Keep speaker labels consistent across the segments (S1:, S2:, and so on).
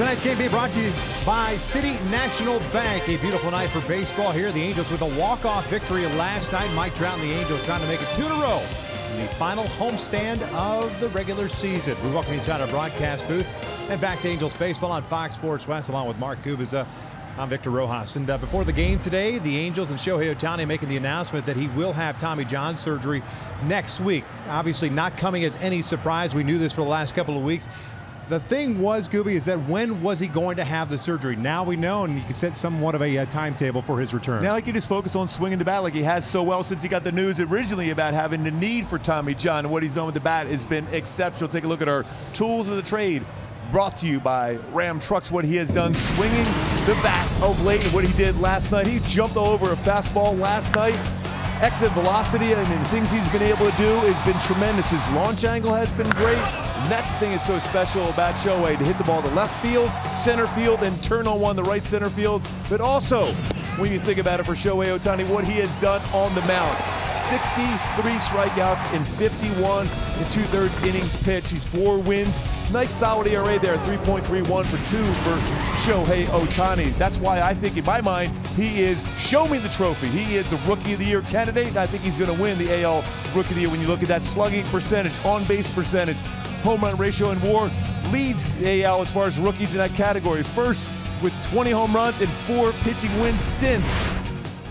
S1: Tonight's game being brought to you by City National Bank. A beautiful night for baseball here. The Angels with a walk-off victory last night. Mike Trout and the Angels trying to make it 2 in a row in the final homestand of the regular season. We welcome you inside our broadcast booth and back to Angels baseball on Fox Sports West along with Mark Gubiza. I'm Victor Rojas. And before the game today, the Angels and Shohei Ohtani making the announcement that he will have Tommy John surgery next week. Obviously not coming as any surprise. We knew this for the last couple of weeks. The thing was, Gooby, is that when was he going to have the surgery? Now we know, and you can set somewhat of a timetable for his return.
S2: Now he can just focus on swinging the bat like he has so well since he got the news originally about having the need for Tommy John. And what he's done with the bat has been exceptional. Take a look at our tools of the trade, brought to you by Ram Trucks. What he has done swinging the bat of late, and what he did last night. He jumped over a fastball last night. Exit velocity and the things he's been able to do has been tremendous. His launch angle has been great. And that's the thing that's so special about Shohei, to hit the ball to left field, center field, and turn on one to right center field. But also, when you think about it for Shohei Ohtani, what he has done on the mound. 63 strikeouts in 51 and 2/3 innings pitched. He's 4 wins. Nice solid ERA there, 3.31 for 2 for Shohei Ohtani. That's why I think, in my mind, he is, show me the trophy. He is the Rookie of the Year candidate. I think he's going to win the AL Rookie of the Year. When you look at that slugging percentage, on-base percentage, home run ratio, and WAR, leads the AL as far as rookies in that category. First with 20 home runs and 4 pitching wins since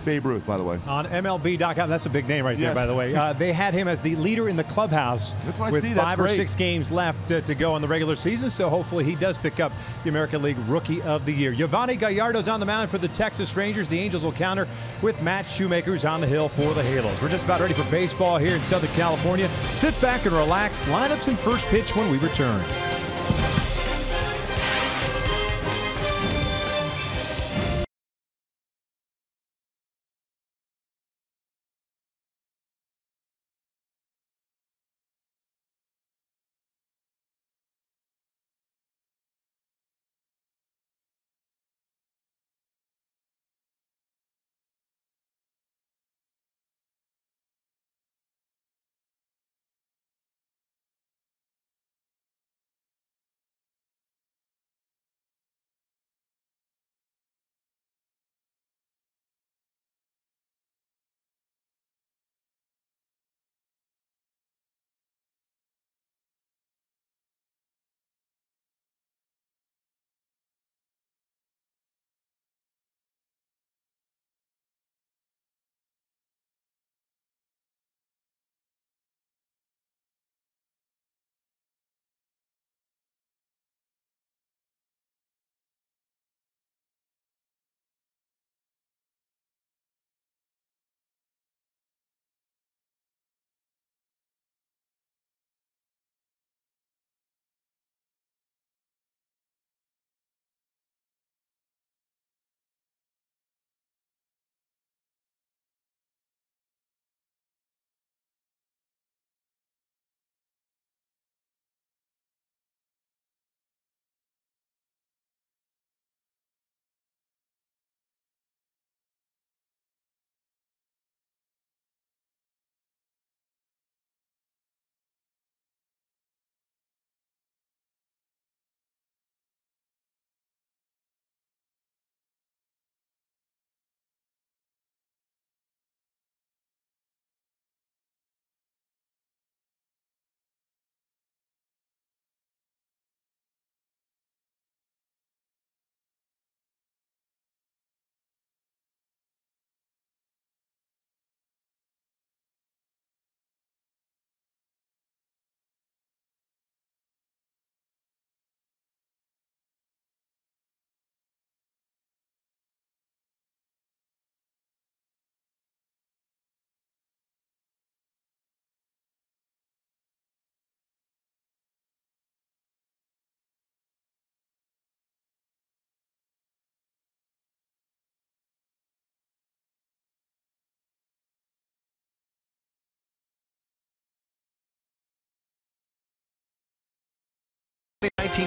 S2: Babe Ruth, by the way.
S1: On MLB.com, that's a big name right there, by the way. They had him as the leader in the clubhouse with 5 or 6 games left to go in the regular season, so hopefully he does pick up the American League Rookie of the Year. Yovani Gallardo's on the mound for the Texas Rangers. The Angels will counter with Matt Shoemaker's on the hill for the Halos. We're just about ready for baseball here in Southern California. Sit back and relax. Lineups and first pitch when we return.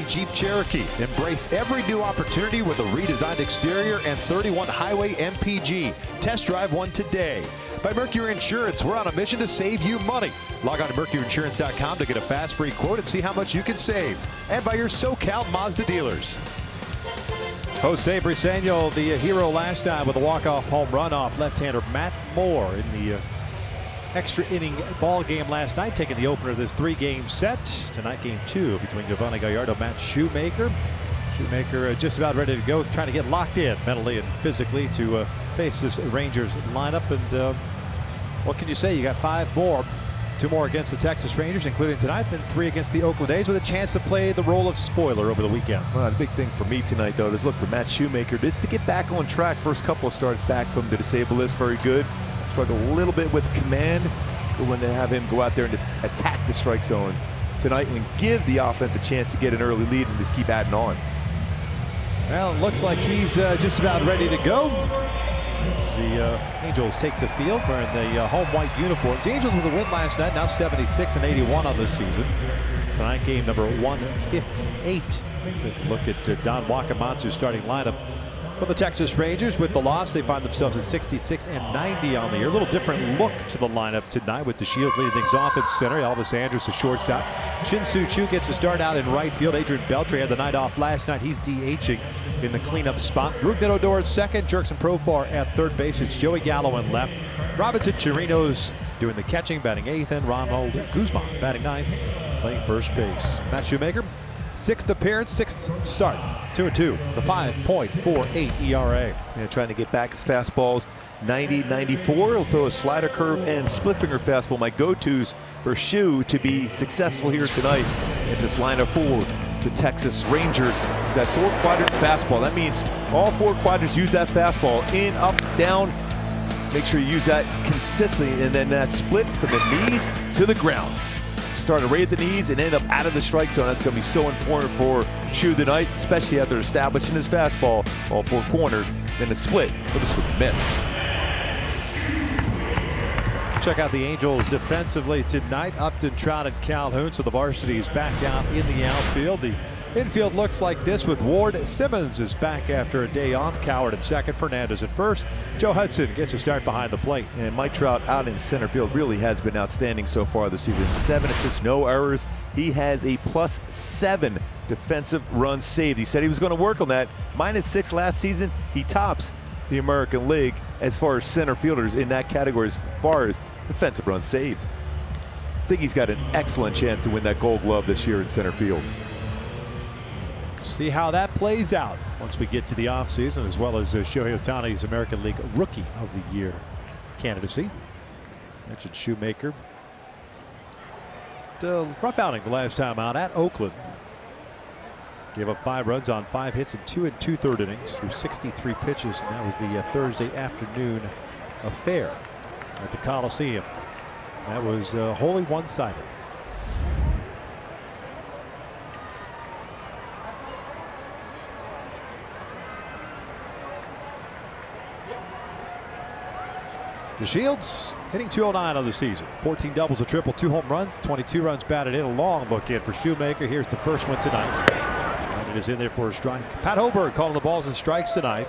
S3: Jeep Cherokee. Embrace every new opportunity with a redesigned exterior and 31 highway MPG. Test drive one today. By Mercury Insurance, we're on a mission to save you money. Log on to mercuryinsurance.com to get a fast free quote and see how much you can save. And by your SoCal Mazda dealers.
S1: Jose Briseño, the hero last time with a walk-off home run off left-hander Matt Moore in the extra inning ball game last night, taking the opener of this 3-game set. Tonight, game 2 between Giovanni Gallardo, Matt Shoemaker. Shoemaker just about ready to go, trying to get locked in mentally and physically to face this Rangers lineup. And what can you say? You got 5 more. 2 more against the Texas Rangers, including tonight, then 3 against the Oakland A's, with a chance to play the role of spoiler over the weekend.
S2: Well, the big thing for me tonight, though, is look for Matt Shoemaker. It's to get back on track. First couple of starts back from the disabled list, very good. Struggled a little bit with command, but when they have him go out there and just attack the strike zone tonight and give the offense a chance to get an early lead and just keep adding on.
S1: Well, it looks like he's just about ready to go. The Angels take the field wearing the home white uniforms. The Angels with a win last night, now 76-81 on this season. Tonight, game number 158. Take a look at Don Wakamatsu's starting lineup for the Texas Rangers. With the loss, they find themselves at 66-90 on the year. A little different look to the lineup tonight, with the Shields leading things off at center. Elvis Andrus, the shortstop. Shin-Soo Choo gets to start out in right field. Adrian Beltre had the night off last night. He's DHing in the cleanup spot. Rougned Odor at second. Jurickson Profar at third base. It's Joey Gallo in left. Robinson Chirinos doing the catching, batting 8th, and Ronald Guzman batting 9th, playing first base. Matt Shoemaker, 6th appearance, 6th start. 2-2, the 5.48 ERA.
S2: Yeah, trying to get back his fastballs. 90-94. He'll throw a slider, curve, and split finger fastball. My go-tos for Shu to be successful here tonight. It's this lineup for the Texas Rangers. It's that 4-quadrant fastball. That means all 4 quadrants use that fastball. In, up, down. Make sure you use that consistently. And then that split from the knees to the ground. Started right at the knees and end up out of the strike zone. That's going to be so important for Shu tonight, especially after establishing his fastball, all 4 corners, then a split with a swing miss.
S1: Check out the Angels defensively tonight. Upton, Trout, and Calhoun. So the varsity is back out in the outfield. The infield looks like this, with Ward Simmons is back after a day off. Coward at second, Fernandez at first. Joe Hudson gets a start behind the plate.
S2: And Mike Trout out in center field really has been outstanding so far this season. 7 assists, no errors. He has a +7 defensive runs saved. He said he was going to work on that. -6 last season. He tops the American League as far as center fielders in that category as far as defensive runs saved. I think he's got an excellent chance to win that Gold Glove this year in center field.
S1: See how that plays out once we get to the offseason, as well as Shohei Ohtani's American League Rookie of the Year candidacy. Mentioned Shoemaker. Rough outing the last time out at Oakland. Gave up 5 runs on 5 hits and 2 2/3 innings through 63 pitches, and that was the Thursday afternoon affair at the Coliseum. That was wholly one-sided. The Shields hitting .209 on the season. 14 doubles, a triple, 2 home runs, 22 runs batted in. A long look in for Shoemaker. Here's the first one tonight. And it is in there for a strike. Pat Hoberg calling the balls and strikes tonight.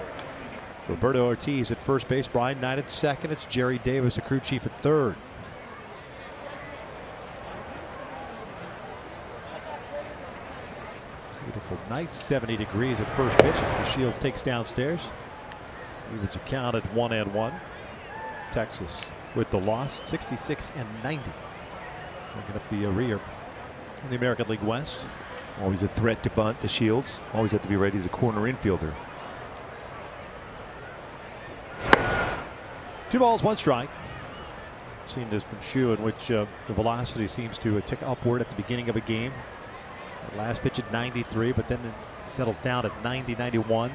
S1: Roberto Ortiz at first base. Brian Knight at second. It's Jerry Davis, the crew chief, at third. Beautiful night. 70 degrees at first pitch as the Shields takes downstairs. Evens a count at 1-1. Texas with the loss, 66-90. Bringing up the rear in the American League West.
S2: Always a threat to bunt, the Shields. Always have to be ready as a corner infielder.
S1: 2 balls, 1 strike. Seen this from Shu, in which the velocity seems to tick upward at the beginning of a game. The last pitch at 93, but then it settles down at 90, 91.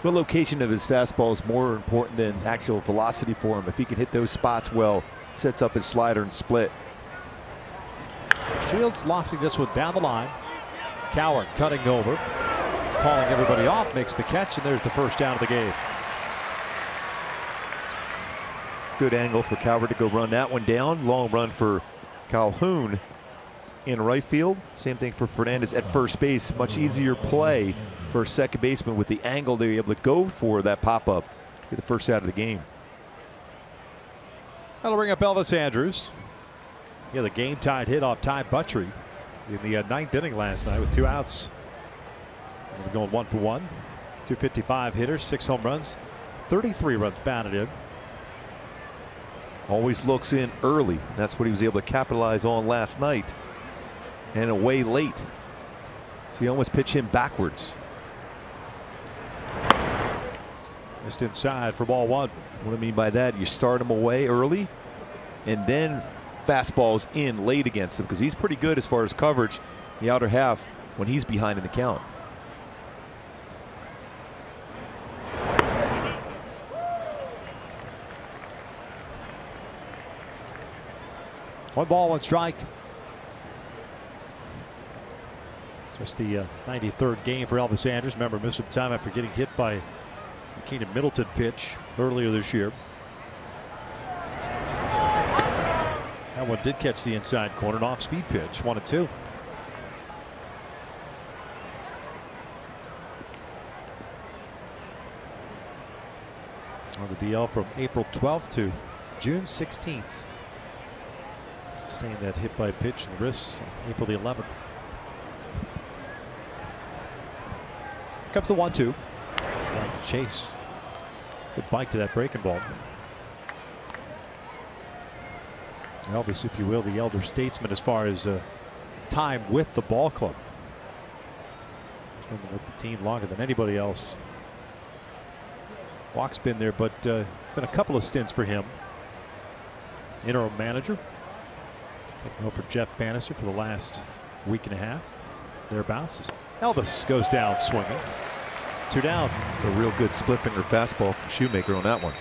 S2: The location of his fastball is more important than actual velocity for him. If he can hit those spots well, sets up his slider and split.
S1: Shields lofting this one down the line. Coward cutting over, calling everybody off, makes the catch, and there's the first down of the game.
S2: Good angle for Coward to go run that one down. Long run for Calhoun in right field. Same thing for Fernandez at first base. Much easier play for a second baseman with the angle to be able to go for that pop-up. Get the first out of the game.
S1: That'll bring up Elvis Andrus. Yeah, the game-tied hit off Ty Buttrey in the 9th inning last night with 2 outs.
S3: We're going 1 for 1. 255 hitters, 6 home runs, 33 runs batted in.
S4: Always looks in early. That's what he was able to capitalize on last night. And away late. So you almost pitch him backwards.
S3: Just inside for ball 1.
S4: What I mean by that, you start him away early and then fastballs in late against him, because he's pretty good as far as coverage, the outer half, when he's behind in the count.
S3: One ball, one strike. Just the 93rd game for Elvis Andrus. Remember, missed some time after getting hit by the Keenan Middleton pitch earlier this year. That one did catch the inside corner, an off-speed pitch, 1-2. On the DL from April 12th to June 16th. Sustained that hit by pitch in the wrist on April the 11th. Here comes the 1-2. Chase. Good bite to that breaking ball. Elvis, if you will, the elder statesman as far as time with the ball club. He's been with the team longer than anybody else. Walk's been there, but it's been a couple of stints for him. Interim manager. Taking over Jeff Bannister for the last week and a half. Thereabouts. Elvis goes down swinging. 2 down.
S4: It's a real good split finger fastball from Shoemaker on that one.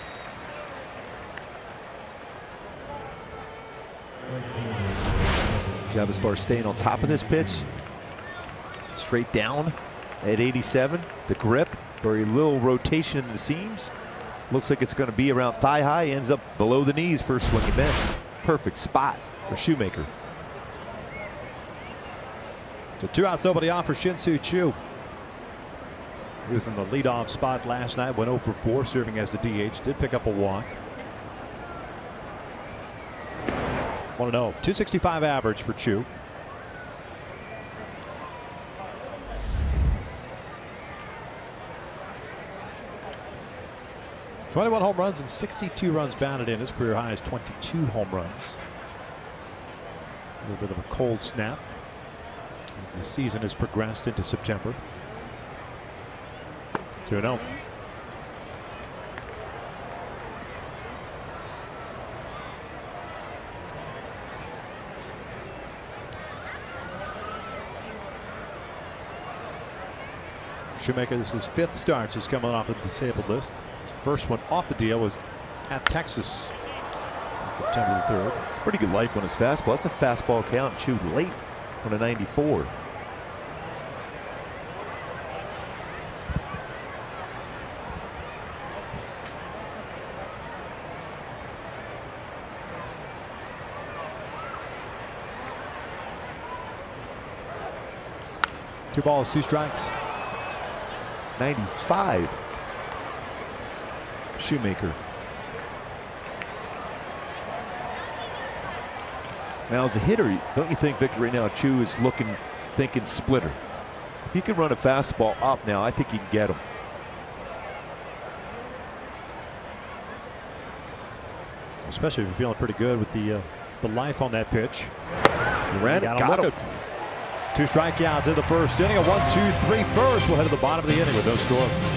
S4: Job as far as staying on top of this pitch. Straight down at 87. The grip, very little rotation in the seams. Looks like it's going to be around thigh high. Ends up below the knees for a swing and miss. Perfect spot for Shoemaker.
S3: So 2 outs, nobody on for Shin-Soo Choo. He was in the leadoff spot last night, went 0 for 4, serving as the DH. Did pick up a walk. 1-0. 265 average for Choo. (21 home runs and 62 runs batted in. His career high is 22 home runs. A little bit of a cold snap as the season has progressed into September. 2-0. Shoemaker, this is his 5th start. He's coming off the disabled list. His first one off the deal was at Texas on September the 3rd.
S4: It's pretty good life on his fastball. That's a fastball count. Chewed late on a 94.
S3: Two balls, 2 strikes.
S4: 95. Shoemaker. Now as a hitter, don't you think, Victor, right now Chu is thinking splitter? If you can run a fastball up now, I think you can get him.
S3: Especially if you're feeling pretty good with the life on that pitch.
S4: He ran it, got him.
S3: 2 strikeouts in the first inning. A 1-2-3 first. We'll head to the bottom of the inning with no score.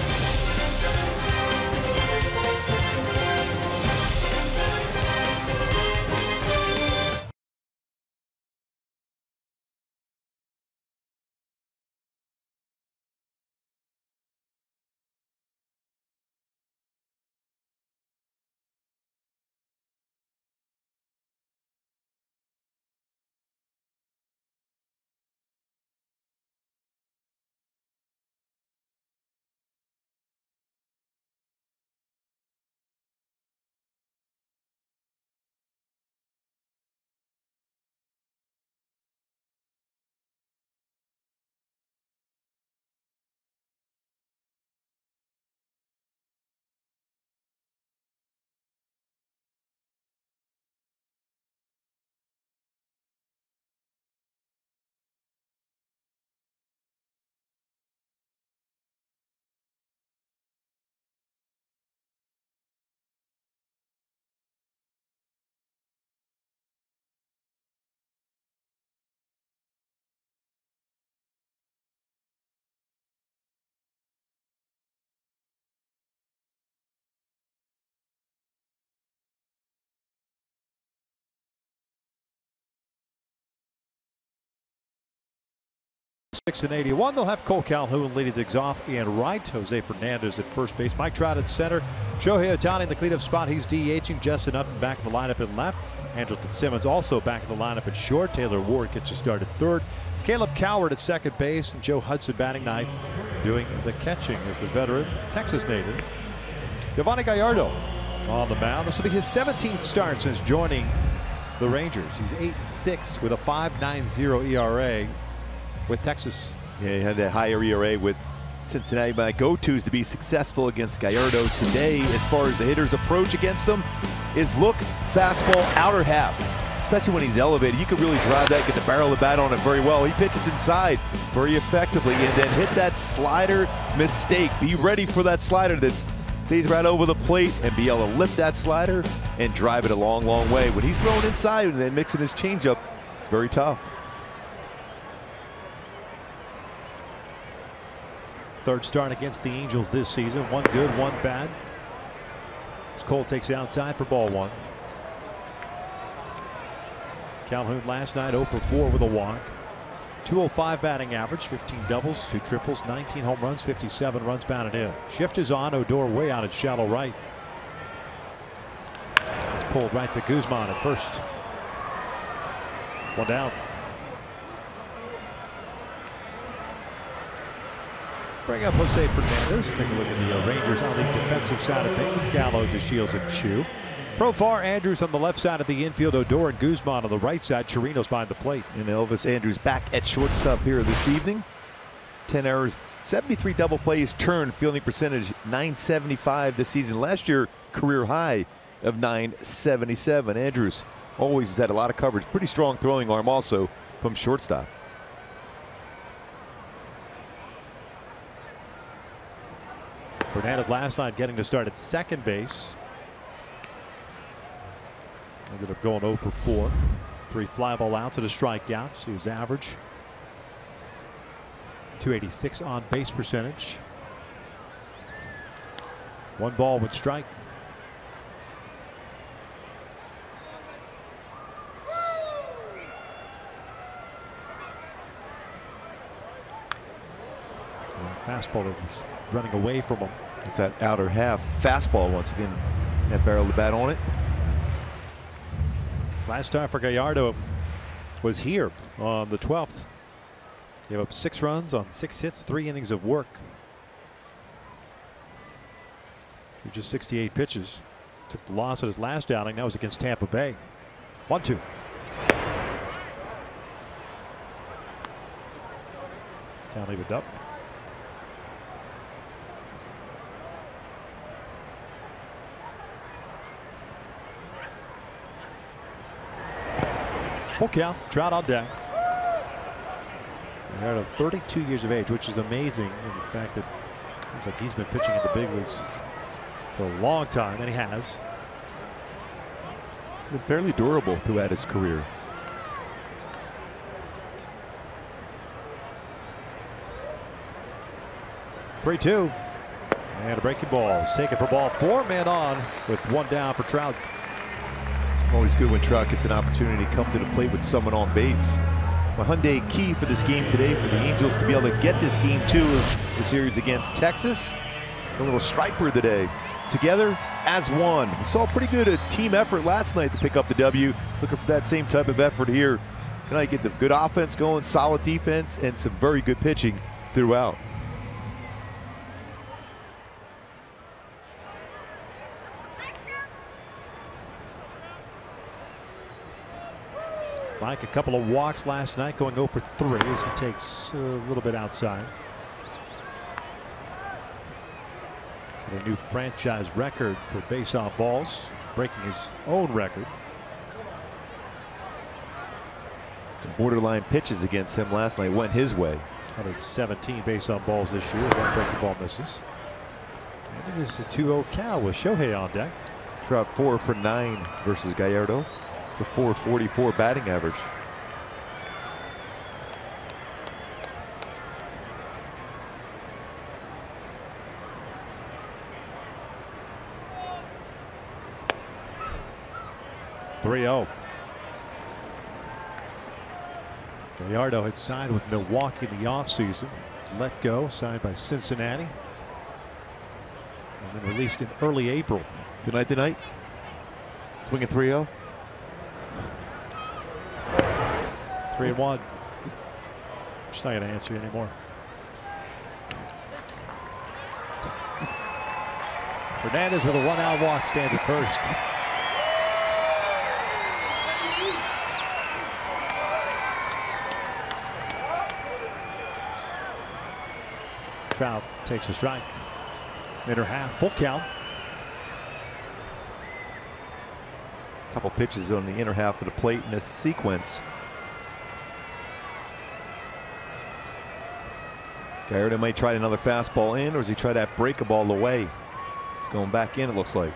S3: 81. They'll have Cole Calhoun leading things off and right. Jose Fernandez at first base. Mike Trout at center. Shohei Ohtani in the cleanup spot. He's DHing. Justin Upton back in the lineup at left. Andrelton Simmons also back in the lineup at short. Taylor Ward gets a start at third. Caleb Coward at second base. And Joe Hudson batting ninth, doing the catching as the veteran Texas native Yovani Gallardo on the mound. This will be his 17th start since joining the Rangers. He's 8-6 with a 5.90 ERA with Texas.
S4: Yeah, he had that higher ERA with Cincinnati. My go-tos to be successful against Gallardo today, as far as the hitters approach against them, is look, fastball, outer half. Especially when he's elevated, you can really drive that, get the barrel of the bat on it very well. He pitches inside very effectively, and then hit that slider mistake. Be ready for that slider that stays right over the plate, and be able to lift that slider and drive it a long, long way. When he's throwing inside and then mixing his changeup, it's very tough.
S3: Third start against the Angels this season. One good, one bad. As Cole takes outside for ball one. Calhoun last night 0 for 4 with a walk. 205 batting average, 15 doubles, 2 triples, 19 home runs, 57 runs batted in. Shift is on. Odor way out at shallow right. It's pulled right to Guzman at first. One down. Bring up Jose Fernandez. Take a look at the Rangers on the defensive side of things. Gallo, DeShields, and Chu. Profar, Andrews on the left side of the infield. Odor and Guzman on the right side. Chirinos behind the plate.
S4: And Elvis Andrews back at shortstop here this evening. 10 errors, 73 double plays turned, fielding percentage 975 this season. Last year, career high of 977. Andrews always has had a lot of coverage. Pretty strong throwing arm also from shortstop.
S3: Fernandez last night getting to start at second base. Ended up going 0 for 4. 3 fly ball outs and a strikeout. See his average. 286 on base percentage. 1 ball with strike. Fastball that was running away from him.
S4: It's that outer half fastball once again. That barrel of the bat on it.
S3: Last time for Gallardo was here on the 12th. Gave up 6 runs on 6 hits, 3 innings of work. Just 68 pitches. Took the loss at his last outing. That was against Tampa Bay. 1-2. Can't leave it up. Full count, Trout on deck. They're at 32 years of age, which is amazing in the fact that it seems like he's been pitching in the big leagues for a long time, and he has.
S4: Been fairly durable throughout his career.
S3: (3-2) and a breaking ball is taken for ball 4. Man on with 1 down for Trout.
S4: Always good when Trout gets an opportunity to come to the plate with someone on base. A Hyundai key for this game today for the Angels to be able to get this game 2 of the series against Texas. A little striper today. Together as one. We saw a pretty good team effort last night to pick up the W. Looking for that same type of effort here. Tonight, get the good offense going, solid defense, and some very good pitching throughout.
S3: Mike, a couple of walks last night, going 0 for 3 as he takes a little bit outside. Set a new franchise record for base on balls, breaking his own record.
S4: Some borderline pitches against him last night went his way.
S3: 117 base on balls this year as that breaking ball misses. And it is a 2-0 Cal with Shohei on deck.
S4: Trout 4 for 9 versus Gallardo. It's a 444 batting average.
S3: Gallardo had signed with Milwaukee in the offseason. Let go, signed by Cincinnati. And then released in early April.
S4: Tonight. Swinging 3-0.
S3: 3-1. Just not going to answer you anymore. Hernandez with a 1-out walk stands at first. Trout takes a strike. Inner half, full count.
S4: Couple pitches on the inner half of the plate in this sequence. Gallardo might try another fastball in, or does he try that breaker ball away? It's going back in, it looks like.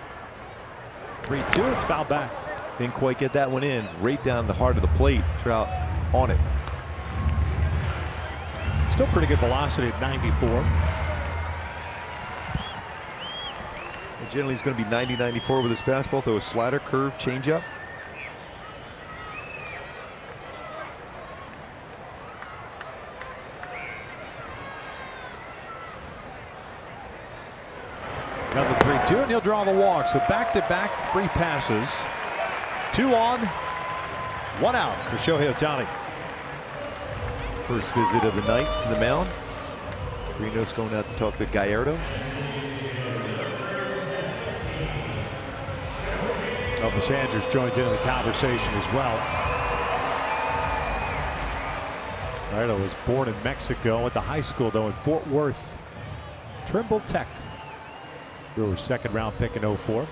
S3: 3-2, it's fouled back.
S4: Didn't quite get that one in. Right down the heart of the plate. Trout on it.
S3: Still pretty good velocity at 94.
S4: And generally he's going to be 90-94 with his fastball. Throw a slider, curve, changeup.
S3: Another 3-2, and he'll draw the walk. So back-to-back free passes. 2 on, 1 out for Shohei Ohtani.
S4: First visit of the night to the mound. Reno's going out to talk to Gallardo.
S3: Elvis Andrews joins in the conversation as well. Gallardo was born in Mexico, went to high school though in Fort Worth. Trimble Tech. Brewers' second-round pick in 04.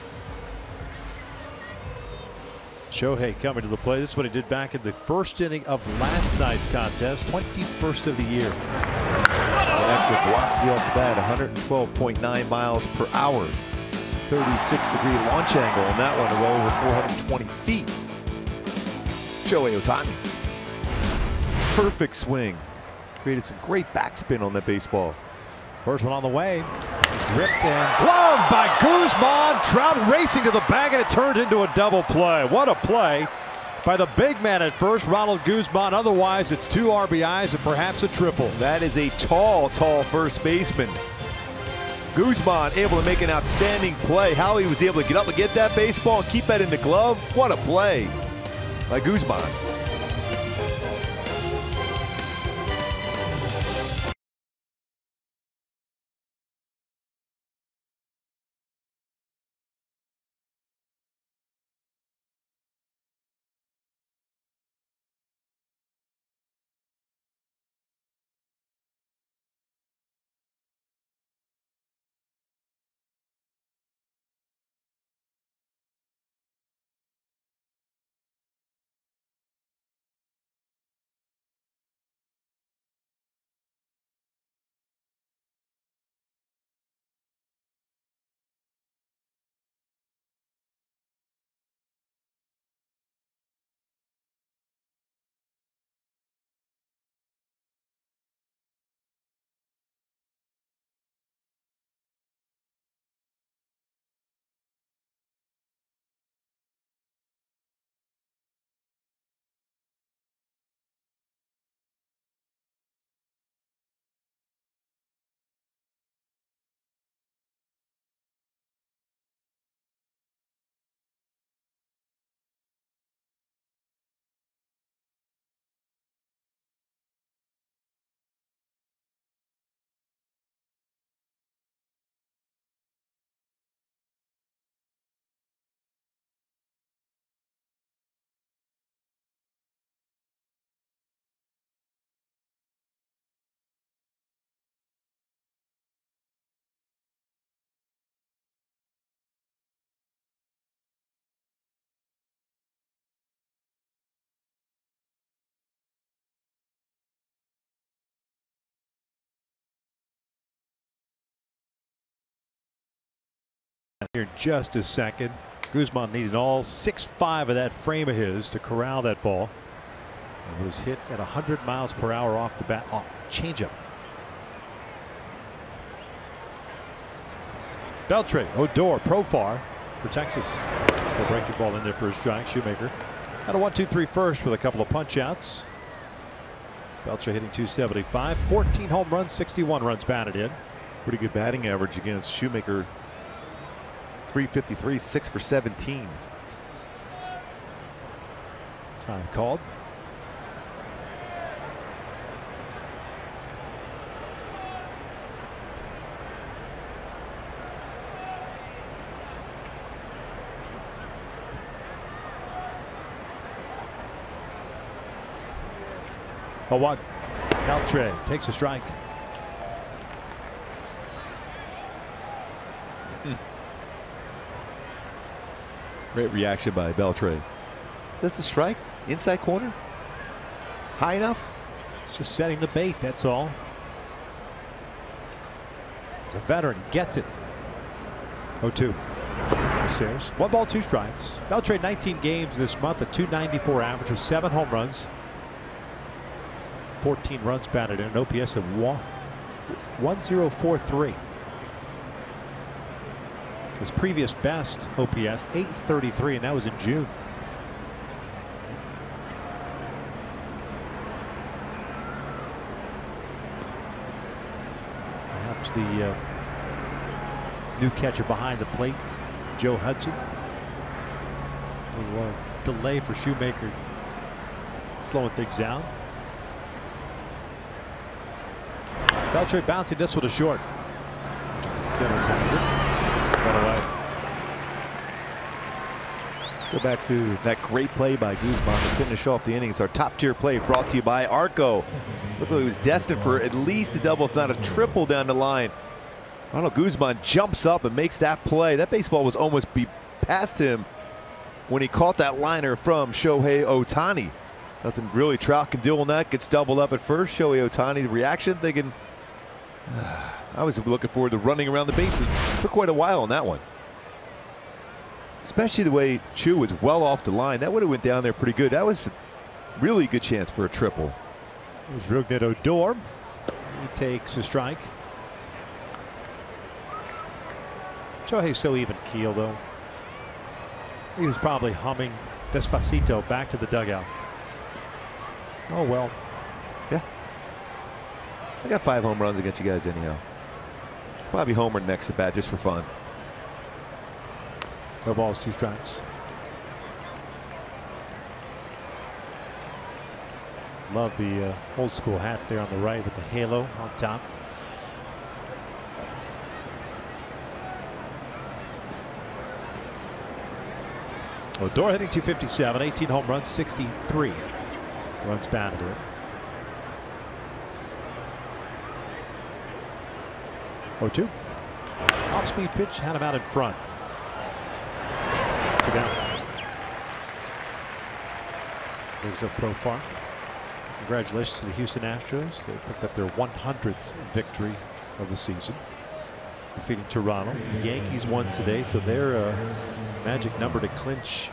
S3: Shohei coming to the plate. This is what he did back in the first inning of last night's contest. 21st of the year.
S4: Excellent velocity off the bat, 112.9 miles per hour. 36-degree launch angle on that one, well over 420 feet. Shohei Ohtani. Perfect swing. Created some great backspin on that baseball.
S3: First one on the way. It's ripped and gloved by Guzman. Trout racing to the bag, and it turned into a double play. What a play by the big man at first, Ronald Guzman. Otherwise, it's 2 RBIs and perhaps a triple.
S4: That is a tall first baseman. Guzman able to make an outstanding play. How he was able to get up and get that baseball and keep that in the glove. What a play by Guzman.
S3: Here in just a second. Guzman needed all 6'5" of that frame of his to corral that ball. It was hit at 100 miles per hour off the bat. Oh, changeup. Beltre, Odor, Profar for Texas. Still breaking ball in there for a strike. Shoemaker had a 1-2-3 first with a couple of punch outs. Beltre hitting 275, 14 home runs, 61 runs batted in.
S4: Pretty good batting average against Shoemaker. 353, 6 for 17.
S3: Time called. A one. Beltre takes a strike.
S4: Great reaction by Beltre. That's a strike. Inside corner. High enough.
S3: It's just setting the bait, that's all. He's a veteran. He gets it. 0-2. Downstairs. 1 ball, 2 strikes. Beltre 19 games this month, a .294 average with 7 home runs. 14 runs batted in, an OPS of 1.1043. His previous best OPS, 833, and that was in June. Perhaps the new catcher behind the plate, Joe Hudson. A little delay for Shoemaker, slowing things down. Beltre bouncing this one to short. Simmons has it. Right away.
S4: Let's go back to that great play by Guzman to finish off the inning. It's our top tier play brought to you by Arco. Looked like he was destined for at least a double, if not a triple down the line. Ronald Guzman jumps up and makes that play. That baseball was almost past him when he caught that liner from Shohei Ohtani. Nothing really Trout can do on that. Gets doubled up at first. Shohei Ohtani, the reaction, thinking, I was looking forward to running around the bases for quite a while on that one. Especially the way Chu was well off the line. That would have went down there pretty good. That was a really good chance for a triple.
S3: There's Rougned Odor. He takes a strike. Shohei's so even keel, though. He was probably humming Despacito back to the dugout. Oh, well.
S4: Yeah. I got 5 home runs against you guys anyhow. Probably homer next at bat just for fun.
S3: No balls, 2 strikes. Love the old school hat there on the right with the halo on top. Odor hitting 257, 18 home runs, 63 runs batted in. 0-2. Off-speed pitch had him out in front. 2 down. Brings up Profar. Congratulations to the Houston Astros. They picked up their 100th victory of the season, defeating Toronto. The Yankees won today, so their magic number to clinch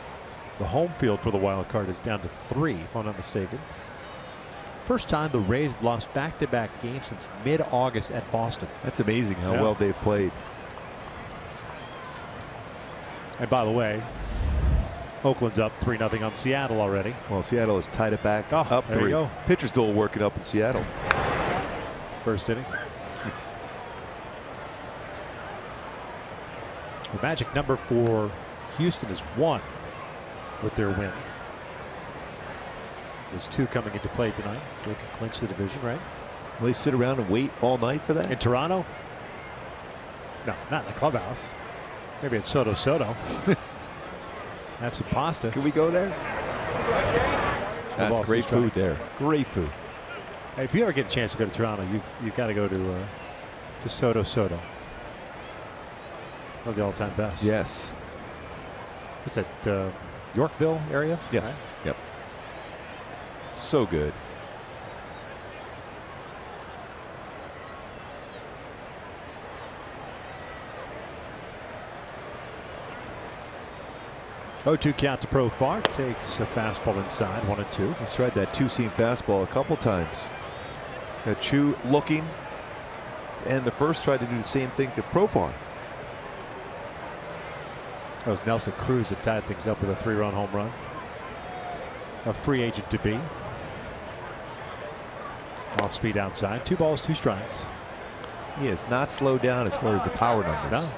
S3: the home field for the wild card is down to 3, if I'm not mistaken. First time the Rays have lost back-to-back games since mid-August at Boston.
S4: That's amazing how well they've played.
S3: And by the way, Oakland's up 3-0 on Seattle already.
S4: Well, Seattle has tied it back up 3.
S3: There you go.
S4: Pitcher's still working up in Seattle.
S3: First inning. The magic number for Houston is 1 with their win. There's 2 coming into play tonight, so they can clinch the division, right?
S4: Will they sit around and wait all night for that?
S3: In Toronto? No, not in the clubhouse. Maybe at Soto. Have some pasta.
S4: Can we go there? That's great food there. Great food.
S3: Hey, if you ever get a chance to go to Toronto, you've got to go to Soto. One of the all-time best.
S4: Yes.
S3: What's that? Yorkville area?
S4: Yes.
S3: Right?
S4: Yep. So good.
S3: Oh, 2 count to Profar. Takes a fastball inside, 1-2.
S4: He's tried that 2-seam fastball a couple times. Got Chu looking, and the first tried to do the same thing to Profar.
S3: That was Nelson Cruz that tied things up with a 3-run home run. A free agent to be. Off speed outside. 2 balls, 2 strikes.
S4: He has not slowed down as far as the power numbers.
S3: No.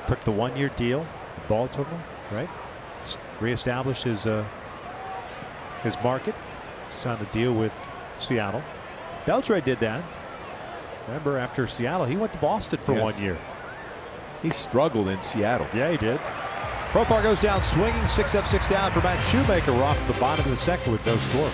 S3: Took the 1-year deal, Baltimore, right? Reestablished his market. Signed the deal with Seattle. Beltre did that. Remember, after Seattle, he went to Boston for 1 year.
S4: He struggled in Seattle.
S3: Yeah, he did. Profar goes down swinging, 6 up, 6 down for Matt Shoemaker. We're off the bottom of the second with no score.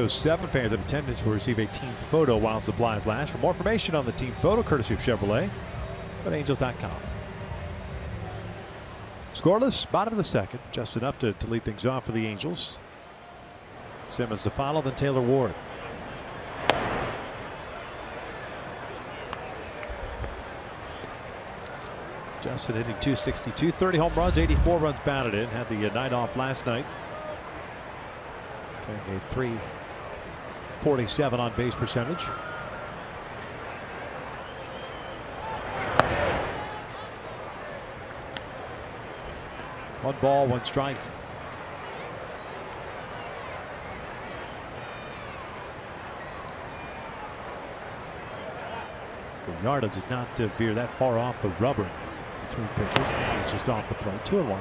S3: So 7 fans in attendance will receive a team photo while supplies last. For more information on the team photo, courtesy of Chevrolet, go to angels.com. Scoreless, bottom of the second. Just enough to lead things off for the Angels. Simmons to follow, then Taylor Ward. Justin hitting .262, 30 home runs, 84 runs batted in. Had the night off last night. Carrying a .347 on base percentage. One ball, 1 strike. Gallardo does not veer that far off the rubber between pitches. It's just off the plate. 2-1.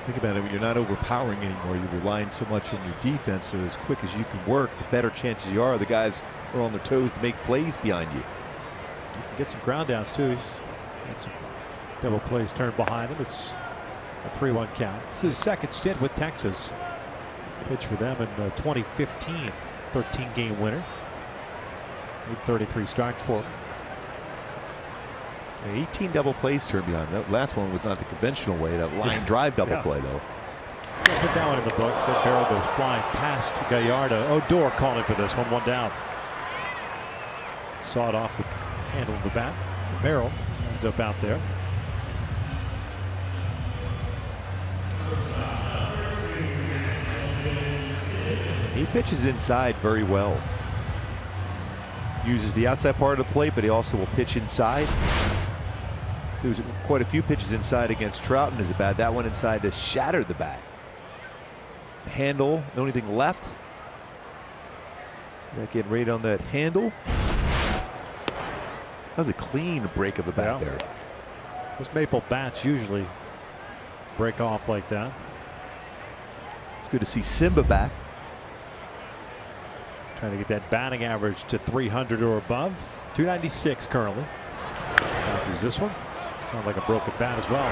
S4: Think about it, when you're not overpowering anymore, you're relying so much on your defense, so as quick as you can work, the better chances you are the guys are on their toes to make plays behind you.
S3: You can get some ground downs too. He's had some double plays turned behind him. It's a 3-1 count. This is his second stint with Texas. Pitched for them in 2015, 13-game winner. 833 starts for him.
S4: 18 double plays turned behind. That last one was not the conventional way. That line drive double play, though.
S3: Yeah, put that one in the books. That barrel goes flying past Gallardo. Odor calling for this one. 1 down. Sawed off the handle of the bat. The barrel ends up out there.
S4: He pitches inside very well. Uses the outside part of the plate, but he also will pitch inside. There was quite a few pitches inside against Trouton as a bat. That one inside to shatter the bat. The handle, the only thing left. That getting right on that handle. That was a clean break of the bat there.
S3: Those maple bats usually break off like that.
S4: It's good to see Simba back.
S3: Trying to get that batting average to 300 or above. 296 currently. Bounces this one. Sounds like a broken bat as well.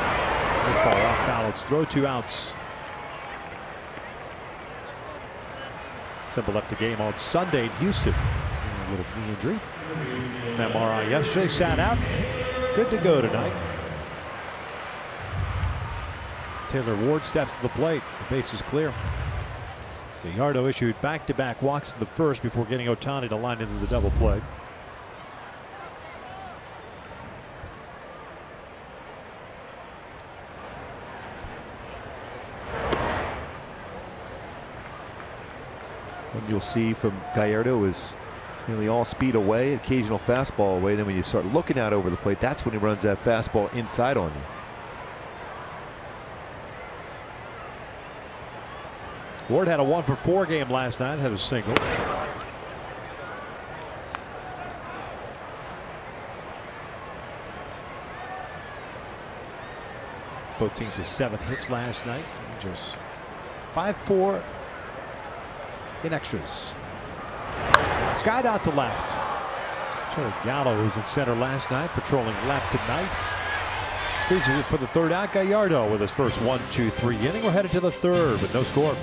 S3: Good far off balance. Throw, 2 outs. Simba left the game on Sunday in Houston. little knee injury. MRI yesterday, sat out. Good to go tonight. As Taylor Ward steps to the plate. The base is clear. Gallardo issued back-to-back walks in the first before getting Ohtani to line into the double play.
S4: What you'll see from Gallardo is nearly all speed away, occasional fastball away. Then when you start looking out over the plate, that's when he runs that fastball inside on you.
S3: Ward had a 1-for-4 game last night, had a single. Both teams with 7 hits last night. Angels 5-4 in extras. Skied out to left. Joey Gallo was in center last night, patrolling left tonight. Squeezes it for the third out. Gallardo with his first 1-2-3 inning. We're headed to the third, but no score.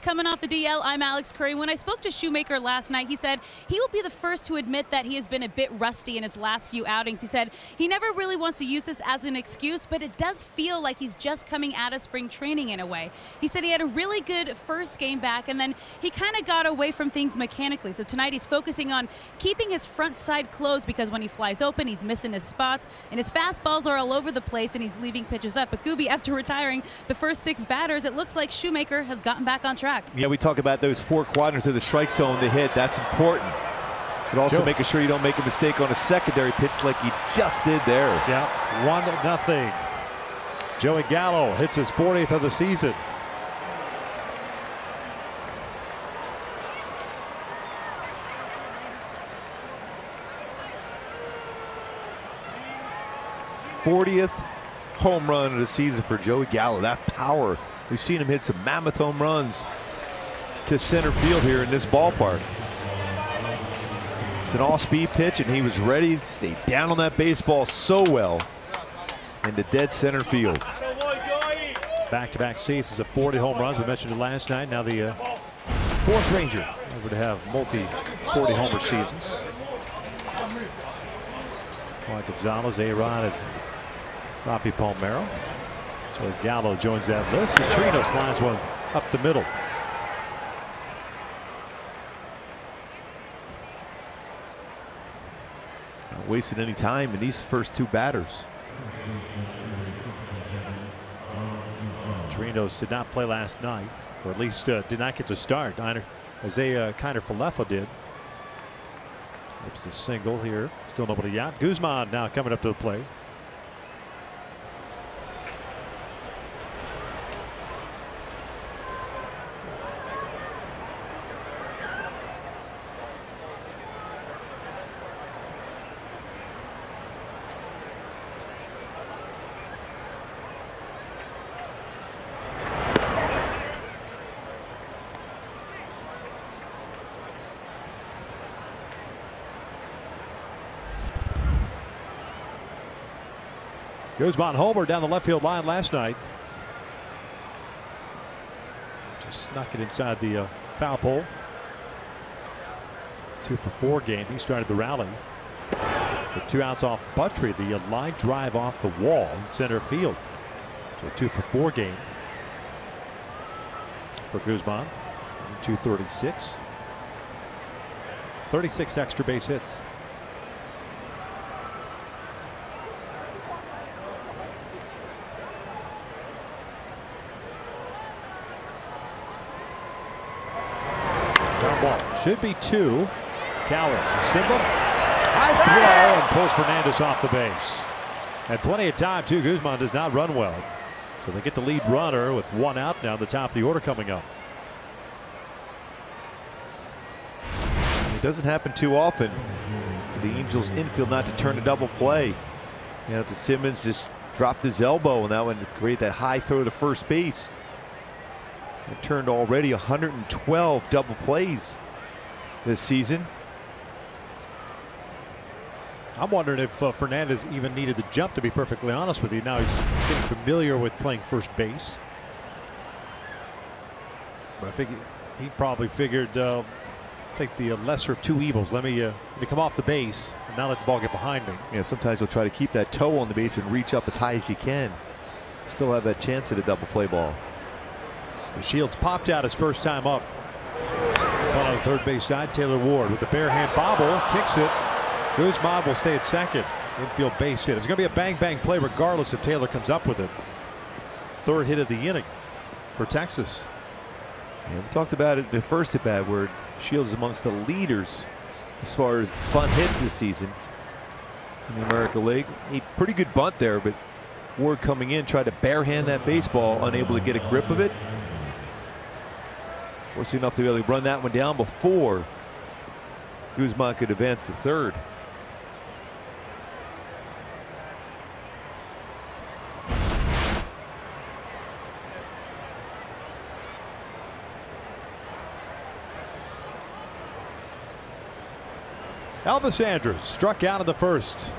S5: Coming off the DL, I'm Alex Curry. When I spoke to Shoemaker last night, he said he will be the first to admit that he has been a bit rusty in his last few outings. He said he never really wants to use this as an excuse, but it does feel like he's just coming out of spring training in a way. He said he had a really good first game back, and then he kind of got away from things mechanically. So tonight he's focusing on keeping his front side closed, because when he flies open, he's missing his spots, and his fastballs are all over the place, and he's leaving pitches up. But Gooby, after retiring the first 6 batters, it looks like Shoemaker has gotten back on track.
S4: Yeah, we talk about those 4 quadrants of the strike zone to hit. That's important. But also making sure you don't make a mistake on a secondary pitch like he just did there.
S3: Yeah, 1-0. Joey Gallo hits his 40th of the season.
S4: '40th home run of the season for Joey Gallo. That power. We've seen him hit some mammoth home runs to center field here in this ballpark. It's an all-speed pitch, and he was ready to stay down on that baseball so well into dead center field.
S3: Back-to-back seasons of 40 home runs. We mentioned it last night. Now the 4th Ranger ever to have multi-40 homer seasons. Juan Gonzalez, A-Rod, and Rafi Palmeiro. So Gallo joins that list. Trino slides one up the middle.
S4: Not wasting any time in these first 2 batters.
S3: Trinos did not play last night, or at least did not get to start. Isaiah Kiner-Falefa did. It's a single here. Still nobody out. Guzman now coming up to the plate. Guzman homer down the left field line last night. Just snuck it inside the foul pole. 2 for 4 game. He started the rally. With 2 outs off Buttrey, the line drive off the wall in center field. So 2 for 4 game for Guzman. 236. 36 extra base hits. Ground ball. Should be 2. Cowler to Simba. High throw and pulls Fernandez off the base. Had plenty of time too. Guzman does not run well. So they get the lead runner with 1 out now at the top of the order coming up.
S4: It doesn't happen too often for the Angels infield not to turn a double play. You know, Simmons just dropped his elbow and that one to create that high throw to first base. They've turned already 112 double plays this season.
S3: I'm wondering if Fernandez even needed the jump, to be perfectly honest with you. Now he's getting familiar with playing first base. But I think he probably figured, take the lesser of 2 evils. Let me come off the base and not let the ball get behind me.
S4: Yeah, sometimes you'll try to keep that toe on the base and reach up as high as you can. Still have that chance at a double play ball.
S3: The Shields popped out his first time up. Ball on the third base side. Taylor Ward with the bare hand bobble, kicks it. Guzman will stay at second. Infield base hit. It's going to be a bang-bang play regardless if Taylor comes up with it. 3rd hit of the inning for Texas.
S4: Yeah, we talked about it in the first at bat where Shields is amongst the leaders as far as bunt hits this season in the American League. A pretty good bunt there, but Ward coming in tried to barehand that baseball, unable to get a grip of it. Fortunate enough to be able to run that one down before Guzman could advance to third.
S3: Elvis Andrus struck out in the first.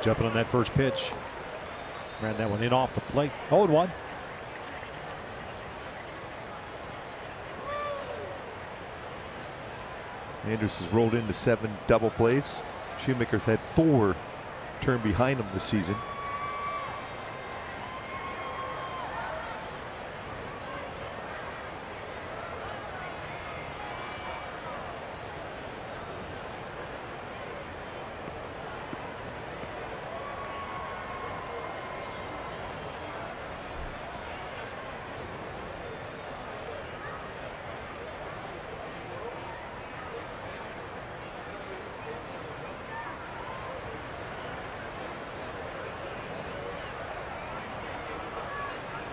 S3: Jumping on that first pitch. Ran that one in off the plate. 0-1.
S4: Andrus has rolled into 7 double plays. Shoemaker's had 4 turn behind him this season.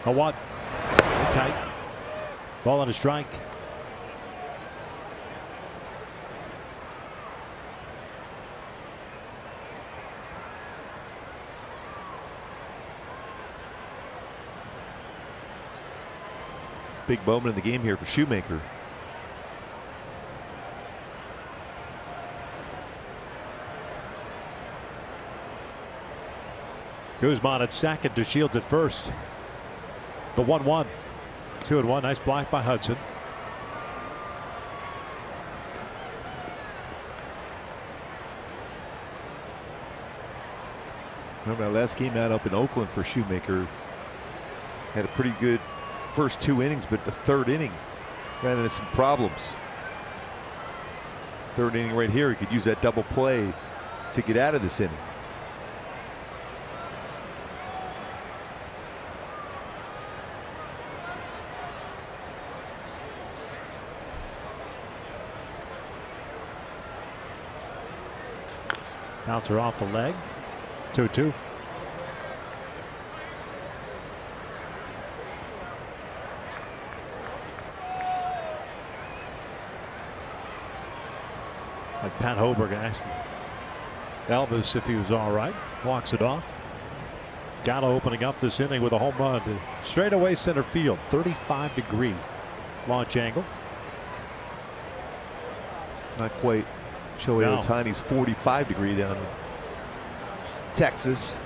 S3: A 1. Tight. Ball on a strike.
S4: Big moment in the game here for Shoemaker.
S3: Guzman at second, to Shields at first. The 1-1. 2-1. Nice block by Hudson.
S4: Remember that last game out up in Oakland for Shoemaker. Had a pretty good first 2 innings, but the 3rd inning ran into some problems. 3rd inning right here, he could use that double play to get out of this inning.
S3: Bouncer off the leg. 2-2. Like Pat Hoberg asking Elvis if he was all right. Walks it off. Gallo opening up this inning with a home run to straightaway center field. 35-degree launch angle.
S4: Not quite Shohei
S3: No.
S4: Ohtani's 45 degree down in Texas.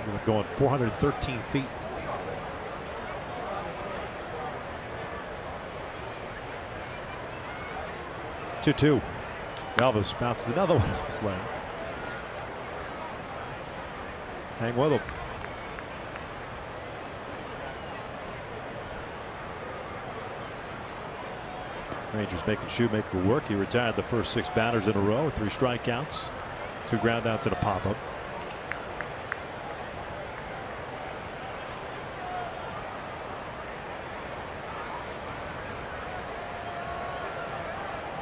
S3: Ended up going 413 feet. Two. Elvis bounces another one off his leg. Hang with him. Rangers making Shoemaker work. He retired the first 6 batters in a row with 3 strikeouts, 2 groundouts, and a pop-up.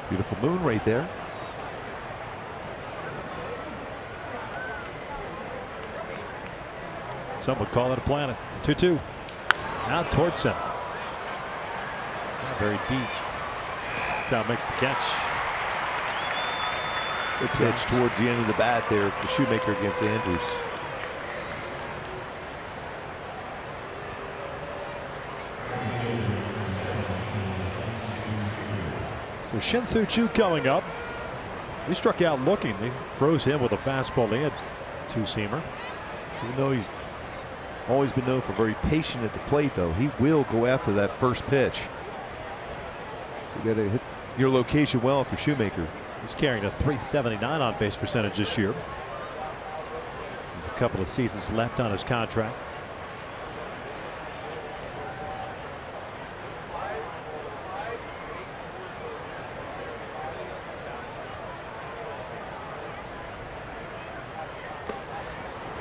S4: Beautiful moon right there.
S3: Some would call it a planet. 2-2. Out towards center. Not very deep. Trout makes the catch.
S4: Good pitch towards the end of the bat there for Shoemaker against Andrews.
S3: So Shin-Soo Choo coming up. He struck out looking. They froze him with a fastball. They had 2-seamer.
S4: Even though he's always been known for very patient at the plate, though, he will go after that first pitch. So you got to hit your location well for Shoemaker.
S3: He's carrying a .379 on base percentage this year. There's a couple of seasons left on his contract.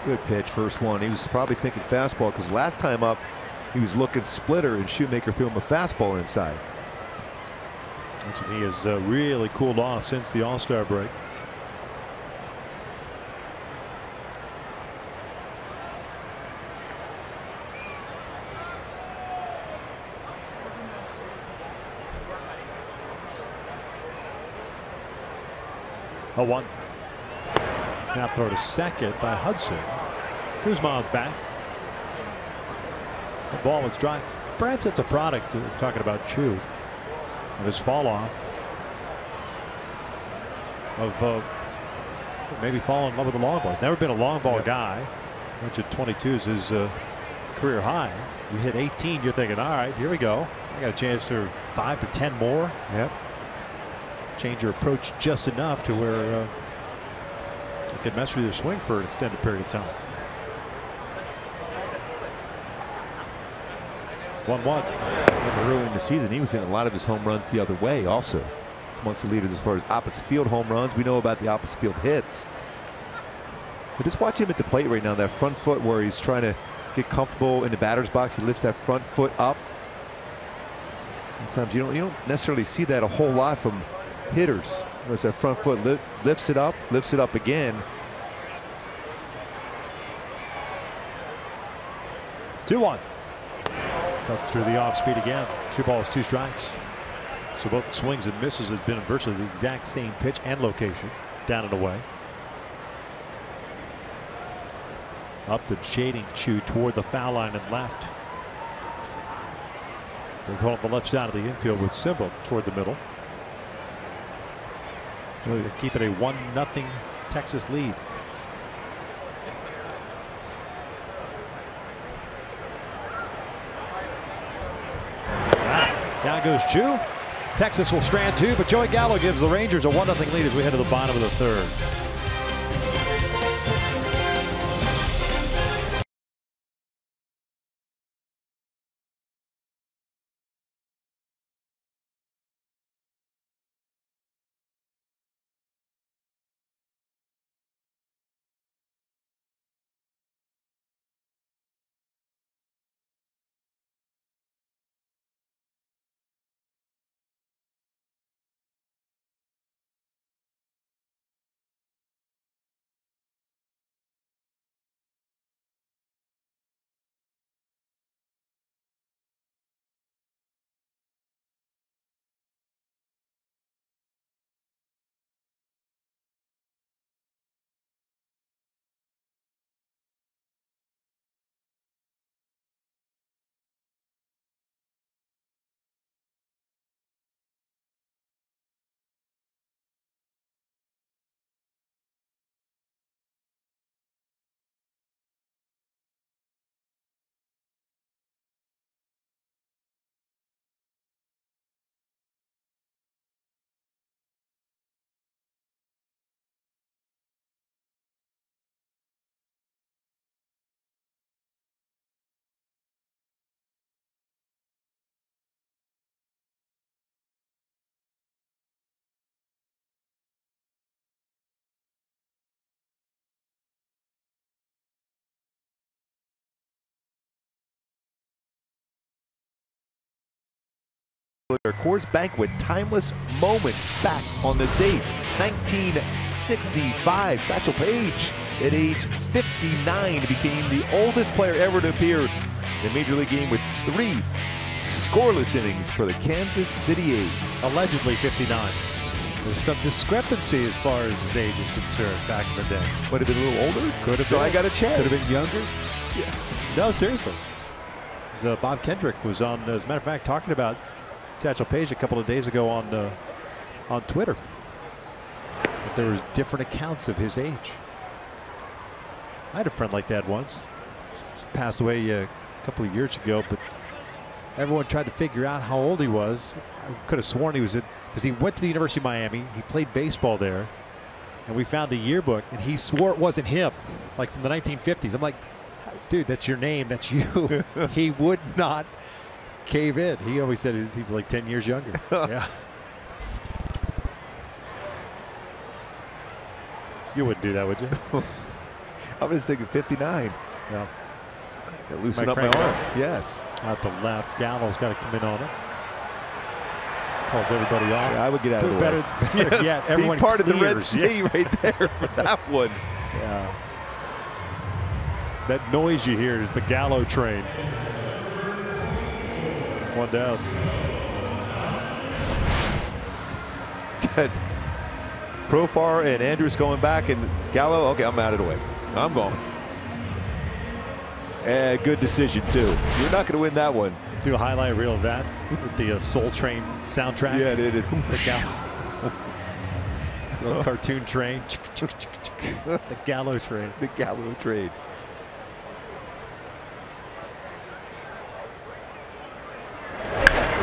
S4: Good pitch, first one. He was probably thinking fastball because last time up he was looking splitter and Shoemaker threw him a fastball inside.
S3: And he has really cooled off since the All-Star break. A 1. Snap throw to second by Hudson. Guzman back. The ball was dry. Perhaps it's a product. Talking about Choo and his fall off of maybe falling in love with the long ball. He's never been a long ball guy. Mentioned 22 is his career high. You hit 18, you're thinking, all right, here we go. I got a chance for 5 to 10 more.
S4: Yep.
S3: Change your approach just enough to where you can mess with your swing for an extended period of time. 1-1.
S4: Early in the season, he was hitting a lot of his home runs the other way also. He's amongst the leaders as far as opposite field home runs. We know about the opposite field hits. But just watch him at the plate right now, that front foot where he's trying to get comfortable in the batter's box. He lifts that front foot up. Sometimes you don't necessarily see that a whole lot from hitters. Notice that front foot lifts it up again.
S3: 2-1. Cuts through the off speed again. 2 balls, 2 strikes. So both swings and misses have been virtually the exact same pitch and location. Down and away. Up the shading Choo toward the foul line and left. They hold the left side of the infield with Simba toward the middle. To keep it a 1-0 Texas lead. Down goes Choo. Texas will strand 2, but Joey Gallo gives the Rangers a 1-0 lead as we head to the bottom of the 3rd.
S4: Coors Banquet timeless moments back on this date. 1965, Satchel Paige at age 59 became the oldest player ever to appear in a Major League game with 3 scoreless innings for the Kansas City A's.
S3: Allegedly 59. There's some discrepancy as far as his age is concerned back in the day.
S4: Might have been a little older.
S3: Could have
S4: so
S3: been.
S4: I got a chance.
S3: Could have been younger. Yeah. No, seriously. Bob Kendrick was on, as a matter of fact, talking about Satchel Paige a couple of days ago on Twitter. That there was different accounts of his age. I had a friend like that once. He passed away a couple of years ago, but everyone tried to figure out how old he was. I could have sworn he was because he went to the University of Miami. He played baseball there, and we found a yearbook, and he swore it wasn't him, like from the 1950s. I'm like, dude, that's your name, that's you. He would not cave in. He always said he was like 10 years younger. Yeah. You wouldn't do that, would you?
S4: I was thinking 59.
S3: Yeah.
S4: Gotta loosen up my arm. Yes.
S3: Out the left. Gallo's got to come in on it. Calls everybody off.
S4: Yeah, I would get out of the way.
S3: Better
S4: yes,
S3: yet, everyone
S4: he parted
S3: clears.
S4: the Red Sea right there for that one.
S3: Yeah. That noise you hear is the Gallo train. One down.
S4: Good. Profar and Andrews going back, and Gallo, okay, I'm out of the way. I'm going. And good decision, too. You're not going to win that one.
S3: Do a highlight reel of that with the Soul Train soundtrack.
S4: Yeah, it is.
S3: The Gallo. Little cartoon train. The Gallo train.
S4: The Gallo train.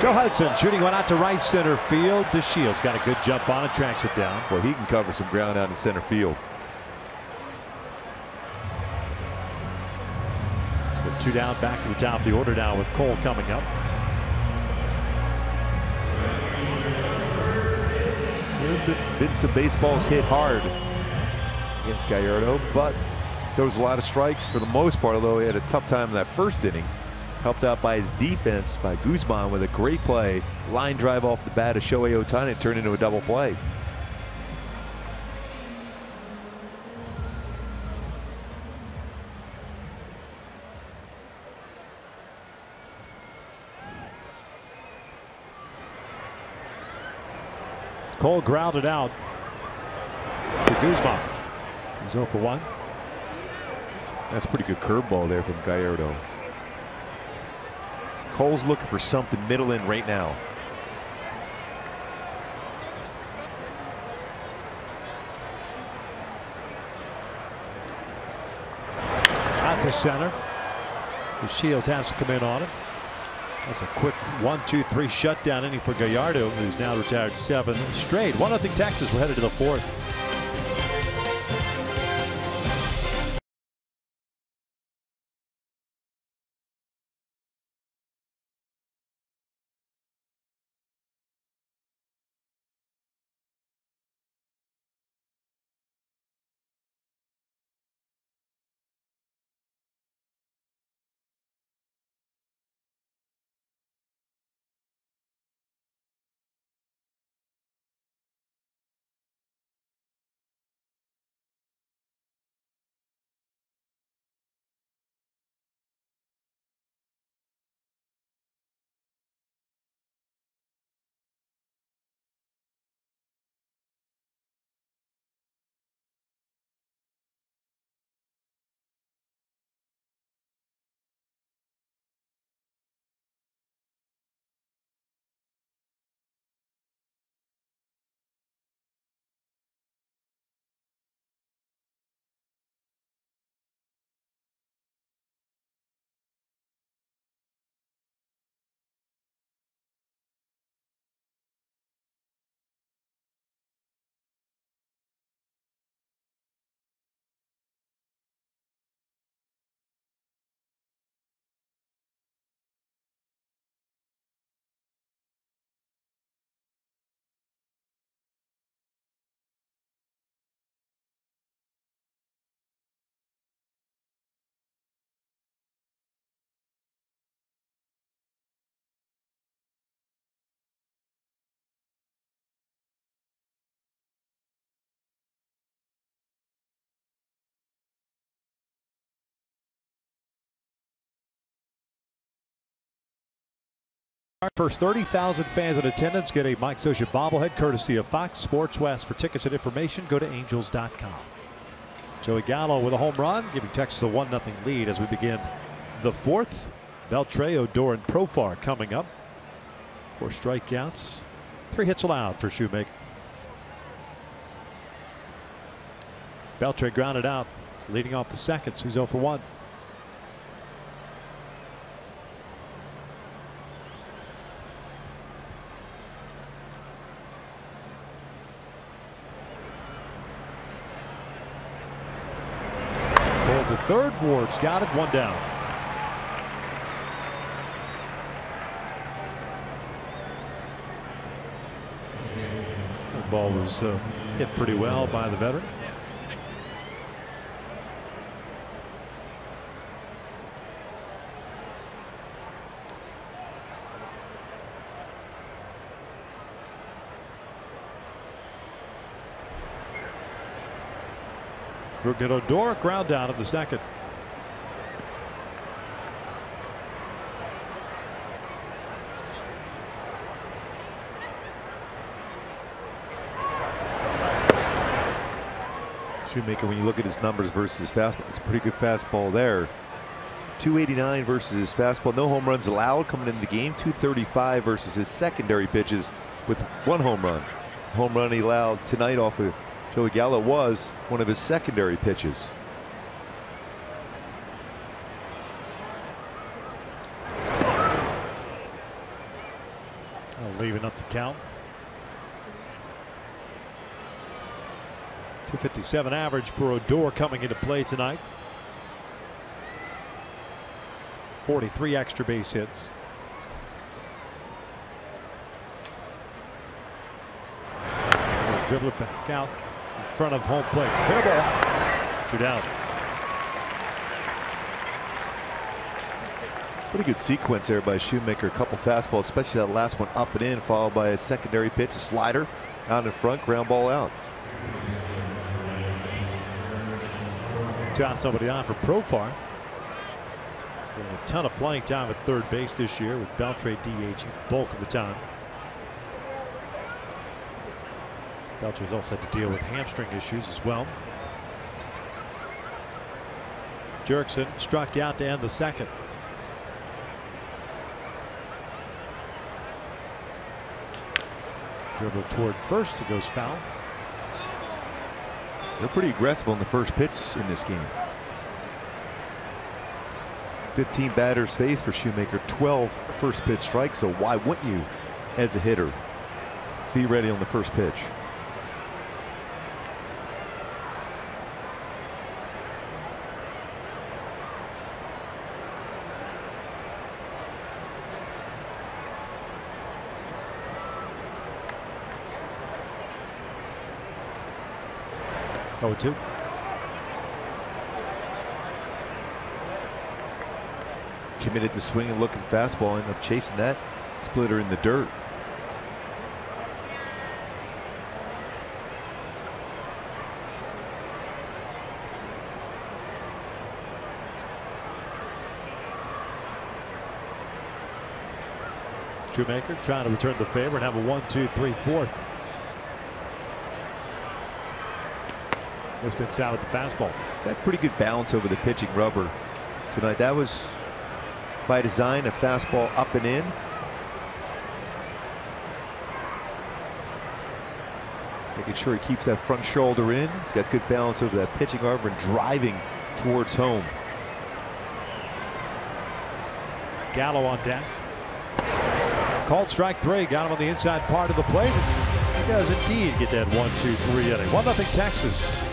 S3: Joe Hudson shooting one out to right center field. DeShields got a good jump on it, tracks it down.
S4: Well, he can cover some ground out in center field.
S3: So 2 down, back to the top of the order now with Cole coming up.
S4: There's been some baseballs hit hard against Gallardo, but throws a lot of strikes for the most part, although he had a tough time in that first inning. Helped out by his defense by Guzman with a great play. Line drive off the bat of Shohei Ohtani and turned into a double play.
S3: Cole grounded out to Guzman. He's 0 for 1.
S4: That's a pretty good curveball there from Gallardo. Cole's looking for something middle in right now.
S3: Out to center. DeShields has to come in on him. That's a quick 1-2-3 shutdown inning for Gallardo, who's now retired 7 straight. 1-0 Texas. We're headed to the 4th. Our first 30,000 fans in attendance get a Mike Scioscia bobblehead courtesy of Fox Sports West. For tickets and information, go to angels.com. Joey Gallo with a home run, giving Texas a 1-0 lead as we begin the fourth. Beltre, Odor, and Profar coming up. 4 strikeouts, 3 hits allowed for Shoemaker. Beltre grounded out, leading off the second, so he's 0 for 1. Pulled to third, Ward's got it, 1 down. The ball was hit pretty well by the veteran. Odor, ground down at the second.
S4: Shoemaker, when you look at his numbers versus his fastball, it's a pretty good fastball there. 289 versus his fastball. No home runs allowed coming into the game. 235 versus his secondary pitches with 1 home run. Home run he allowed tonight off of Joey Gallo was one of his secondary pitches.
S3: Leaving up the count. 257 average for Odor coming into play tonight. 43 extra base hits. Dribble it back out in front of home plate. Fair ball. 2 down.
S4: Pretty good sequence there by Shoemaker. A couple fastballs, especially that last one up and in, followed by a secondary pitch, a slider out in front, ground ball out.
S3: 2 outs, nobody on for Profar. Getting a ton of playing time at third base this year, with Beltre DHing the bulk of the time. Beltre's also had to deal with hamstring issues as well. Jerkson struck out to end the second. Dribble toward first, it goes foul.
S4: They're pretty aggressive on the first pitch in this game. 15 batters faced for Shoemaker, 12 first pitch strikes, so why wouldn't you, as a hitter, be ready on the first pitch?
S3: Go 2.
S4: Committed to swing and looking fastball, ended up chasing that splitter in the dirt.
S3: Shoemaker trying to return the favor and have a 1-2-3-4. Missed inside with the fastball.
S4: It's had pretty good balance over the pitching rubber tonight. That was by design, a fastball up and in. Making sure he keeps that front shoulder in. He's got good balance over that pitching rubber and driving towards home.
S3: Gallo on deck. Called strike 3. Got him on the inside part of the plate. He does indeed get that 1-2-3 inning. 1-0 Texas.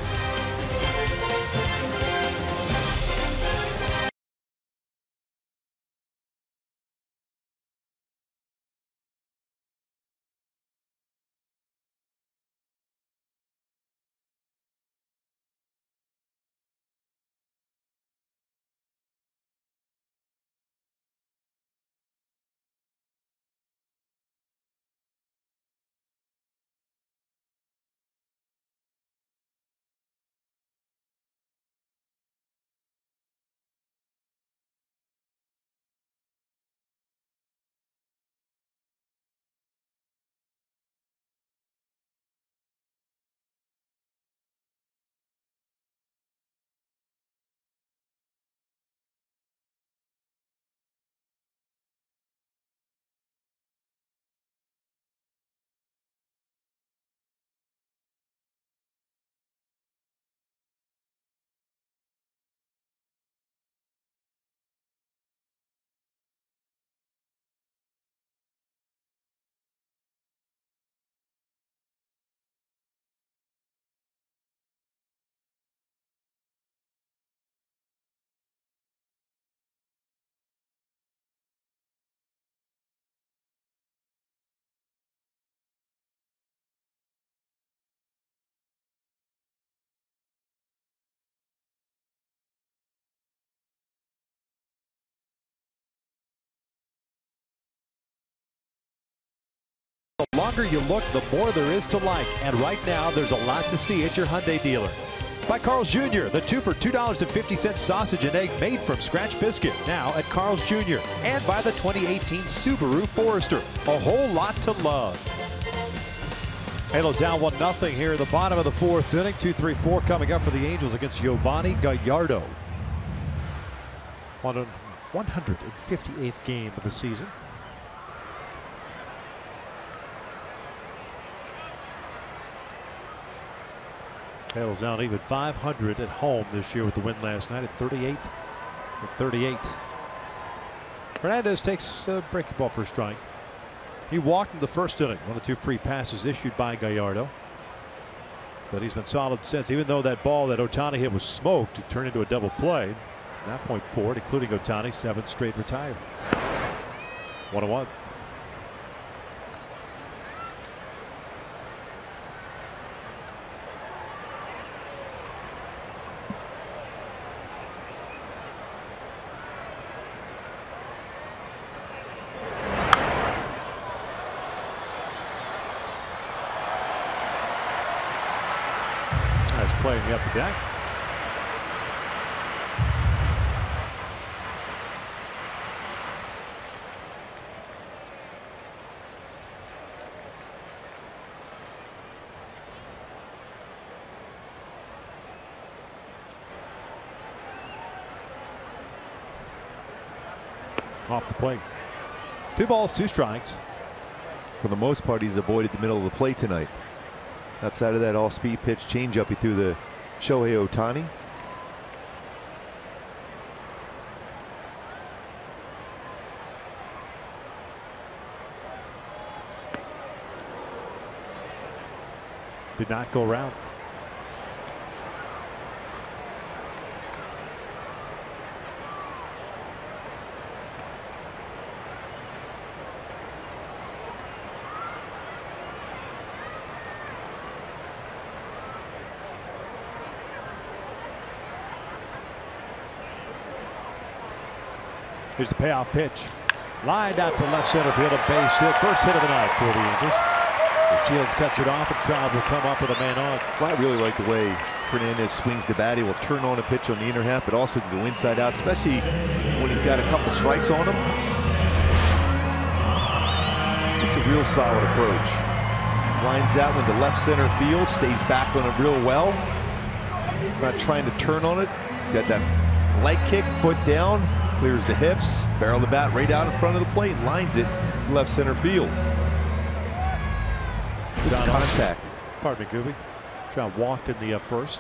S3: The longer you look, the more there is to like. And right now, there's a lot to see at your Hyundai dealer. By Carl's Jr., the 2 for $2.50 sausage and egg made from scratch biscuit. Now at Carl's Jr. And by the 2018 Subaru Forester. A whole lot to love. Halos down 1-0 here in the bottom of the 4th inning. 2-3-4 coming up for the Angels against Giovanni Gallardo. 158th game of the season. Halos down even 500 at home this year with the win last night at 38. Fernandez takes a breaking ball for a strike. He walked in the first inning. 1 of 2 free passes issued by Gallardo. But he's been solid since. Even though that ball that Ohtani hit was smoked, it turned into a double play. From that point forward, including Ohtani, 7 straight retired. 1-1. Playing the upper deck. Off the plate. 2 balls, 2 strikes.
S4: For the most part, he's avoided the middle of the plate tonight. Outside of that all-speed pitch changeup, he threw the Shohei Ohtani.
S3: Did not go around. Here's the payoff pitch. Lined out to left center field, a base hit. First hit of the night for the Angels. The Shields cuts it off, and Trout will come up with a man on.
S4: Well, I really like the way Fernandez swings the bat. He will turn on a pitch on the inner half, but also can go inside out, especially when he's got a couple strikes on him. It's a real solid approach. Lines out into left center field, stays back on it real well. Not trying to turn on it. He's got that leg kick, foot down, clears the hips, barrel the bat right out in front of the plate, lines it to left center field. Good contact.
S3: Pardon me, Gooby. Trout walked in the first.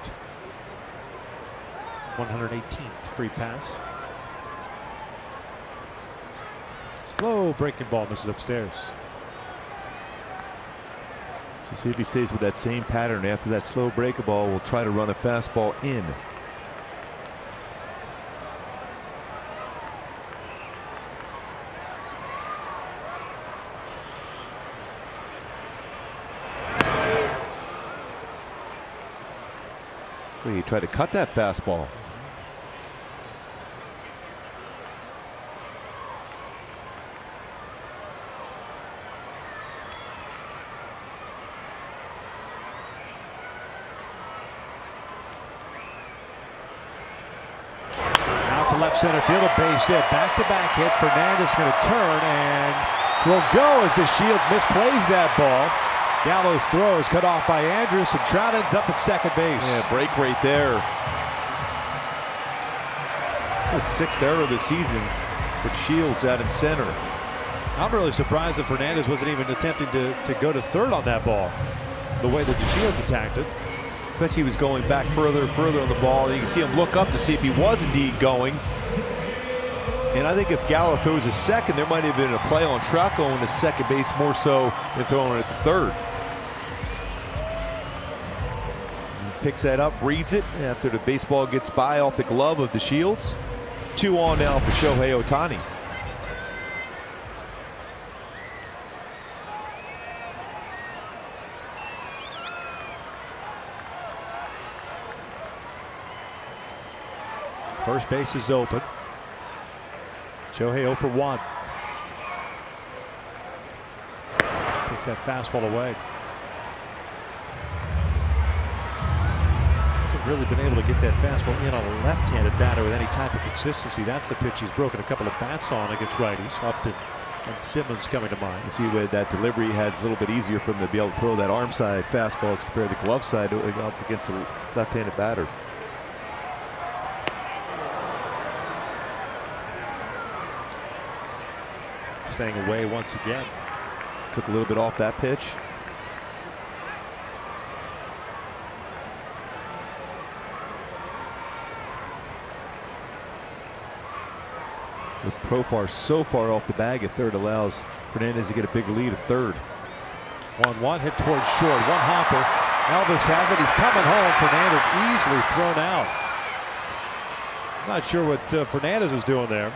S3: 118th free pass. Slow breaking ball, misses upstairs.
S4: So see if he stays with that same pattern. After that slow breaking ball, we'll try to run a fastball in. He tried to cut that fastball.
S3: Out to left center field, a base hit. Back-to-back hits. Fernandez going to turn and will go as the Shields misplays that ball. Gallo's throw is cut off by Andrus, and Trout ends up at second base.
S4: Yeah, break right there. It's the 6th error of the season for Shields out in center.
S3: I'm really surprised that Fernandez wasn't even attempting to go to third on that ball, the way that the Shields attacked it.
S4: Especially he was going back further and further on the ball. And you can see him look up to see if he was indeed going. And I think if Gallo throws a second, there might have been a play on Trout going to second base more so than throwing it at the third. Picks that up, reads it after the baseball gets by off the glove of the Shields. 2 on now for Shohei Ohtani.
S3: First base is open. Shohei 0 for 1. Takes that fastball away. Hasn't really been able to get that fastball in on a left-handed batter with any type of consistency. That's the pitch he's broken a couple of bats on against righties. Upton and Simmons coming to mind.
S4: You see where that delivery has a little bit easier for him to be able to throw that arm side fastball as compared to glove side up against a left-handed batter.
S3: Staying away once again.
S4: Took a little bit off that pitch. With Profar so far off the bag at third allows Fernandez to get a big lead at third.
S3: 1-1 hit towards short. One hopper. Elvis has it. He's coming home. Fernandez easily thrown out. Not sure what Fernandez is doing there.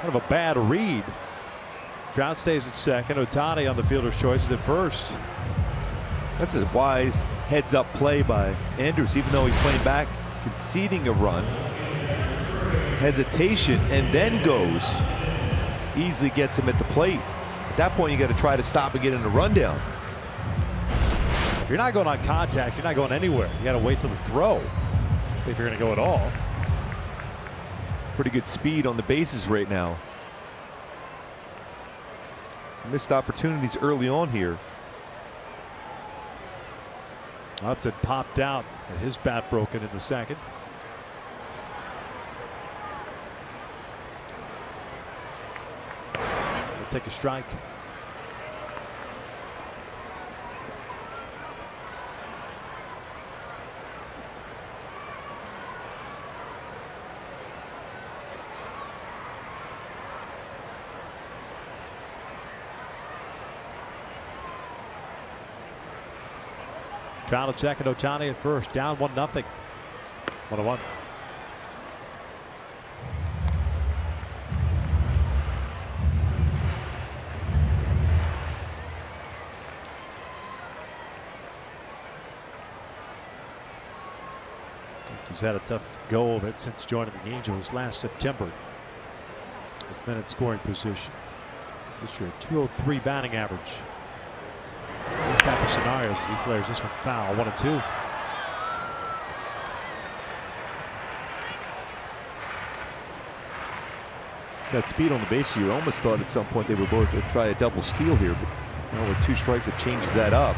S3: Kind of a bad read. Trout stays at second. Ohtani on the fielder's choices at first.
S4: That's a wise heads-up play by Andrews, even though he's playing back, conceding a run. Hesitation and then goes. Easily gets him at the plate. At that point, you got to try to stop and get in a rundown.
S3: If you're not going on contact, you're not going anywhere. You got to wait till the throw if you're going to go at all.
S4: Pretty good speed on the bases right now. Some missed opportunities early on here.
S3: Upton popped out and his bat broken in the second. He'll take a strike. Trout at second, Ohtani at first, down 1-0. 1-1. He's had a tough go of it since joining the Angels last September. With men at scoring position. This year, 203 batting average. These type of scenarios as he flares this one foul. 1-2.
S4: That speed on the base, you almost thought at some point they would both try a double steal here, but with 2 strikes it changes that up.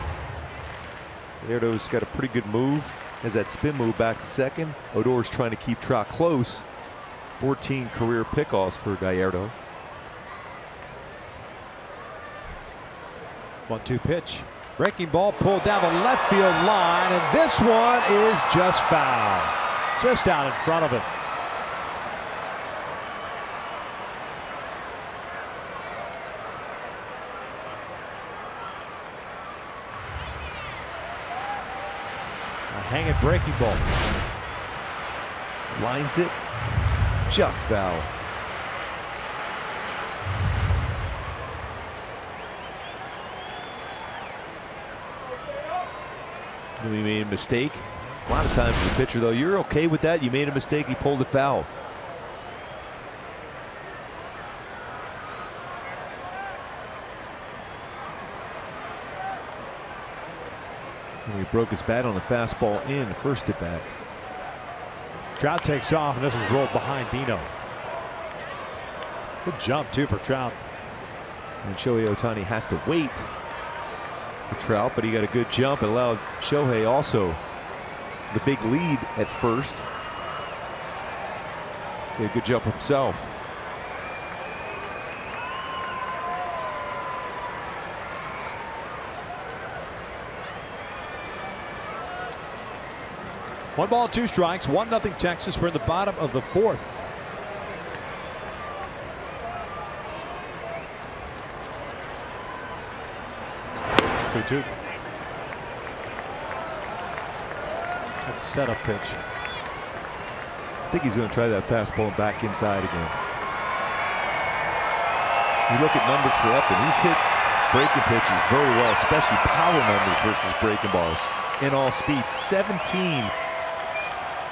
S4: Gallardo's got a pretty good move. Has that spin move back to second. Odor's trying to keep Trout close. 14 career pickoffs for Gallardo.
S3: 1-2 pitch. Breaking ball pulled down the left field line, and this one is just foul. Just out in front of it. A hanging breaking ball.
S4: Lines it. Just foul. He made a mistake. A lot of times the pitcher, though, you're okay with that. You made a mistake. He pulled a foul. And he broke his bat on a fastball in first at bat.
S3: Trout takes off, and this is rolled behind Dino. Good jump, too, for Trout.
S4: And Shohei Ohtani has to wait for Trout, but he got a good jump. It allowed Shohei also the big lead at first. Get a good jump himself.
S3: One ball, 2 strikes, 1-0 Texas. We're in the bottom of the 4th. Two. That's a setup pitch.
S4: I think he's going to try that fastball back inside again. You look at numbers for Upton. He's hit breaking pitches very well, especially power numbers versus breaking balls. In all speed, 17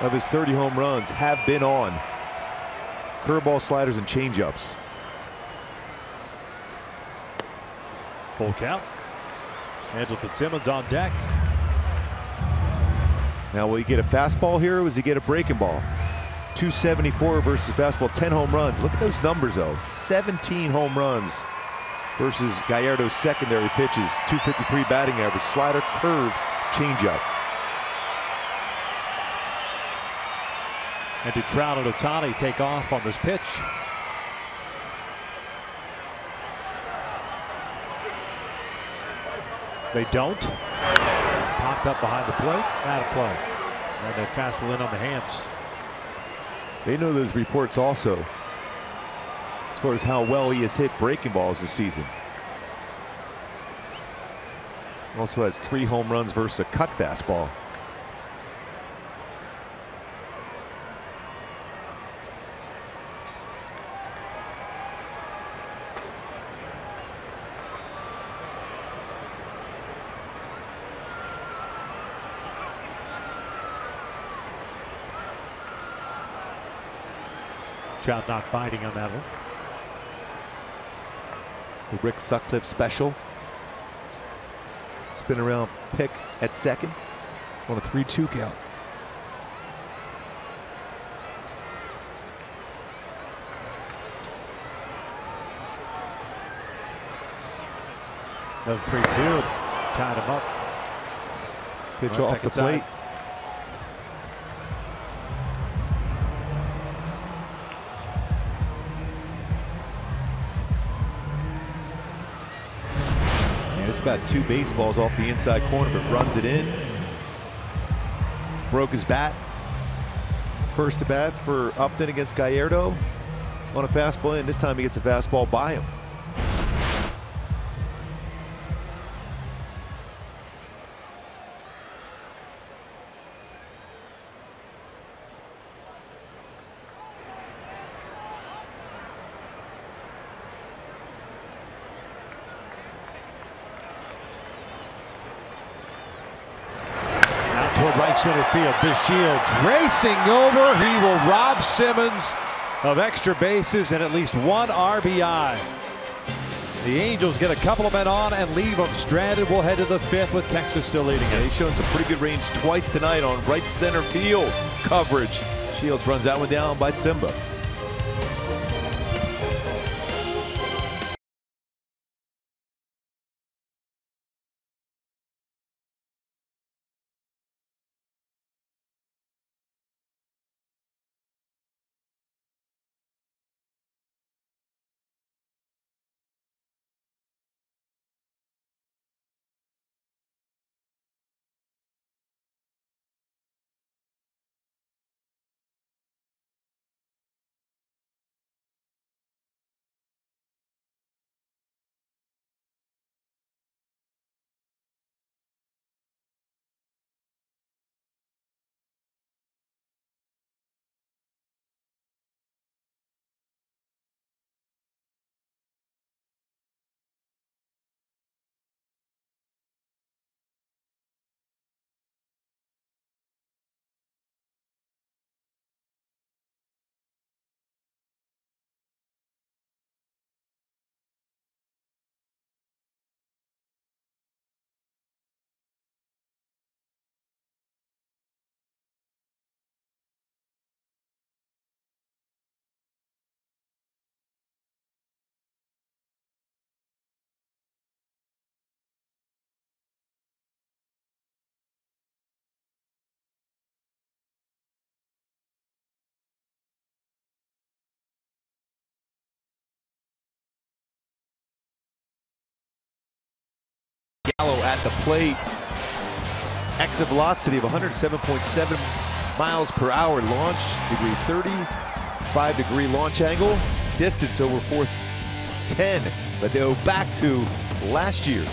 S4: of his 30 home runs have been on curveball, sliders, and changeups.
S3: Full count. Andrelton Simmons on deck.
S4: Now, will he get a fastball here, or does he get a breaking ball? 274 versus fastball, 10 home runs. Look at those numbers, though. 17 home runs versus Gallardo's secondary pitches. 253 batting average, slider, curve, changeup.
S3: And do Trout and Ohtani take off on this pitch? They don't. Popped up behind the plate, out of play. And that fastball in on the hands.
S4: They know those reports also, as far as how well he has hit breaking balls this season. Also has 3 home runs versus a cut fastball.
S3: Trout not biting on that one.
S4: The Rick Sutcliffe special. Spin around pick at second on a 3-2 count.
S3: Another 3-2. Tied him up.
S4: Pitch
S3: Right
S4: off
S3: back
S4: the
S3: inside.
S4: plate. It's about 2 baseballs off the inside corner, but runs it in. Broke his bat. First to bat for Upton against Gallardo on a fastball, and this time he gets a fastball by him.
S3: Toward right center field. DeShields racing over. He will rob Simmons of extra bases and at least 1 RBI. The Angels get a couple of men on and leave them stranded. We'll head to the 5th with Texas still leading it.
S4: He's shown some pretty good range twice tonight on right center field coverage. Shields runs that one down by Simba. Gallo at the plate. Exit velocity of 107.7 miles per hour. Launch degree 30. 5-degree launch angle. Distance over 410. But they go back to last year.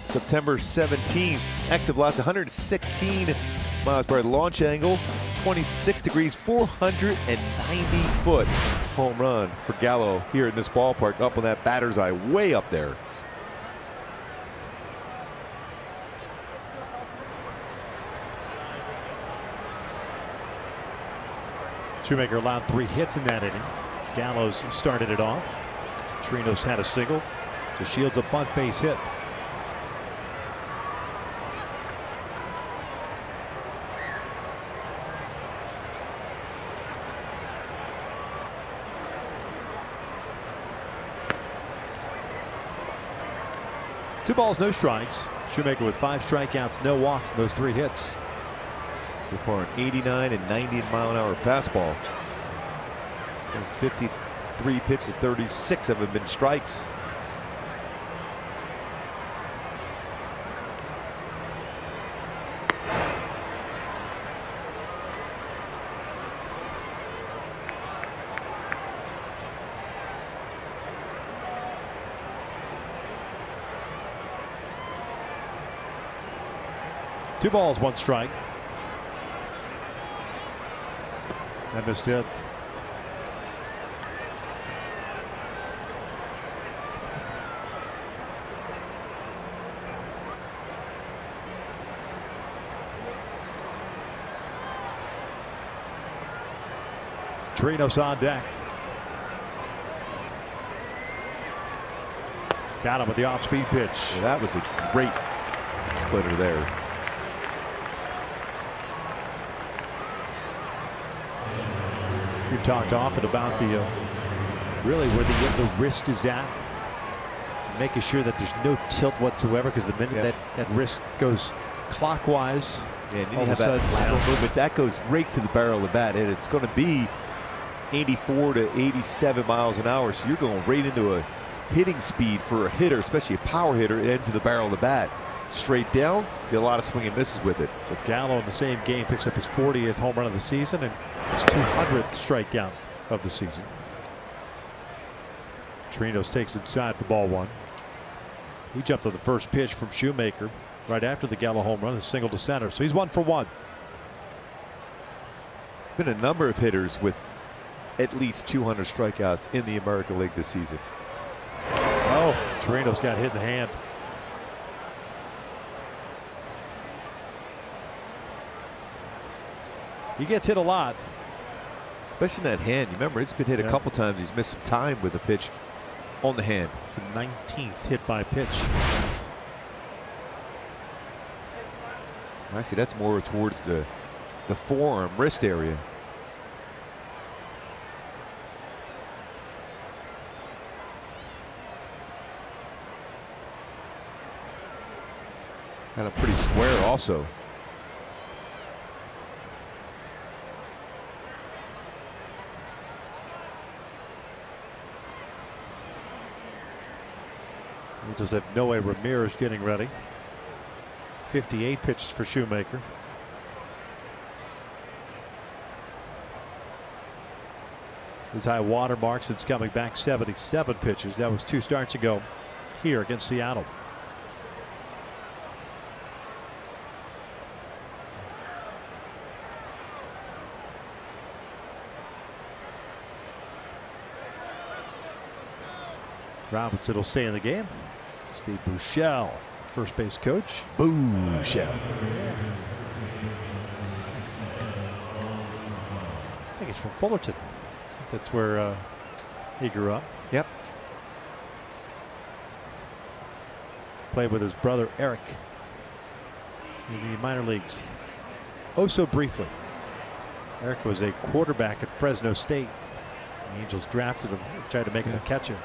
S4: September 17th. Exit velocity 116 miles per hour. Launch angle 26 degrees, 490 foot home run for Gallo here in this ballpark, up on that batter's eye, way up there.
S3: Shoemaker allowed 3 hits in that inning. Gallo's started it off. Trinos had a single. Just shields a bunt base hit. Two balls, no strikes. Shoemaker with 5 strikeouts, no walks in those 3 hits.
S4: So far, an 89 and 90-mile-an-hour fastball. From 53 pitches, 36 of them have been strikes.
S3: Two balls, 1 strike. That missed it. Trinos on deck. Got him with the off-speed pitch.
S4: Yeah, that was a great splitter there.
S3: We've talked often about the really where the wrist is at, making sure that there's no tilt whatsoever, because the minute that wrist goes clockwise,
S4: and
S3: all
S4: you have
S3: of a sudden,
S4: that lateral movement that goes right to the barrel of the bat, and it's going to be 84 to 87 miles an hour. So you're going right into a hitting speed for a hitter, especially a power hitter, into the barrel of the bat. Straight down, get a lot of swing and misses with it.
S3: So Gallo in the same game picks up his 40th home run of the season and his 200th strikeout of the season. Trinos takes inside for ball 1. He jumped to the first pitch from Shoemaker right after the Gallo home run, a single to center. So he's 1 for 1.
S4: Been a number of hitters with at least 200 strikeouts in the American League this season.
S3: Oh, Trinos got hit in the hand. He gets hit a lot.
S4: Especially in that hand. You remember, it's been hit a couple times. He's missed some time with a pitch on the hand.
S3: It's the 19th hit by pitch.
S4: Actually, that's more towards the forearm, wrist area. Kind of pretty square also.
S3: Angels have Noe Ramirez getting ready. 58 pitches for Shoemaker. His high water mark since coming back, 77 pitches. That was 2 starts ago here against Seattle. Robinson will stay in the game. Steve Buechele, first base coach.
S4: Buechele.
S3: I think he's from Fullerton. That's where he grew up.
S4: Yep.
S3: Played with his brother Eric in the minor leagues. Oh, so briefly. Eric was a quarterback at Fresno State. The Angels drafted him, tried to make him a catcher.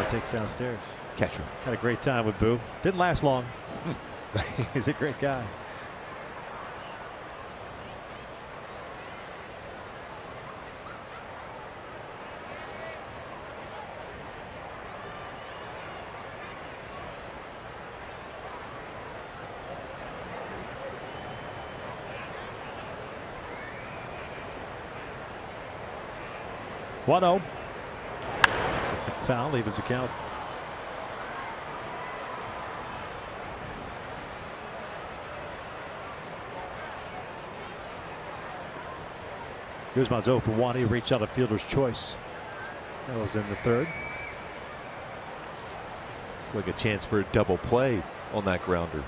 S3: Takes downstairs.
S4: Catcher.
S3: Had a great time with Boo. Didn't last long. He's a great guy. One-0. Foul, leave his account. Guzman's 0 for 1. He reached out a fielder's choice. That was in the 3rd.
S4: Like a chance for a double play on that grounder.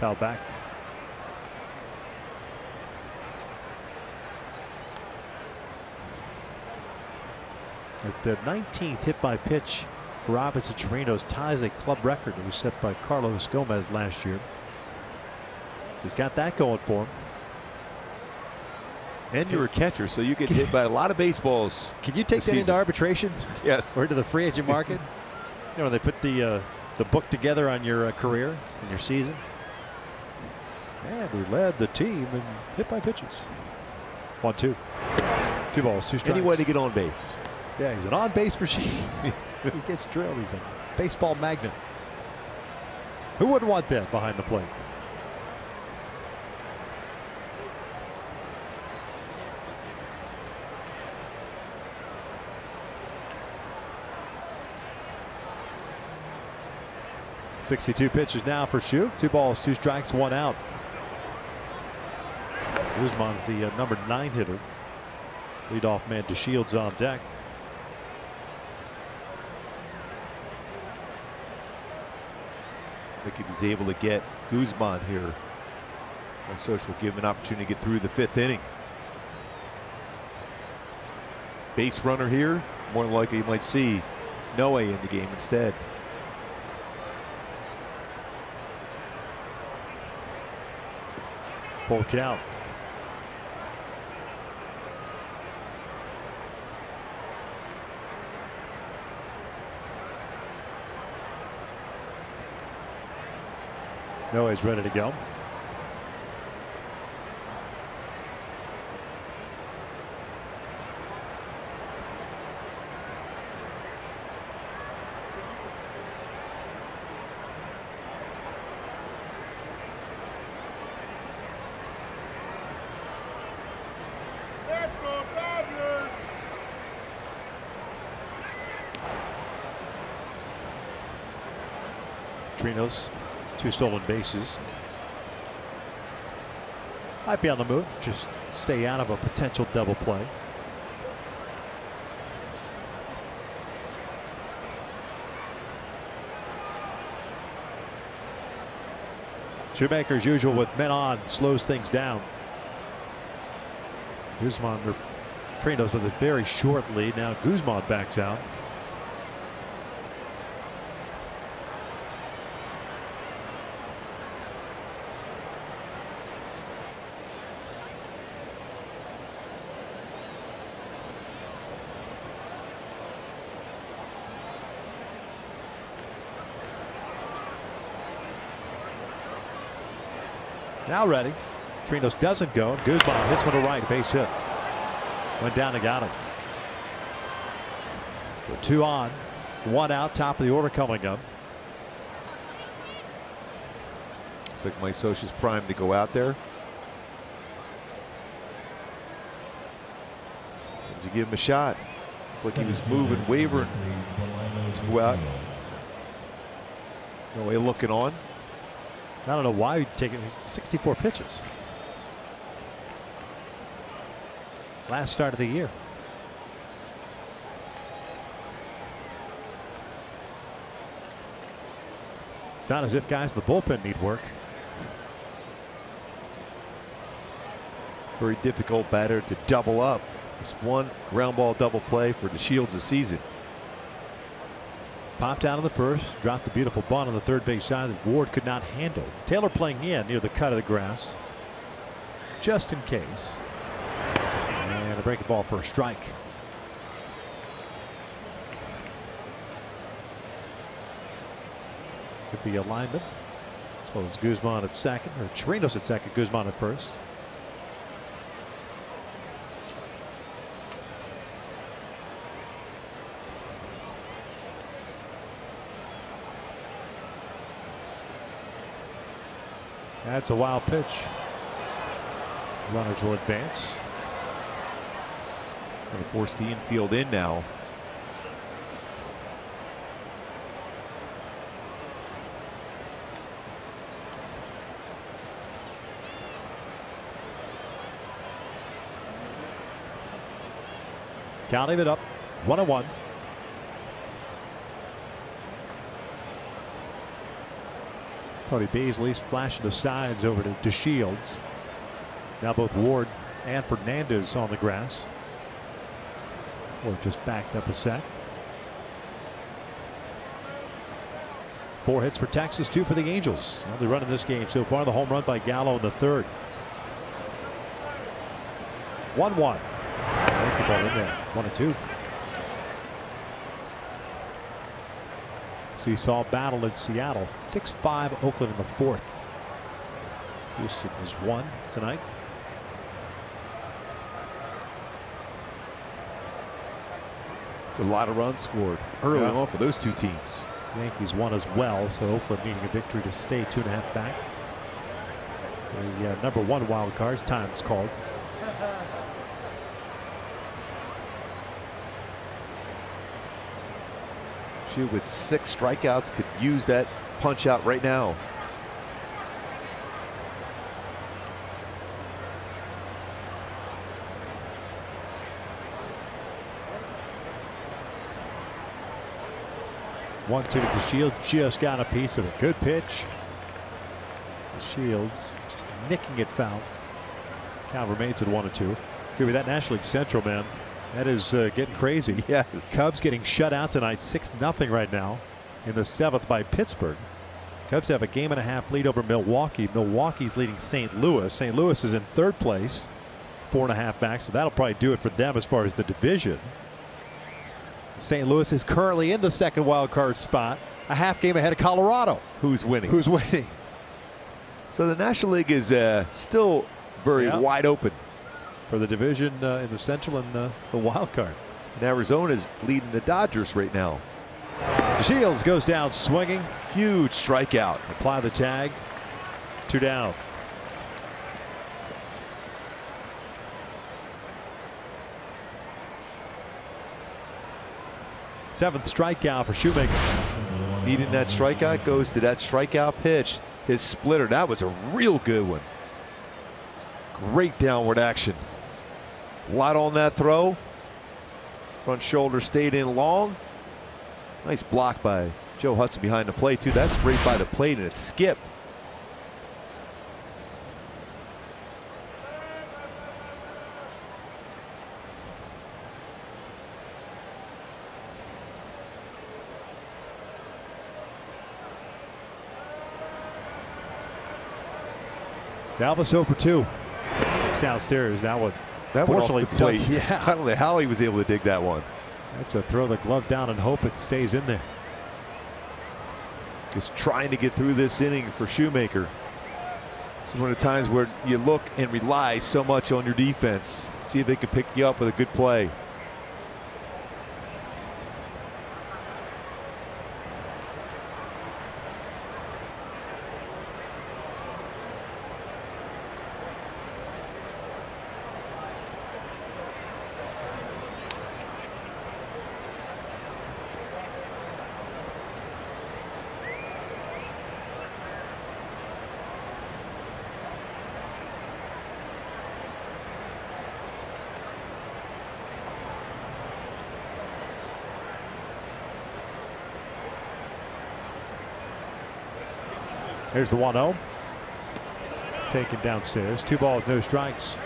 S3: Foul back. At the 19th hit by pitch, Robinson Chirinos ties a club record that was set by Carlos Gomez last year. He's got that going for him.
S4: And you're a catcher, so you get hit by a lot of baseballs.
S3: Can you take that into arbitration?
S4: Yes.
S3: Or into the free agent market? You know, they put the book together on your career and your season. And he led the team in hit by pitches. 1-2. 2 balls, 2 strikes.
S4: Any way to get on base.
S3: Yeah, he's an on-base machine. He gets drilled. He's a baseball magnet. Who wouldn't want that behind the plate? .62 pitches now for Shu. 2 balls, 2 strikes, 1 out. Guzman's the number 9 hitter. Leadoff man DeShields on deck.
S4: I think he was able to get Guzman here. So will give him an opportunity to get through the 5th inning. Base runner here. More than likely you might see Noe in the game instead.
S3: Full count. Noah's ready to go. Chirinos, 2 stolen bases. Might be on the move. Just stay out of a potential double play. Shoemaker, as usual, with men on, slows things down. Guzman, or Chirinos with a very short lead. Now Guzman backs out. Now ready. Chirinos doesn't go. Guzman hits one to right. Base hit. Went down and got him. So 2 on, 1 out. Top of the order coming up.
S4: Looks like Mike Scioscia's primed to go out there. Does he give him a shot? Looked like he was moving, wavering. Let's go out. No way looking on.
S3: I don't know why he'd take it. 64 pitches. Last start of the year. It's not as if guys in the bullpen need work.
S4: Very difficult batter to double up. Just 1 ground ball double play for DeShields this season.
S3: Popped out of the first, dropped a beautiful bunt on the third base side that Ward could not handle. Taylor playing in near the cut of the grass, just in case. And a breaking ball for a strike. Get the alignment. As well as Guzman at second, or Chirinos at second, Guzman at first. That's a wild pitch. Runners will advance.
S4: It's going to force the infield in now.
S3: Counting it up, 1-1. Cody Beasley's flashing the sides over to DeShields. Now both Ward and Fernandez on the grass. Ward just backed up a set. 4 hits for Texas, 2 for the Angels. Only run in this game so far, the home run by Gallo in the 3rd. 1-1. Take the ball in there. 1-2. Seesaw battle in Seattle. 6-5 Oakland in the 4th. Houston has won tonight.
S4: It's a lot of runs scored early on for those two teams.
S3: Yankees won as well, so Oakland needing a victory to stay 2.5 back. The number 1 wild card's time's called.
S4: She with 6 strikeouts could use that punch out right now.
S3: One-two to DeShields, just got a piece of it. Good pitch. DeShields just nicking it foul. Count remains at 1-2. Give me that National League Central, man. That is getting crazy.
S4: Yes.
S3: Cubs getting shut out tonight, 6-0 right now in the 7th by Pittsburgh. Cubs have a 1.5 lead over Milwaukee. Milwaukee's leading St. Louis. St. Louis is in 3rd place, 4.5 back, so that'll probably do it for them as far as the division. St. Louis is currently in the 2nd wild card spot, a half game ahead of Colorado.
S4: Who's winning?
S3: Who's winning?
S4: So the National League is still very wide open
S3: For the division in the Central and the wild card.
S4: And Arizona's leading the Dodgers right now.
S3: Shields goes down swinging.
S4: Huge strikeout.
S3: Apply the tag. 2 down. Seventh strikeout for Shoemaker.
S4: Needing that strikeout, goes to that strikeout pitch. His splitter, that was a real good one. Great downward action. A lot on that throw. Front shoulder stayed in long. Nice block by Joe Hudson behind the plate too. That's right by the plate and it skipped.
S3: Dalvis 0 for 2. It's downstairs. That one.
S4: That
S3: fortunately
S4: went off the plate.
S3: Yeah.
S4: I don't know how he was able to dig that one.
S3: That's a throw the glove down and hope it stays in there.
S4: Just trying to get through this inning for Shoemaker. This is one of the times where you look and rely so much on your defense. See if they can pick you up with a good play.
S3: Here's the 1-0. Taken downstairs. 2 balls, no strikes.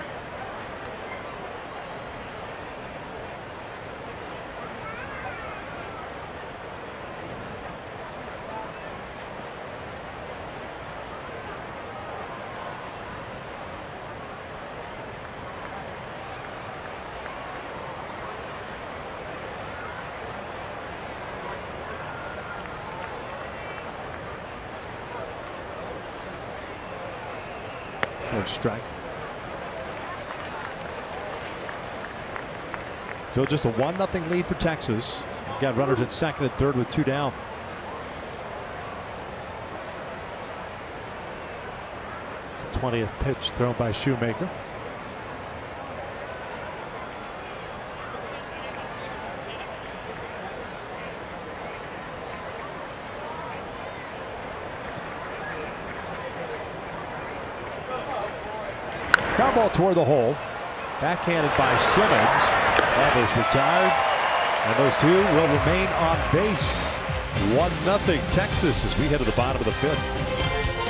S3: Strike. So just a 1-0 lead for Texas. You've got runners at 2nd and 3rd with 2 down. It's a 20th pitch thrown by Shoemaker. Ground ball toward the hole. Backhanded by Simmons. Elvis retired. And those 2 will remain on base. 1-0 Texas as we head to the bottom of the 5th.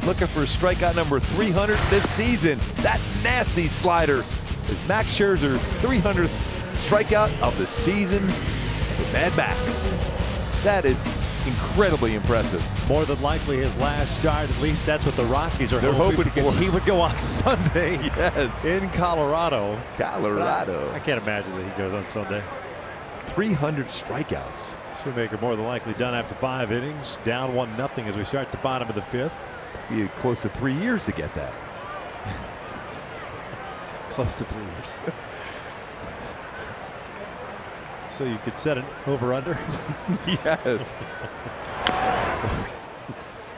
S4: looking for strikeout number 300 this season. That nasty slider is Max Scherzer's 300th strikeout of the season with Mad Max. That is incredibly impressive.
S3: More than likely his last start. At least that's what the Rockies are hoping
S4: for.
S3: because he would go on Sunday
S4: Yes.
S3: in Colorado.
S4: Colorado.
S3: I can't imagine that he goes on Sunday.
S4: 300 strikeouts.
S3: Shoemaker more than likely done after 5 innings. Down 1-0 as we start the bottom of the 5th.
S4: Be close to 3 years to get that.
S3: Close to 3 years. So you could set an over-under?
S4: Yes.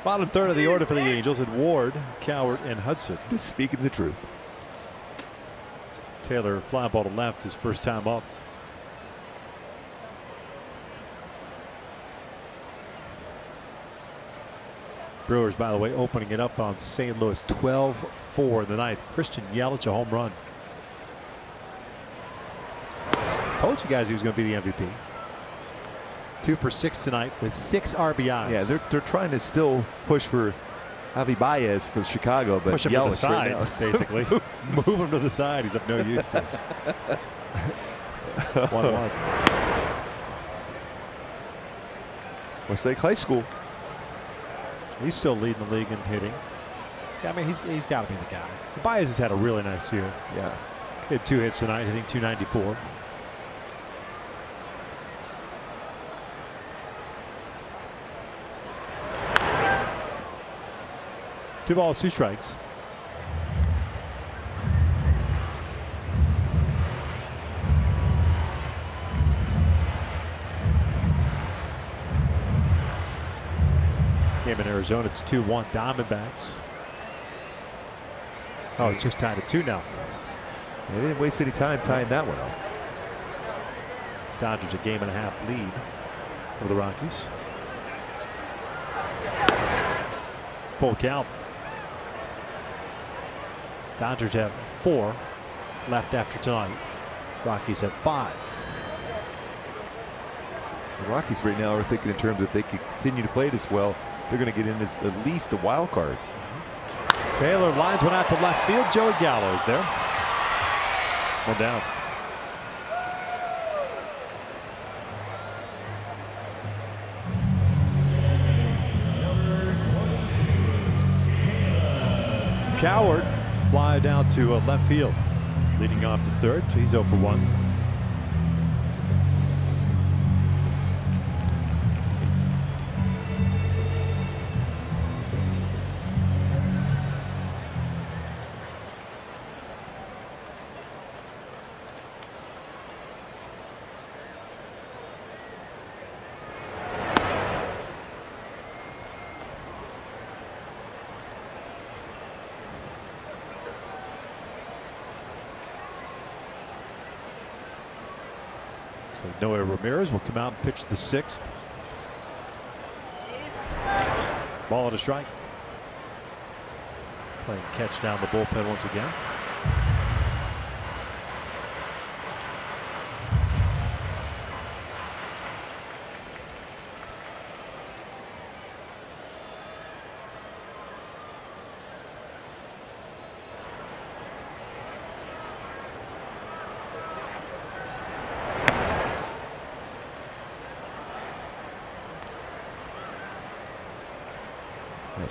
S3: Bottom third of the order for the Angels and Ward, Coward, and Hudson.
S4: Just speaking the truth.
S3: Taylor fly ball to left his first time up. Brewers, by the way, opening it up on St. Louis 12-4 in the ninth. Christian Yelich a home run. Told you guys he was going to be the MVP. 2 for 6 tonight with 6 RBIs.
S4: Yeah, they're trying to still push for Javi Baez for Chicago, but
S3: push him to the
S4: Yelich
S3: side,
S4: right now.
S3: basically. Move him to the side. He's of no use to us. 1-1.
S4: Westlake High School.
S3: He's still leading the league in hitting. Yeah, I mean, he's got to be the guy. Baez has had a really nice year.
S4: Yeah.
S3: He had 2 hits tonight, hitting .294. Two balls, 2 strikes. Game in Arizona, it's 2-1 Diamondbacks. Oh, it's just tied at 2 now.
S4: They didn't waste any time tying that one up.
S3: Dodgers a 1.5 game lead over the Rockies. Full count. Dodgers have 4 left after tonight. Rockies have 5.
S4: The Rockies right now are thinking in terms of if they could continue to play this well, they're going to get in this at least a wild card.
S3: Taylor lines one out to left field. Joey Gallo's there. 1 down. Coward fly down to left field, leading off the 3rd, so he's 0 for 1. So Noah Ramirez will come out and pitch the 6th. Ball and a strike. Playing catch down the bullpen once again.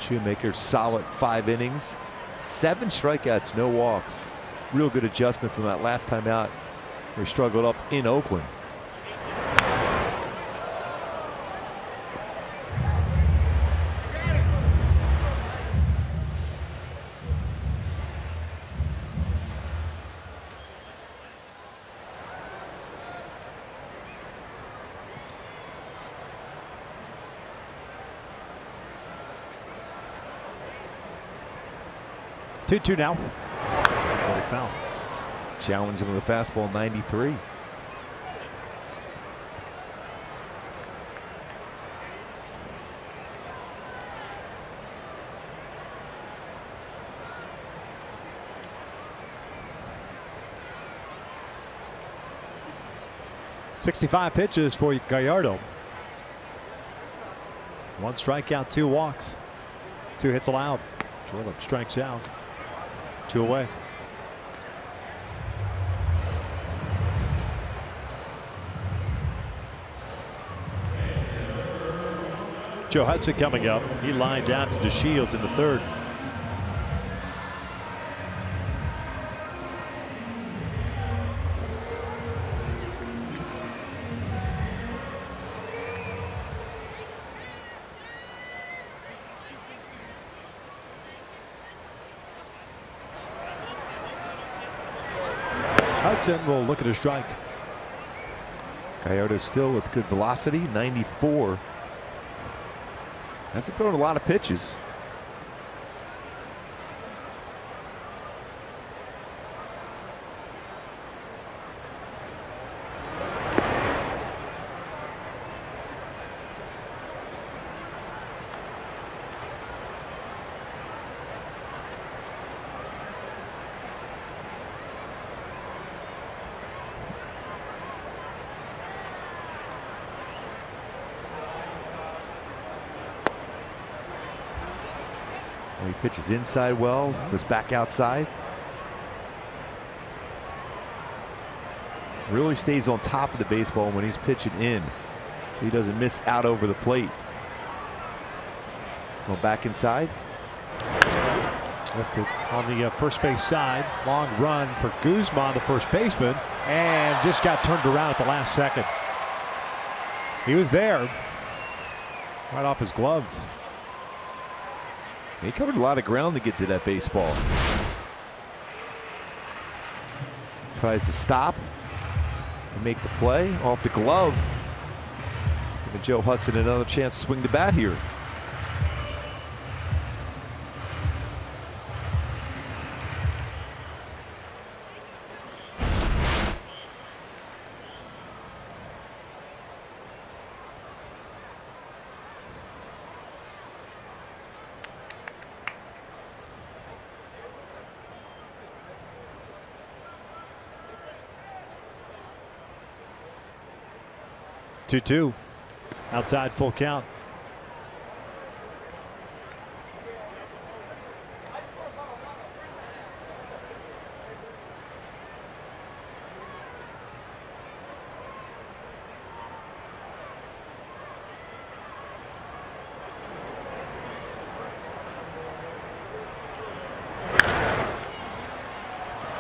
S4: Shoemaker, solid 5 innings, 7 strikeouts, no walks. Real good adjustment from that last time out. They struggled up in Oakland.
S3: Two now. Another foul.
S4: Challenge him with a fastball, 93.
S3: .65 pitches for Gallardo. 1 strikeout, 2 walks, 2 hits allowed. Caleb strikes out. 2 away. Joe Hudson coming up. He lined out to DeShields in the 3rd. Hudson will look at a strike.
S4: Gallardo still with good velocity, 94. Hasn't thrown a lot of pitches. He pitches inside well, goes back outside. Really stays on top of the baseball when he's pitching in, so he doesn't miss out over the plate. Going back inside.
S3: Lifted on the first base side. Long run for Guzman, the first baseman, and just got turned around at the last second. He was there, right off his glove.
S4: He covered a lot of ground to get to that baseball. Tries to stop and make the play off the glove. Giving Joe Hudson another chance to swing the bat here.
S3: Two. Outside, full count.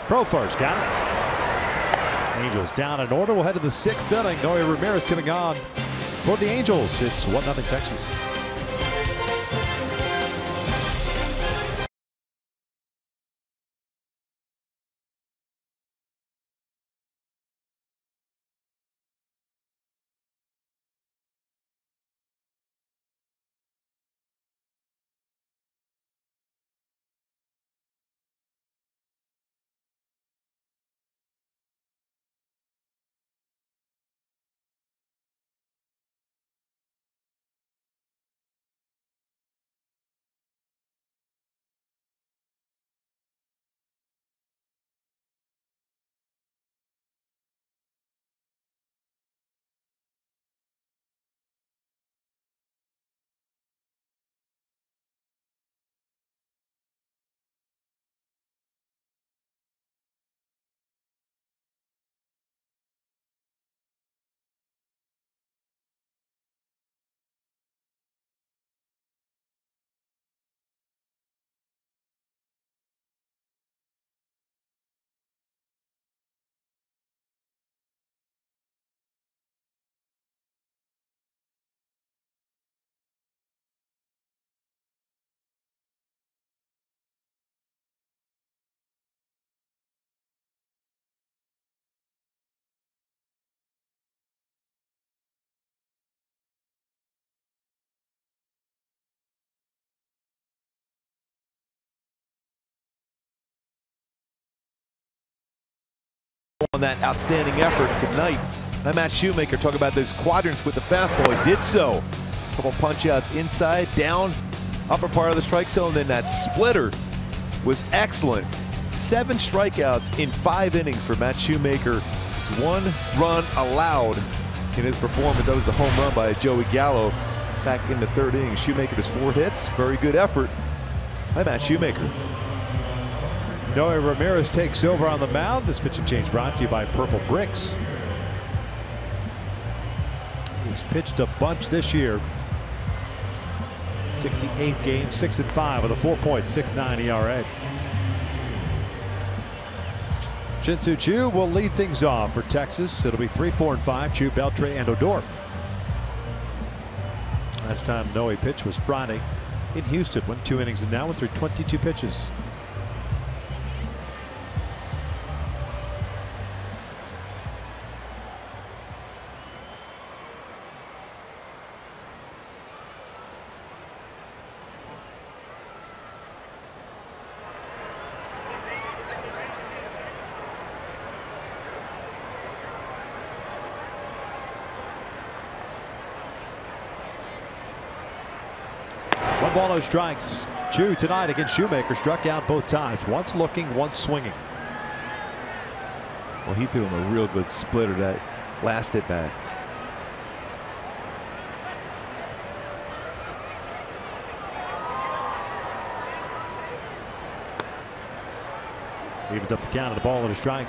S3: Profars got it. Angels down in order. We'll head to the 6th inning. Noe Ramirez coming on for the Angels. It's 1-0 Texas.
S4: On that outstanding effort tonight. I'm Matt Shoemaker talking about those quadrants with the fastball. He did so. A couple punch outs inside, down, upper part of the strike zone. Then that splitter was excellent. 7 strikeouts in 5 innings for Matt Shoemaker. Just 1 run allowed in his performance. That was the home run by Joey Gallo back in the 3rd inning. Shoemaker has 4 hits. Very good effort. Hi, Matt Shoemaker.
S3: Noe Ramirez takes over on the mound. This pitching change brought to you by Purple Bricks. He's pitched a bunch this year. 68th game, 6-5 with a 4.69 ERA. Shin-Soo Choo will lead things off for Texas. It'll be 3, 4, and 5. Choo, Beltre, and Odor. Last time Noe pitched was Friday in Houston. Went 2 innings and now went through 22 pitches. One ball, no strikes. Choo tonight against Shoemaker struck out both times. Once looking, once swinging.
S4: Well, he threw him a real good splitter that last at bat.
S3: Evens up the count of the ball and a strike.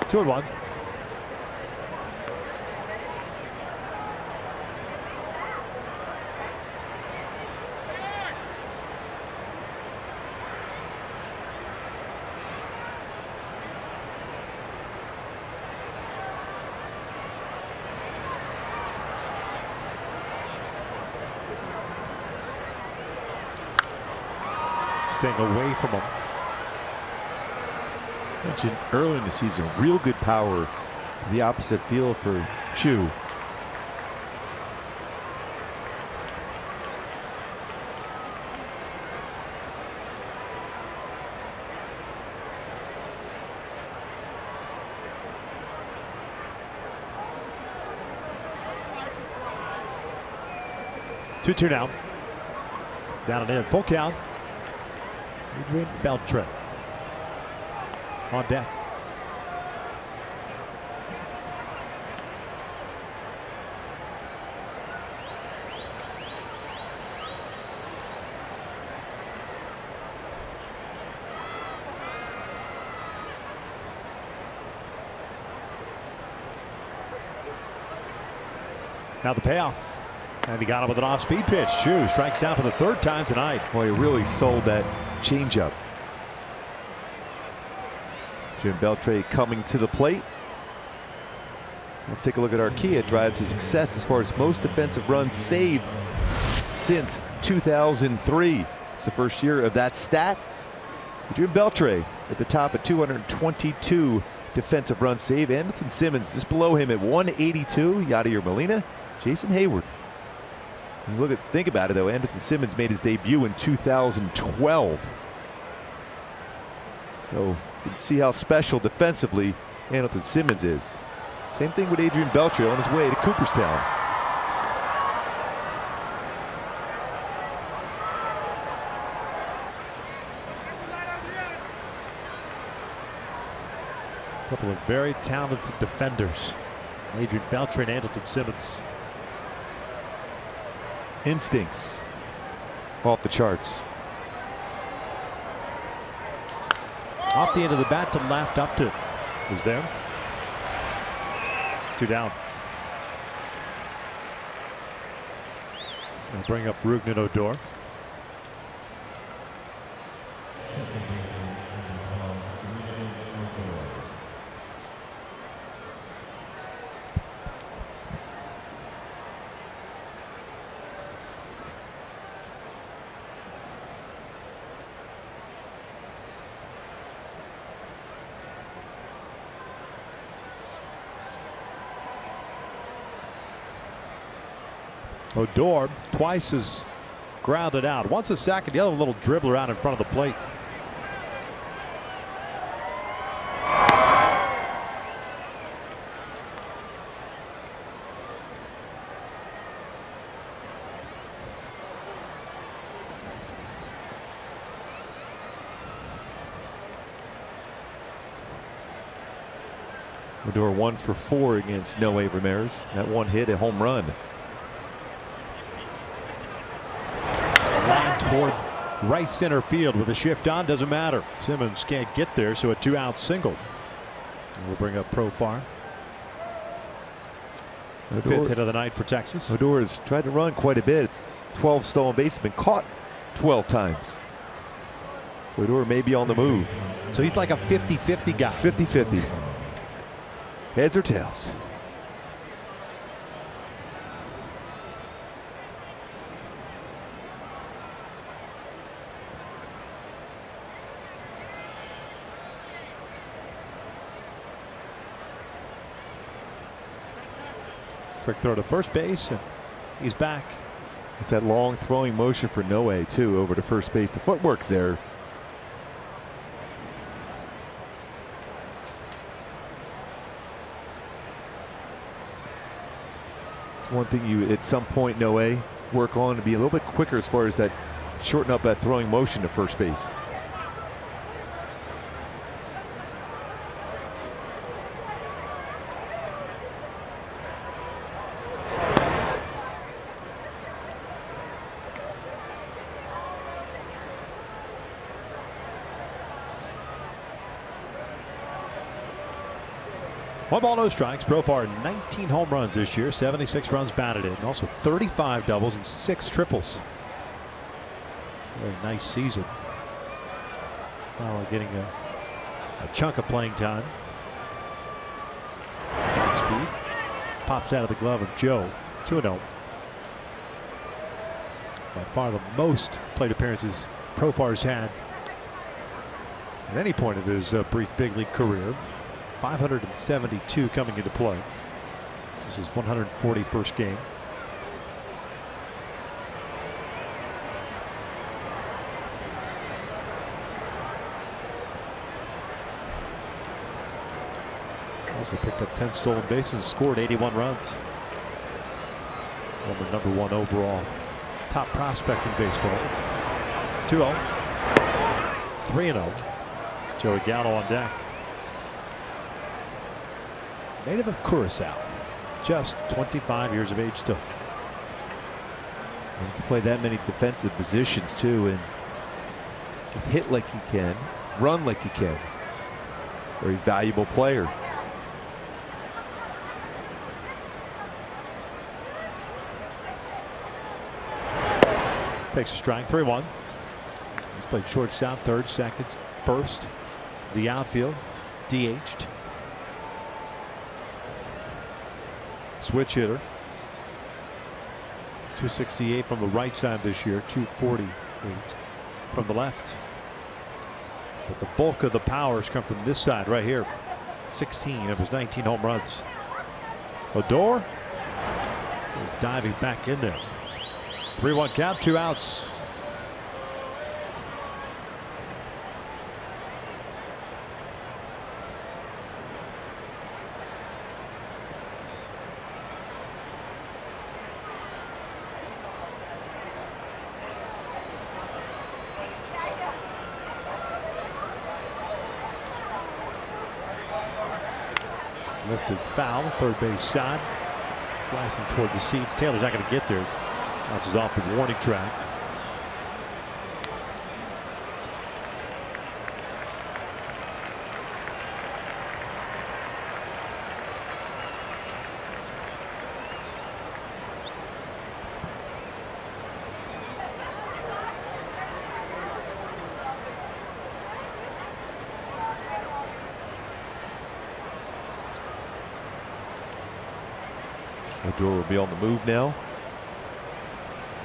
S3: Two and one. Staying away from him.
S4: Mentioned early in the season, real good power to the opposite field for Choo.
S3: Two now. Down and in. Full count. Adrian Beltre on deck. Now the payoff. And he got him with an off-speed pitch. Choo strikes out for the 3rd time tonight.
S4: Boy, he really sold that changeup. Jim Beltre coming to the plate. Let's take a look at our key at drive to success as far as most defensive runs saved since 2003. It's the first year of that stat. Jim Beltre at the top at 222 defensive runs saved. Andrelton Simmons just below him at 182. Yadier Molina, Jason Hayward. You think about it though, Andrelton Simmons made his debut in 2012. So you can see how special defensively Andrelton Simmons is. Same thing with Adrian Beltre on his way to Cooperstown.
S3: A couple of very talented defenders. Adrian Beltre and Andrelton Simmons.
S4: Instincts off the charts.
S3: Off the end of the bat to left, up to was there. 2 down. They'll bring up Rougned Odor. Odor twice as grounded out. Once a sack and the other little dribbler out in front of the plate.
S4: Odor 1 for 4 against Noe Ramirez. That one hit, a home run.
S3: Line toward right center field with a shift on, doesn't matter. Simmons can't get there, so a 2-out single. And we'll bring up Profar. The fifth hit of the night for Texas.
S4: Odor has tried to run quite a bit. It's 12 stolen bases, been caught 12 times. So Odor may be on the move.
S3: So he's like a 50-50 guy.
S4: 50-50. Heads or tails?
S3: Quick throw to first base, and he's back.
S4: It's that long throwing motion for Noe, too, over to first base. The footwork's there. It's one thing you, at some point, Noe, work on to be a little bit quicker as far as that, shorten up that throwing motion to first base.
S3: One ball, no strikes. Profar 19 home runs this year, 76 runs batted in, also 35 doubles and 6 triples. Very nice season. Finally getting a chunk of playing time. High speed. Pops out of the glove of Joe. 2-0. By far the most plate appearances Profar's had at any point of his brief big league career. 572 coming into play. This is 141st game. Also picked up 10 stolen bases, scored 81 runs. Number 1 overall top prospect in baseball. 2-0. 3-0. Joey Gallo on deck. Native of Curacao, just 25 years of age still.
S4: You can play that many defensive positions too, and can hit like you can, run like you can. Very valuable player.
S3: Takes a strike, 3-1. He's played shortstop, third, second, first. The outfield, DH'd. Switch hitter. 268 from the right side this year, 248 from the left. But the bulk of the powers come from this side right here. 16 of his 19 home runs. Odor is diving back in there. 3-1 count, 2 outs. Lifted foul, third base side. Slicing toward the seats. Taylor's not going to get there. Bounces off the warning track.
S4: Odor will be on the move now.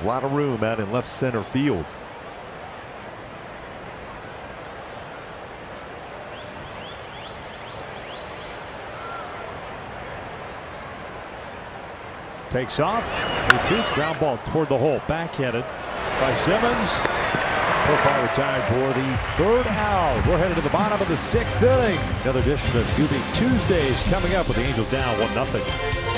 S4: A lot of room out in left center field.
S3: Takes off. 3-2. Ground ball toward the hole. Backhanded by Simmons. Profar retired for the third out. We're headed to the bottom of the 6th inning. Another edition of UB Tuesdays coming up with the Angels down 1-0.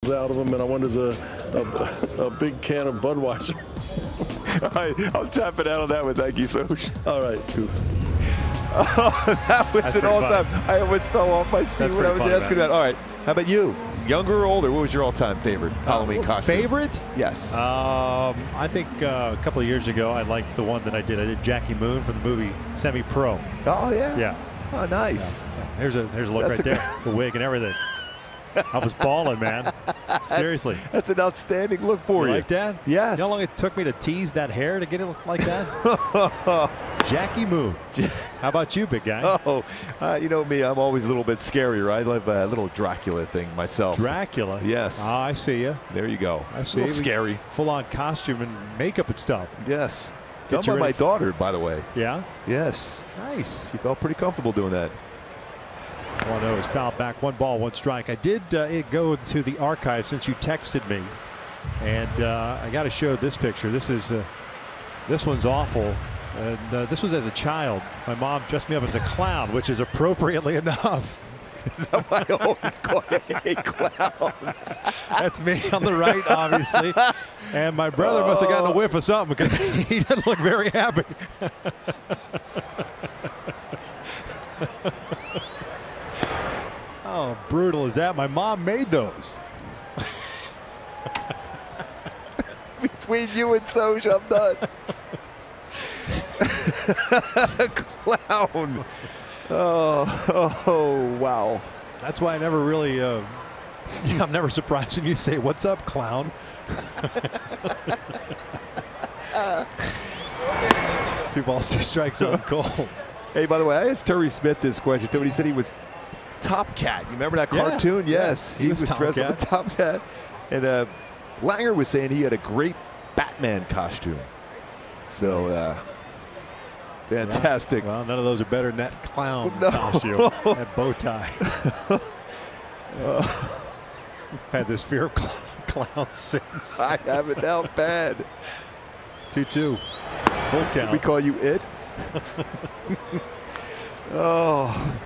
S6: out of them, and I went as a big can of Budweiser.
S2: All right, I'll tap it out on that one. Thank you, Soch.
S6: All right.
S2: Oh, that was
S3: That's
S2: an
S3: pretty
S2: all-time.
S3: funny.
S2: I almost fell off my seat
S3: That's
S2: when I was
S3: pretty funny,
S2: asking
S3: man.
S2: about. All right, how about you? Younger or older? What was your all-time favorite Halloween costume?
S3: Favorite?
S2: Yes.
S3: I think a couple of years ago, I liked the one that I did Jackie Moon from the movie Semi-Pro.
S2: Oh yeah.
S3: Yeah.
S2: Oh, nice.
S3: Yeah. Here's a look
S2: That's
S3: right there. The wig and everything. I was balling, man. Seriously.
S2: That's an outstanding look for you.
S3: Like that?
S2: Yes.
S3: You know how long it took me to tease that hair to get it like that? Jackie Moon. How about you, big guy?
S2: Oh, you know me. I'm always a little bit scarier. I love a little Dracula thing myself.
S3: Dracula?
S2: Yes.
S3: Oh, I see you.
S2: There you go.
S3: I see.
S2: A little scary.
S3: Full-on costume and makeup and stuff.
S2: Yes.
S3: Get
S2: Done
S3: you
S2: by my
S3: ready
S2: daughter, by the way.
S3: Yeah?
S2: Yes.
S3: Nice.
S2: She felt pretty comfortable doing that.
S3: 1-0 is fouled back. 1 ball, 1 strike. I did go to the archive since you texted me, and I got to show this picture. This one's awful. And this was as a child. My mom dressed me up as a clown, which is appropriately enough.
S2: Is that why I always call you a clown?
S3: That's me on the right, obviously. And my brother must have gotten a whiff of something because he doesn't look very happy. Oh, brutal is that? My mom made those.
S2: Between you and Soch, I'm done. Clown. Oh, wow.
S3: That's why I never really, I'm never surprised when you say, "What's up, clown?" 2 balls, 2 strikes on Cole.
S2: Hey, by the way, I asked Terry Smith this question too, and he said he was Top Cat. You remember that cartoon?
S3: Yeah.
S2: Yes.
S3: He was
S2: dressed up as Top Cat. And Langer was saying he had a great Batman costume. So, fantastic.
S3: Well, none of those are better than that clown
S2: No.
S3: costume, that bow tie. Had this fear of clowns since.
S2: I have it now bad.
S3: 2-2. Full count.
S2: We call you it? Oh.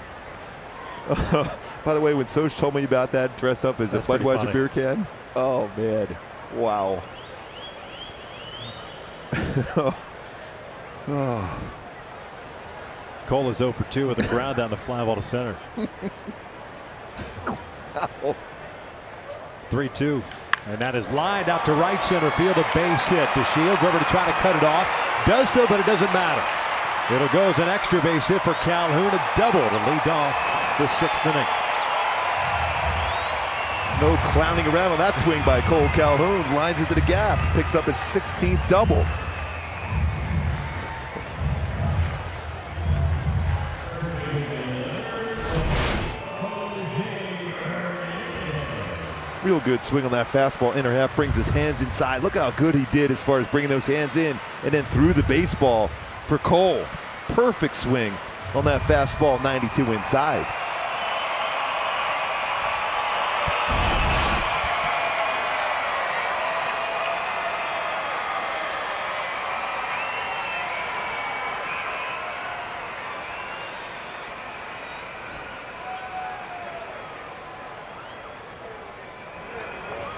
S2: By the way, when Soch told me about that, dressed up as
S3: That's
S2: a
S3: pretty
S2: Budweiser
S3: funny.
S2: beer can, oh man, wow. Oh.
S3: Cole is 0 for 2 with a ground down the fly ball to center. 3-2. And that is lined out to right center field. A base hit. DeShields over to try to cut it off. Does so, but it doesn't matter. It'll go as an extra base hit for Calhoun. A double to lead off the 6th inning.
S2: No clowning around on that swing by Cole Calhoun. Lines into the gap. Picks up his 16th double. Real good swing on that fastball. Inner half brings his hands inside. Look how good he did as far as bringing those hands in and then through the baseball for Cole. Perfect swing on that fastball, 92 inside.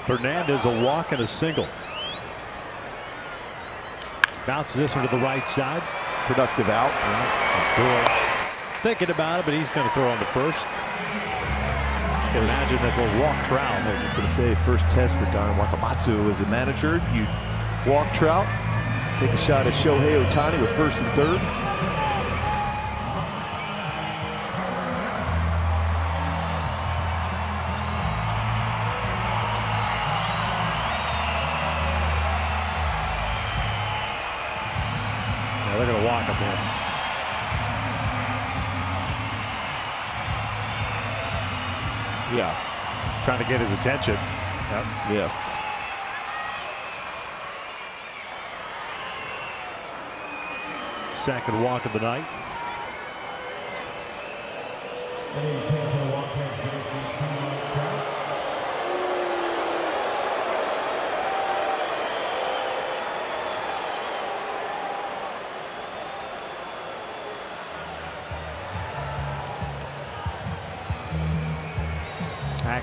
S3: Fernandez a walk and a single. Bounces this into the right side.
S2: Productive out.
S3: Thinking about it, but he's going to throw on the first. Can imagine that they'll walk Trout.
S2: I was just going to say, first test for Don Wakamatsu as a manager. You walk Trout, take a shot at Shohei Ohtani with 1st and 3rd.
S3: They're going to walk him here.
S2: Yeah.
S3: Trying to get his attention. Yep.
S2: Yes.
S3: Second walk of the night.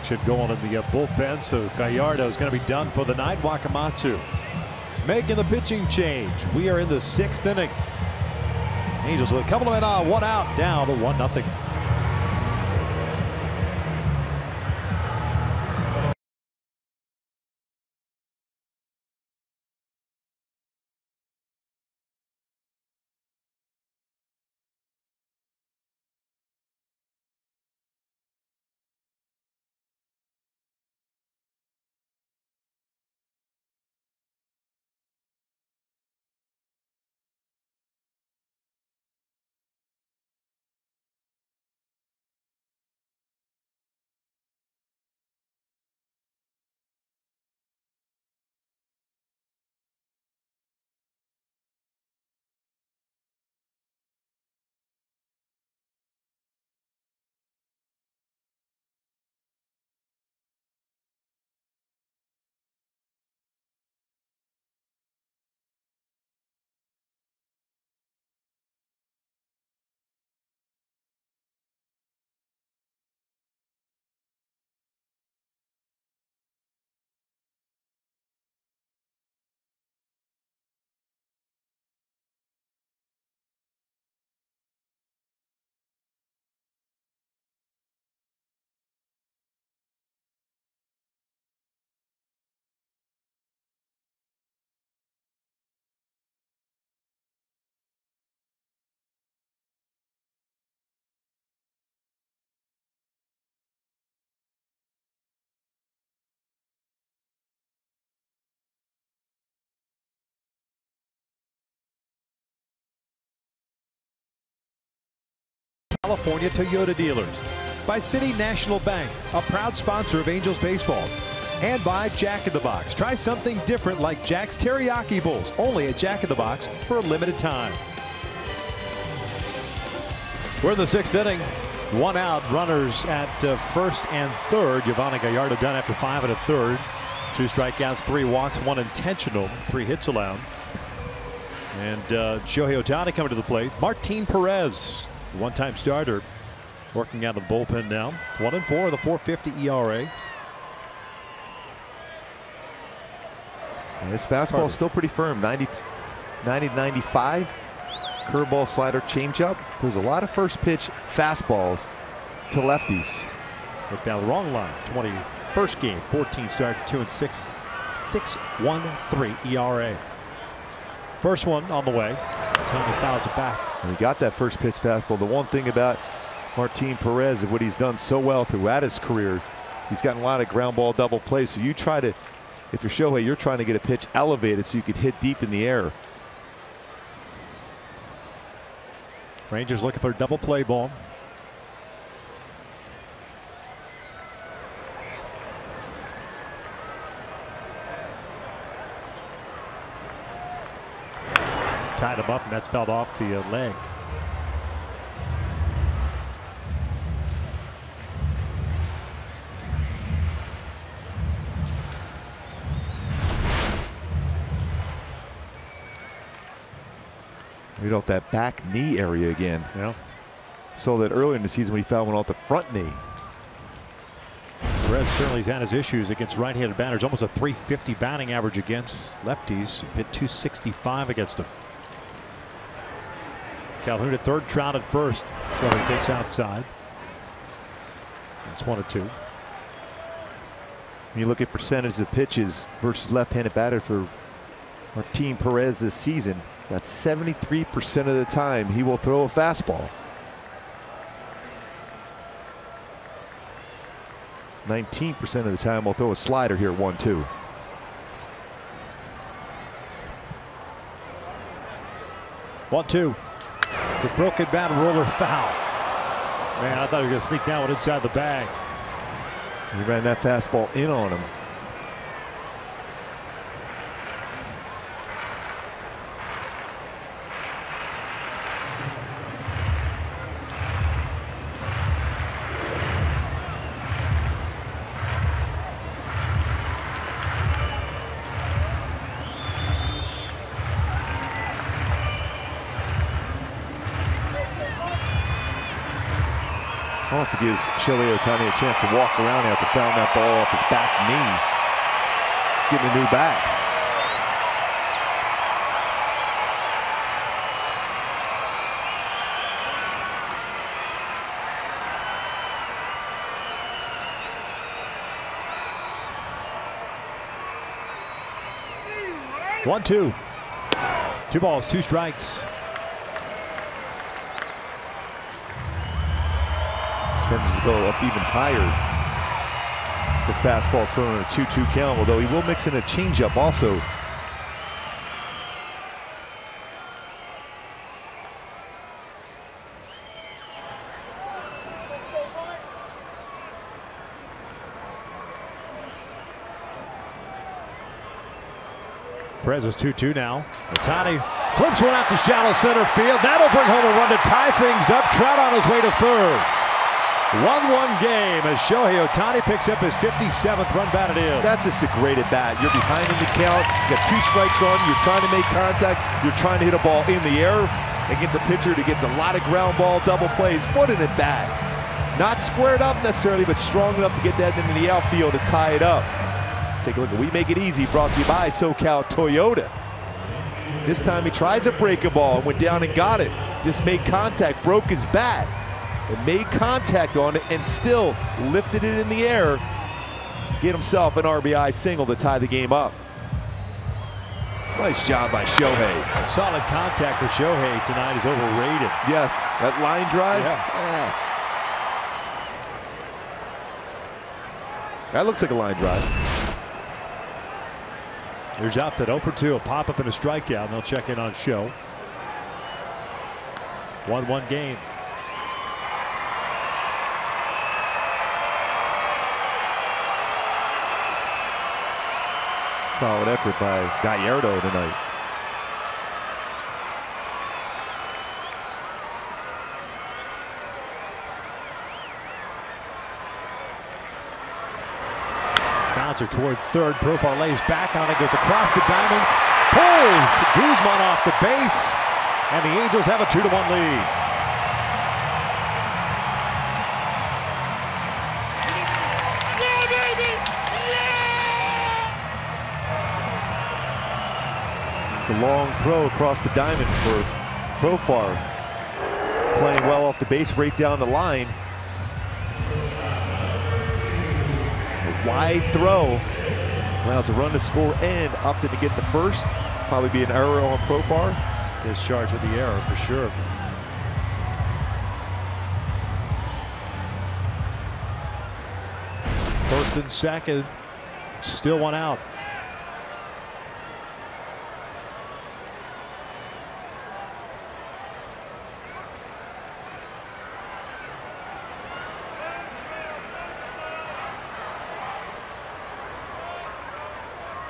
S3: action going in the bullpen, so Gallardo is going to be done for the night. Wakamatsu making the pitching change. We are in the 6th inning. Angels with a couple of men on, 1 out, down to 1-0. California Toyota dealers, by City National Bank, a proud sponsor of Angels baseball, and by Jack in the Box. Try something different like Jack's Teriyaki Bowls, only at Jack in the Box for a limited time. We're in the 6th inning. 1 out, runners at first and third. Giovanni Gallardo done after 5 1/3. 2 strikeouts, 3 walks, 1 intentional, 3 hits allowed. And Shohei Ohtani coming to the plate. Martin Perez, the one-time starter, working out of the bullpen now. 1-4 with a 4.50 ERA.
S4: And his fastball is still pretty firm, 90 to 95. Curveball, slider, changeup. There's a lot of first pitch fastballs to lefties.
S3: Took down the wrong line. 21st game, 14 start, 2-6, 6.13 ERA. First one on the way. Tony fouls it back.
S4: And he got that first pitch fastball. The one thing about Martin Perez and what he's done so well throughout his career, he's gotten a lot of ground ball double plays. So you try to, if you're Shohei, you're trying to get a pitch elevated so you can hit deep in the air.
S3: Rangers looking for a double play ball. Tied him up, and that's fouled off the leg.
S4: Right off that back knee area again.
S3: Yeah.
S4: Saw that earlier in the season we found one off the front knee.
S3: Perez certainly has had his issues against right-handed batters. Almost a .350 batting average against lefties. Hit .265 against them. Calhoun at third, Trout at first. Shohei takes outside. That's 1-2.
S4: When you look at percentage of pitches versus left-handed batter for Martin Perez this season, that's 73% of the time he will throw a fastball. 19% of the time we'll throw a slider here, 1-2.
S3: The broken bat, roller foul. Man, I thought he was going to sneak that one inside the bag.
S4: He ran that fastball in on him. Also gives Shohei Ohtani a chance to walk around after fouling that ball off his back knee. Getting a new bat.
S3: One, two. 2 balls, 2 strikes.
S4: Simmons go up even higher. The fastball thrown in a 2-2 count, although he will mix in a changeup also.
S3: Perez is 2-2 now. Ohtani flips one out to shallow center field. That'll bring home a run to tie things up. Trout on his way to third. 1-1 game as Shohei Ohtani picks up his 57th run batted in.
S4: That's just a great at bat. You're behind in the count. You got 2 strikes on. You're trying to make contact. You're trying to hit a ball in the air against a pitcher that gets a lot of ground ball double plays. What an at bat. Not squared up necessarily, but strong enough to get that into the outfield to tie it up. Take a look at We Make It Easy, brought to you by SoCal Toyota. This time he tries to break a ball and went down and got it. Just made contact, broke his bat, and made contact on it and still lifted it in the air. Get himself an RBI single to tie the game up. Nice job by Shohei.
S3: Solid contact for Shohei tonight is overrated.
S4: Yes, that line drive.
S3: Yeah.
S4: That looks like a line drive.
S3: Here's out that 0 for 2, a pop up and a strikeout, and they'll check in on Show. 1-1 game.
S4: Solid effort by Gallardo tonight.
S3: Bouncer toward third. Profar lays back on it, goes across the diamond, pulls Guzman off the base, and the Angels have a 2-1 lead.
S4: It's a long throw across the diamond for Profar. Playing well off the base, right down the line. A wide throw allows a run to score and opted to get the first. Probably be an error on Profar.
S3: Is charged with the error for sure. First and second, still 1 out.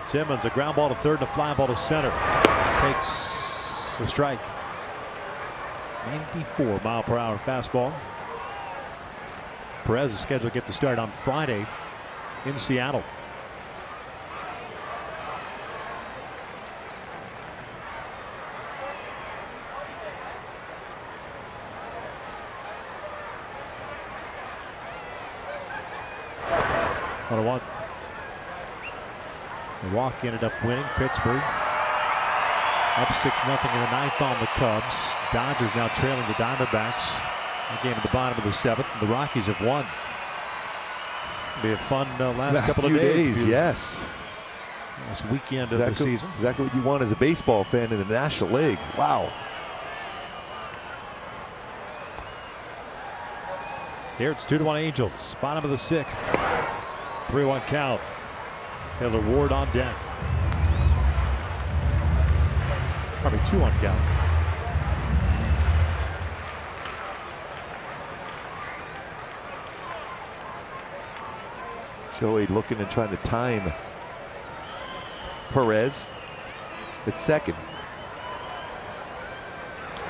S3: Simmons, a ground ball to third and a fly ball to center. Takes a strike. 94-mile-per-hour fastball. Perez is scheduled to get the start on Friday in Seattle. One. Milwaukee ended up winning. Pittsburgh up 6-0 in the 9th on the Cubs. Dodgers now trailing the Diamondbacks. A game at the bottom of the 7th. And the Rockies have won. It'll be a fun last couple of days.
S4: Yes.
S3: This weekend of the season.
S4: Exactly what you want as a baseball fan in the National League. Wow.
S3: Here it's 2-1 Angels. Bottom of the 6th. 3-1 count. Taylor Ward on deck. Probably 2-1 count.
S4: Shohei looking and trying to time Perez at second.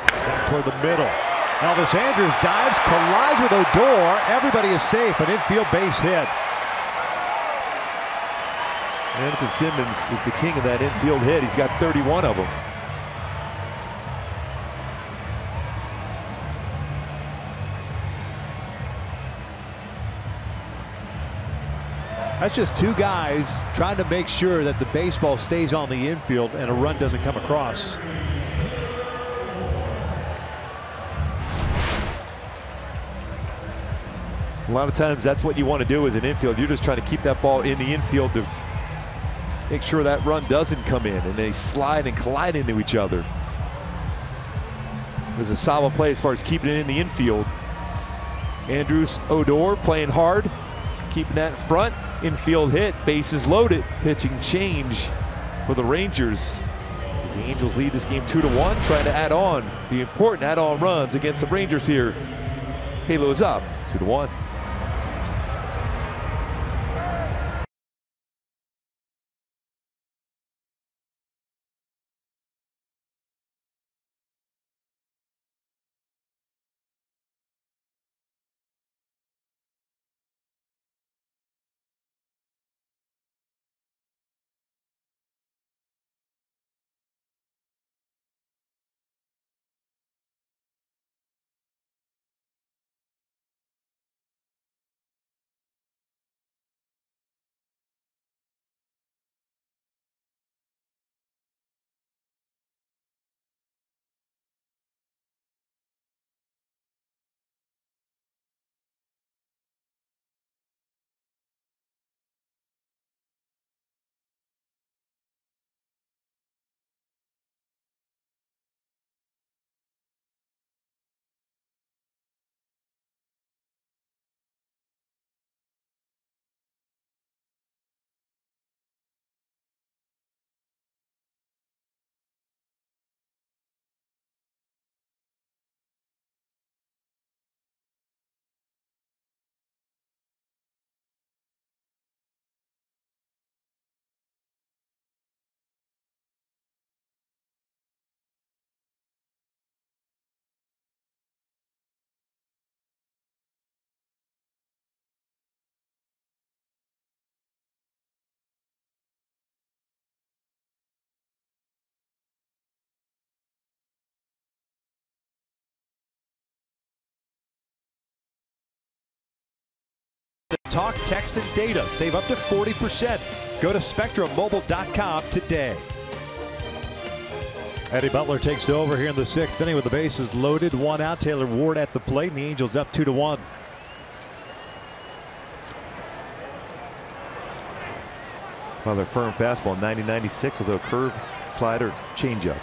S3: Back toward the middle. Elvis Andrews dives, collides with Odor. Everybody is safe. An infield base hit.
S4: Anthony Simmons is the king of that infield hit. He's got 31 of them.
S3: That's just two guys trying to make sure that the baseball stays on the infield and a run doesn't come across.
S4: A lot of times that's what you want to do as an infield. You're just trying to keep that ball in the infield to make sure that run doesn't come in, and they slide and collide into each other. There's a solid play as far as keeping it in the infield. Andrews Odor playing hard, keeping that front. Infield hit, bases loaded, pitching change for the Rangers. As the Angels lead this game 2-1, trying to add on the important add-on runs against the Rangers here. Halo is up 2-1.
S3: Talk, text, and data. Save up to 40%. Go to SpectrumMobile.com today. Eddie Butler takes over here in the 6th inning with the bases loaded. 1 out. Taylor Ward at the plate, and the Angels up 2-1.
S4: Another firm fastball, 90-96 with a curve, slider, changeup.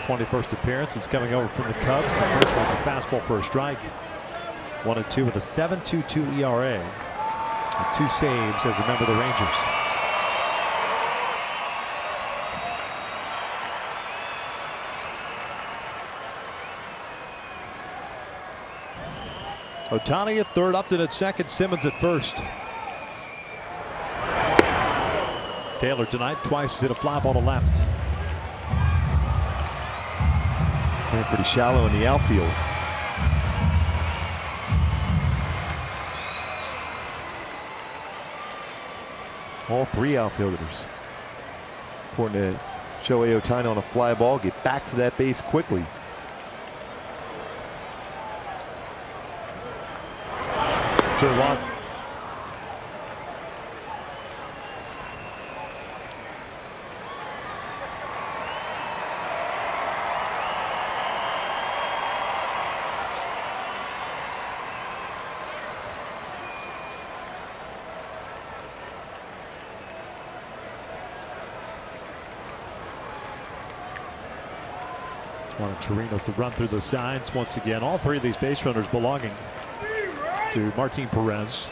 S3: 21st appearance. It's coming over from the Cubs. The first one's a fastball for a strike. 1-2 with a 7.22 ERA. And 2 saves as a member of the Rangers. Ohtani at third, Upton at second, Simmons at first. Taylor tonight twice has hit a fly ball to left.
S4: They're pretty shallow in the outfield. All 3 outfielders, according to Shohei Ohtani, on a fly ball, get back to that base quickly.
S3: Turn 1. One of Torino's to run through the signs once again. All 3 of these base runners belonging to Martin Perez.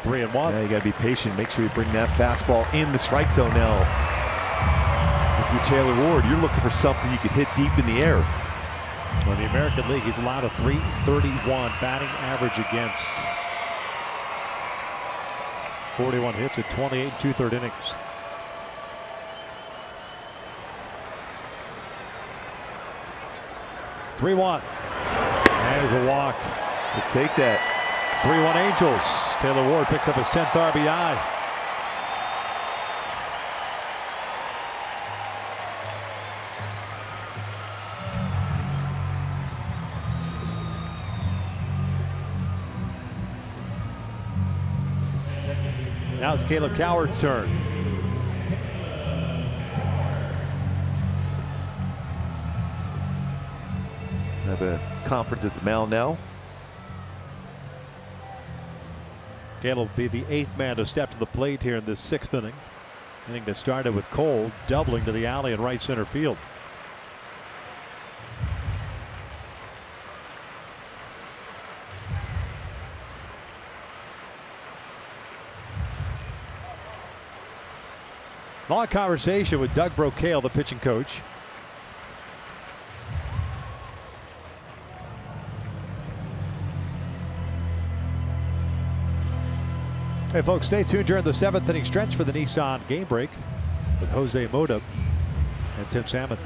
S3: 3-1.
S4: Yeah, you got to be patient. Make sure you bring that fastball in the strike zone now. If you're Taylor Ward, you're looking for something you could hit deep in the air.
S3: Well, in the American League, he's allowed a .331 batting average against. 41 hits at 28 2/3 innings. .3-1. There's a walk.
S4: Let's take that.
S3: 3-1 Angels. Taylor Ward picks up his 10th RBI. Now it's Caleb Coward's turn.
S4: Have a conference at the mound now.
S3: Caleb will be the 8th man to step to the plate here in this 6th inning. Inning that started with Cole doubling to the alley in right center field. Long conversation with Doug Brocale, the pitching coach. Hey folks, stay tuned during the 7th inning stretch for the Nissan Game Break with Jose Mota and Tim Salmon.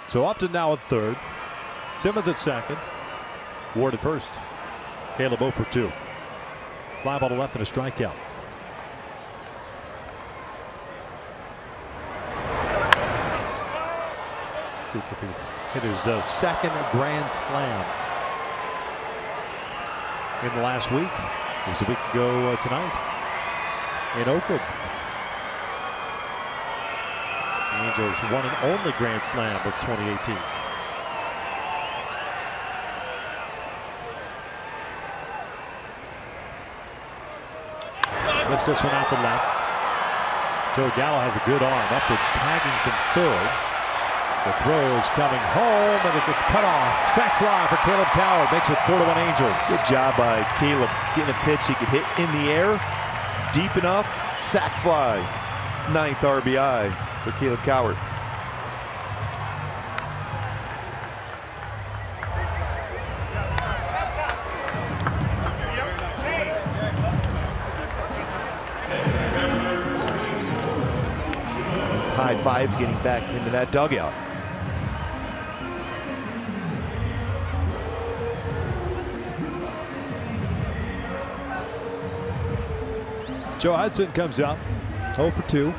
S3: So Upton now at third, Simmons at second, Ward at first. Caleb 0 for 2. Fly ball to left and a strikeout. See if he hit his second grand slam in the last week. It was a week ago tonight in Oakland. The Angels won an only grand slam of 2018. Lifts this one out the left. Joey Gallo has a good arm. Upton's tagging from third. The throw is coming home and it gets cut off. Sac fly for Caleb Coward. Makes it 4-1 Angels.
S4: Good job by Caleb getting a pitch he could hit in the air. Deep enough. Sac fly. 9th RBI for Caleb Coward. High fives getting back into that dugout.
S3: Joe Hudson comes up 0 for 2.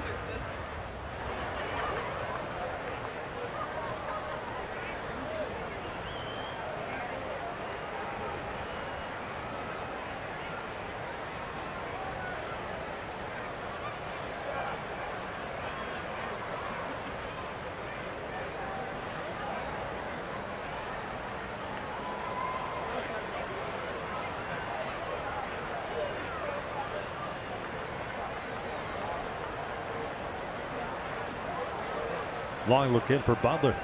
S3: Long look in for Butler.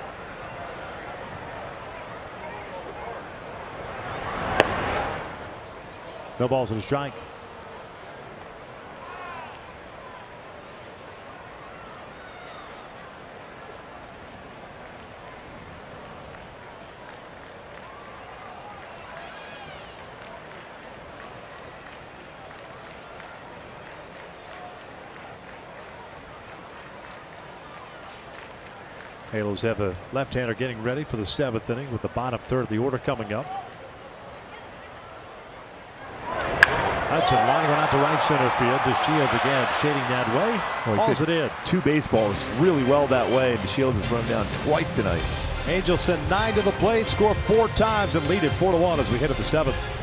S3: No balls and a strike. Halos have a left-hander getting ready for the 7th inning with the bottom third of the order coming up. Hudson lining one out to right center field. DeShields again shading that way. Hauls it in.
S4: 2 baseballs really well that way, and DeShields has run down twice tonight.
S3: Angels send 9 to the plate, score 4 times, and lead it 4-1 as we head to the 7th.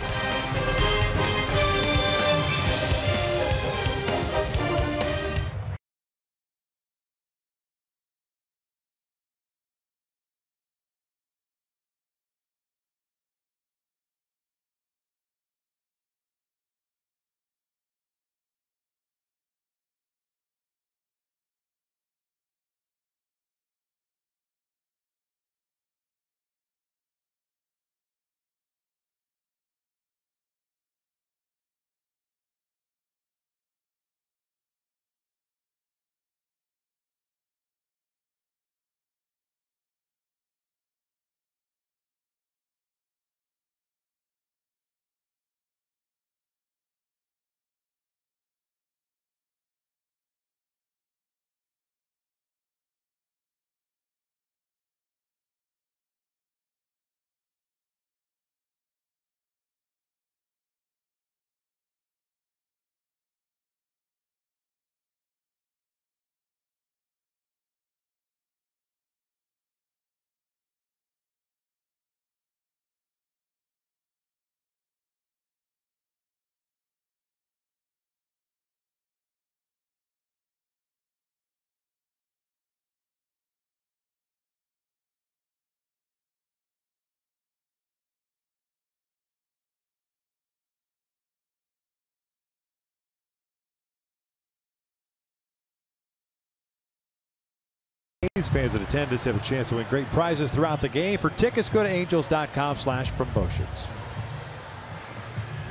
S3: These fans in attendance have a chance to win great prizes throughout the game. For tickets, go to angels.com/promotions.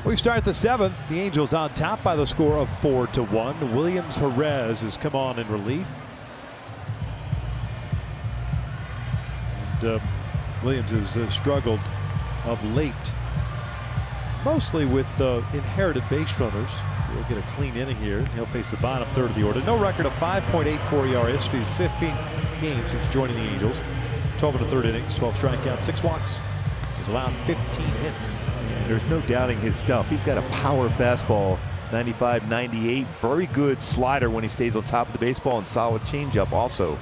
S3: We start the 7th. The Angels on top by the score of 4-1. Williams Jerez has come on in relief. And Williams has struggled of late, mostly with inherited base runners. He'll get a clean inning here. He'll face the bottom third of the order. No record of 5.84 ERA. This will be his 15th game since joining the Angels. 12 in the third innings, 12 strikeouts, 6 walks. He's allowed 15 hits.
S4: There's no doubting his stuff. He's got a power fastball, 95, 98. Very good slider when he stays on top of the baseball, and solid changeup also.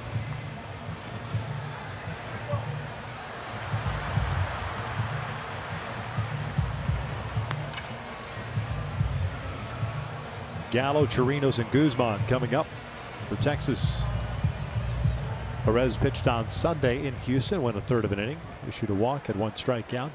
S3: Gallo, Chirinos, and Guzman coming up for Texas. Jerez pitched on Sunday in Houston, went a third of an inning, issued a walk, had 1 strikeout.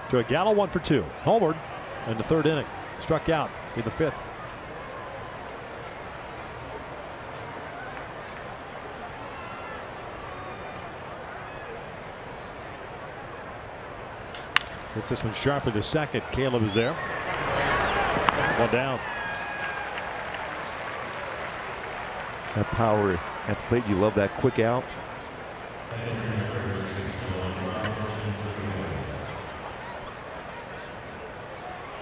S3: Joey Gallo 1 for 2, homered in the third inning, struck out in the 5th. Hits this one sharply to second. Caleb is there. 1 down.
S4: That power at the plate, you love that quick out.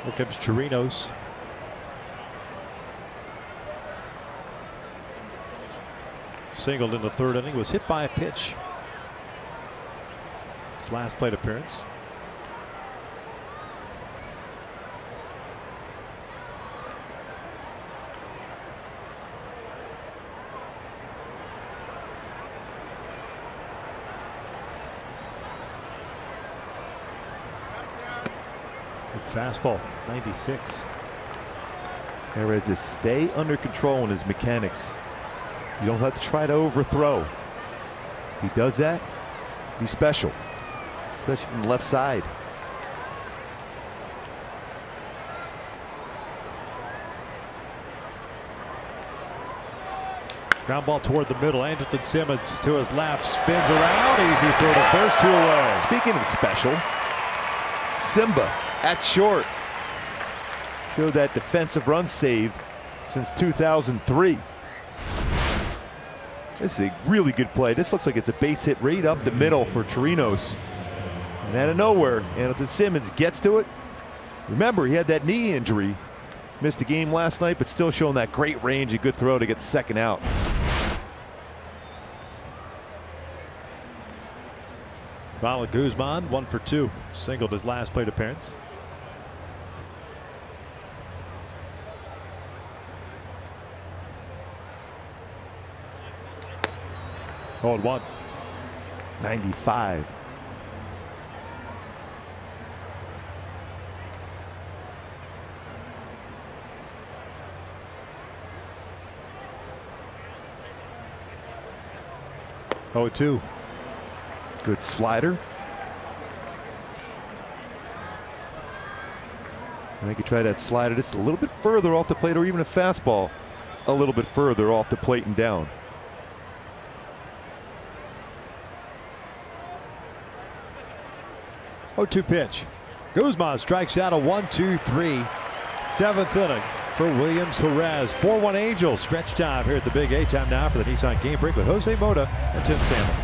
S3: Here comes Chirinos. Singled in the third inning, was hit by a pitch. His last plate appearance. Fastball, 96.
S4: Jerez is stay under control in his mechanics. You don't have to try to overthrow. If he does that, he's special, especially from the left side.
S3: Ground ball toward the middle. Andrelton Simmons to his left, spins around, easy throw to first, 2 away.
S4: Speaking of special, Simba at short showed that defensive run save since 2003. This is a really good play. This looks like it's a base hit right up the middle for Chirinos. And out of nowhere, Andrelton Simmons gets to it. Remember, he had that knee injury. Missed the game last night, but still showing that great range, a good throw to get the second out.
S3: Ronald Guzman, 1 for 2. Singled his last plate appearance. Oh, 1.
S4: 95.
S3: Oh, 2.
S4: Good slider. I think you try that slider just a little bit further off the plate, or even a fastball a little bit further off the plate and down.
S3: Oh, 2 pitch. Guzman strikes out a 1-2-3. 7th inning for Williams Jerez. 4-1 Angels. Stretch time here at the Big A. Time now for the Nissan Game Break with Jose Mota and Tim Salmon.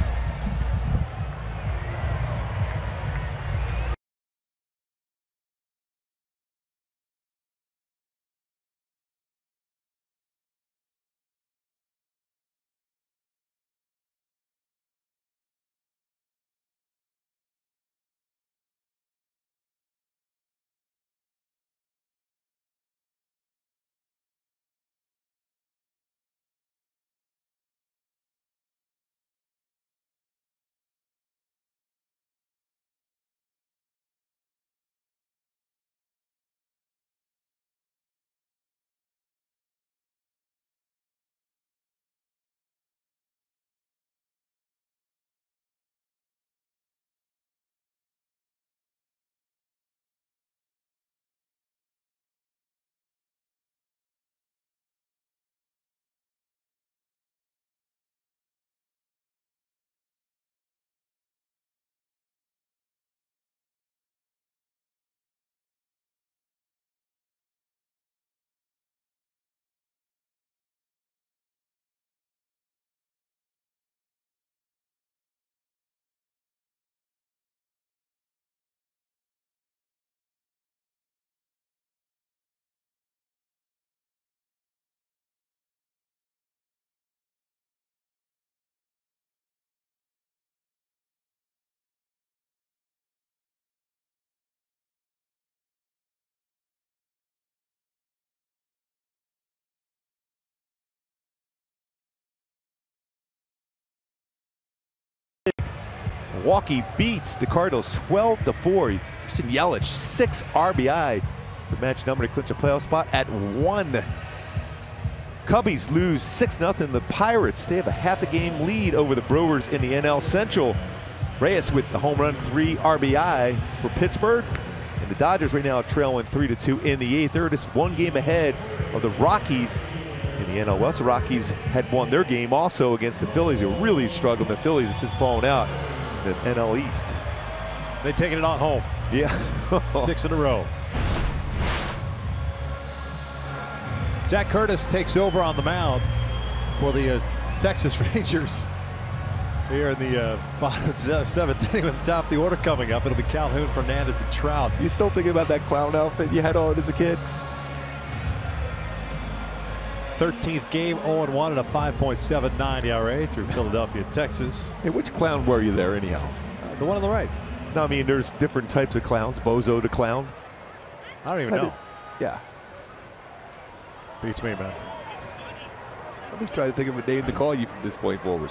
S4: Milwaukee beats the Cardinals 12-4. Christian Yelich, 6 RBI. The match number to clinch a playoff spot at 1. Cubbies lose 6-0. The Pirates, they have a half a game lead over the Brewers in the NL Central. Reyes with the home run, 3 RBI for Pittsburgh. And the Dodgers right now trailing 3-2 in the 8th. They're just 1 game ahead of the Rockies in the NL West. The Rockies had won their game also against the Phillies, who really struggled. The Phillies have since fallen out in the NL East.
S3: They've taken it on home.
S4: Yeah.
S3: 6 in a row. Zach Curtis takes over on the mound for the Texas Rangers here in the bottom of the 7th inning with the top of the order coming up. It'll be Calhoun, Fernandez, and Trout.
S4: You still thinking about that clown outfit you had on as a kid?
S3: 13th game, 0-1 at a 5.79 ERA through Philadelphia, Texas.
S4: Hey, which clown were you there anyhow?
S3: The one on the right.
S4: No, I mean, there's different types of clowns. Bozo the clown.
S3: I don't even know.
S4: Yeah.
S3: Beats me, man.
S4: I'm just trying to think of a name to call you from this point forward.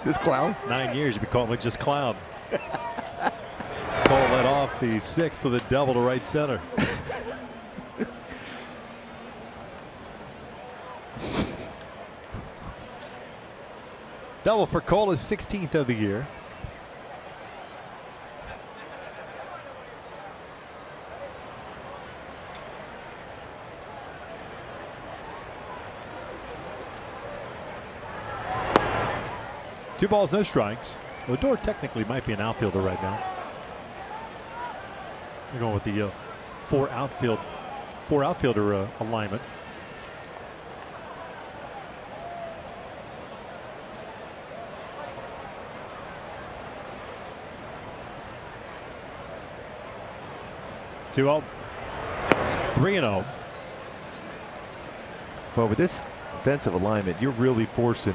S4: This clown?
S3: 9 years, you've been calling me just clown. Cole led off the 6th with a double to right center. Double for Cole, his 16th of the year. Two balls, no strikes. Odor technically might be an outfielder right now. They're going with the four outfielder alignment. Two 0, 3-0.
S4: Well, with this defensive alignment, you're really forcing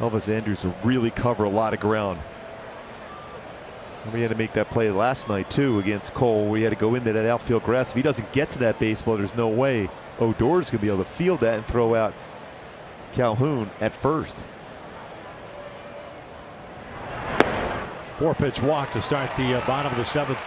S4: Elvis Andrus will really cover a lot of ground. And we had to make that play last night too against Cole. We had to go into that outfield grass. If he doesn't get to that baseball, there's no way Odor's gonna be able to field that and throw out Calhoun at first.
S3: 4-pitch walk to start the bottom of the 7th.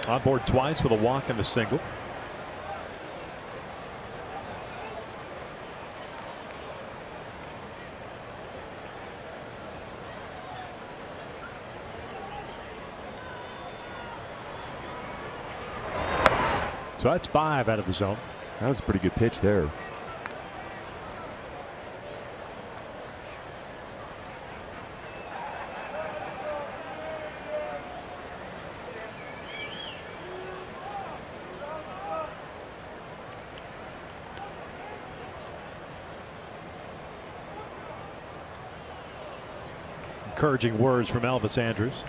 S3: On board twice with a walk and a single. So that's 5 out of the zone.
S4: That was a pretty good pitch there.
S3: Encouraging words from Elvis Andrus.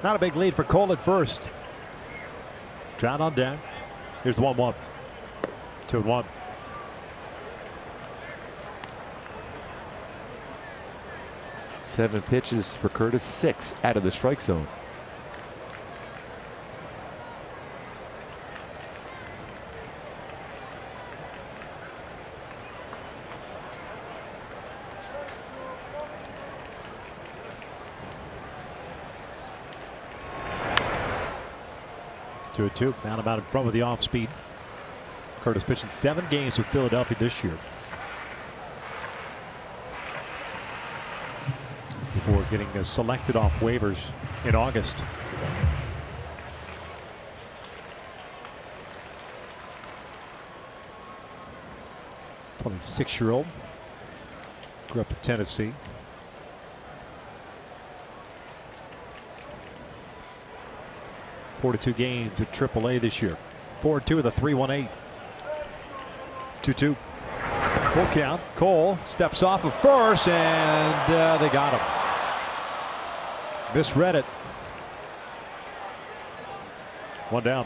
S3: Not a big lead for Cole at first. Trout on down. Here's the 1-1. 2-1.
S4: Seven pitches for Curtis, 6 out of the strike zone.
S3: Two and two. Now about in front with the off speed. Curtis pitching 7 games with Philadelphia this year. getting selected off waivers in August. 26-year-old. Grew up in Tennessee. "42 games at AAA this year. 4-2 with a 3.18. 2-2. Full count. Cole steps off of first, and they got him. Misread it. One down.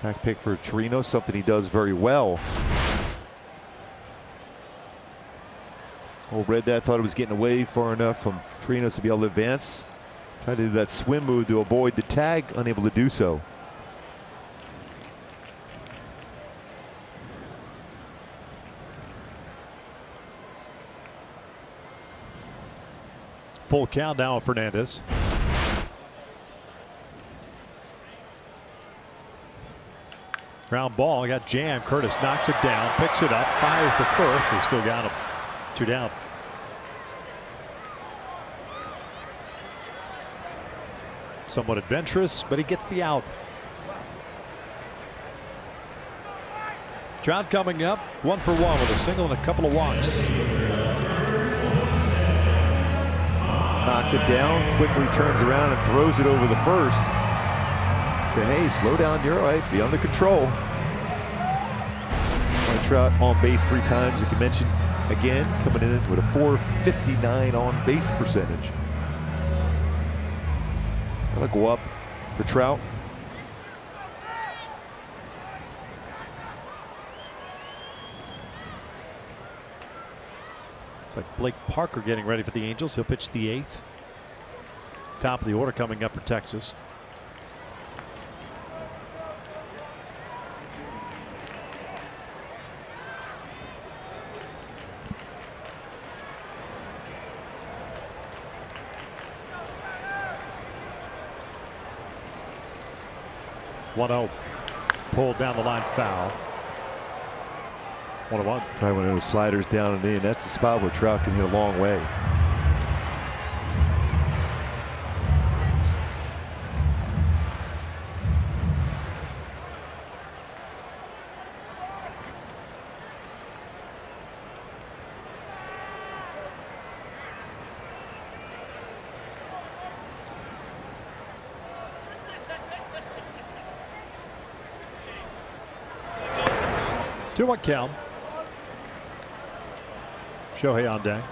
S4: Back pick for Torino, something he does very well. Oh, read that, thought it was getting away far enough from Torino to be able to advance. Tried to do that swim move to avoid the tag, unable to do so.
S3: Full count now on Fernandez. Ground ball, got jammed. Curtis knocks it down, picks it up, fires to first. They still got him. 2 down. Somewhat adventurous, but he gets the out. Trout coming up, 1 for 1 with a single and a couple of walks.
S4: Knocks it down, quickly turns around and throws it over the first. Say, hey, slow down, you're all right, be under control. Trout on base 3 times, like you mentioned, again, coming in with a .459 on base percentage. That'll go up for Trout.
S3: It's like Blake Parker getting ready for the Angels. He'll pitch the 8th. Top of the order coming up for Texas. .1-0. Pulled down the line, foul. 1-1.
S4: Probably one of those sliders down and in. That's the spot where Trout can hit a long way.
S3: Two-one count. Shohei on deck.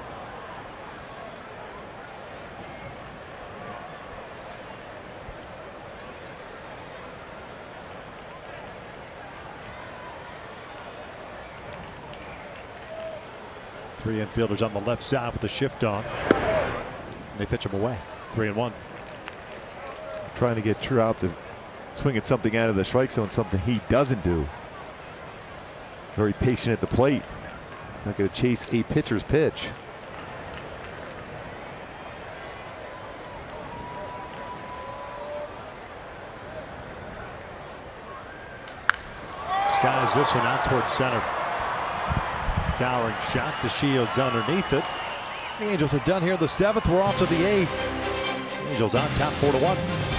S3: Three infielders on the left side with the shift on. And they pitch him away. 3-1.
S4: Trying to get Trout to swing at something out of the strike zone, something he doesn't do. Very patient at the plate. Not going to chase a pitcher's pitch.
S3: Skies this one out towards center. Towering shot to Shields underneath it. The Angels are done here in the 7th. We're off to the 8th. Angels on top 4-1.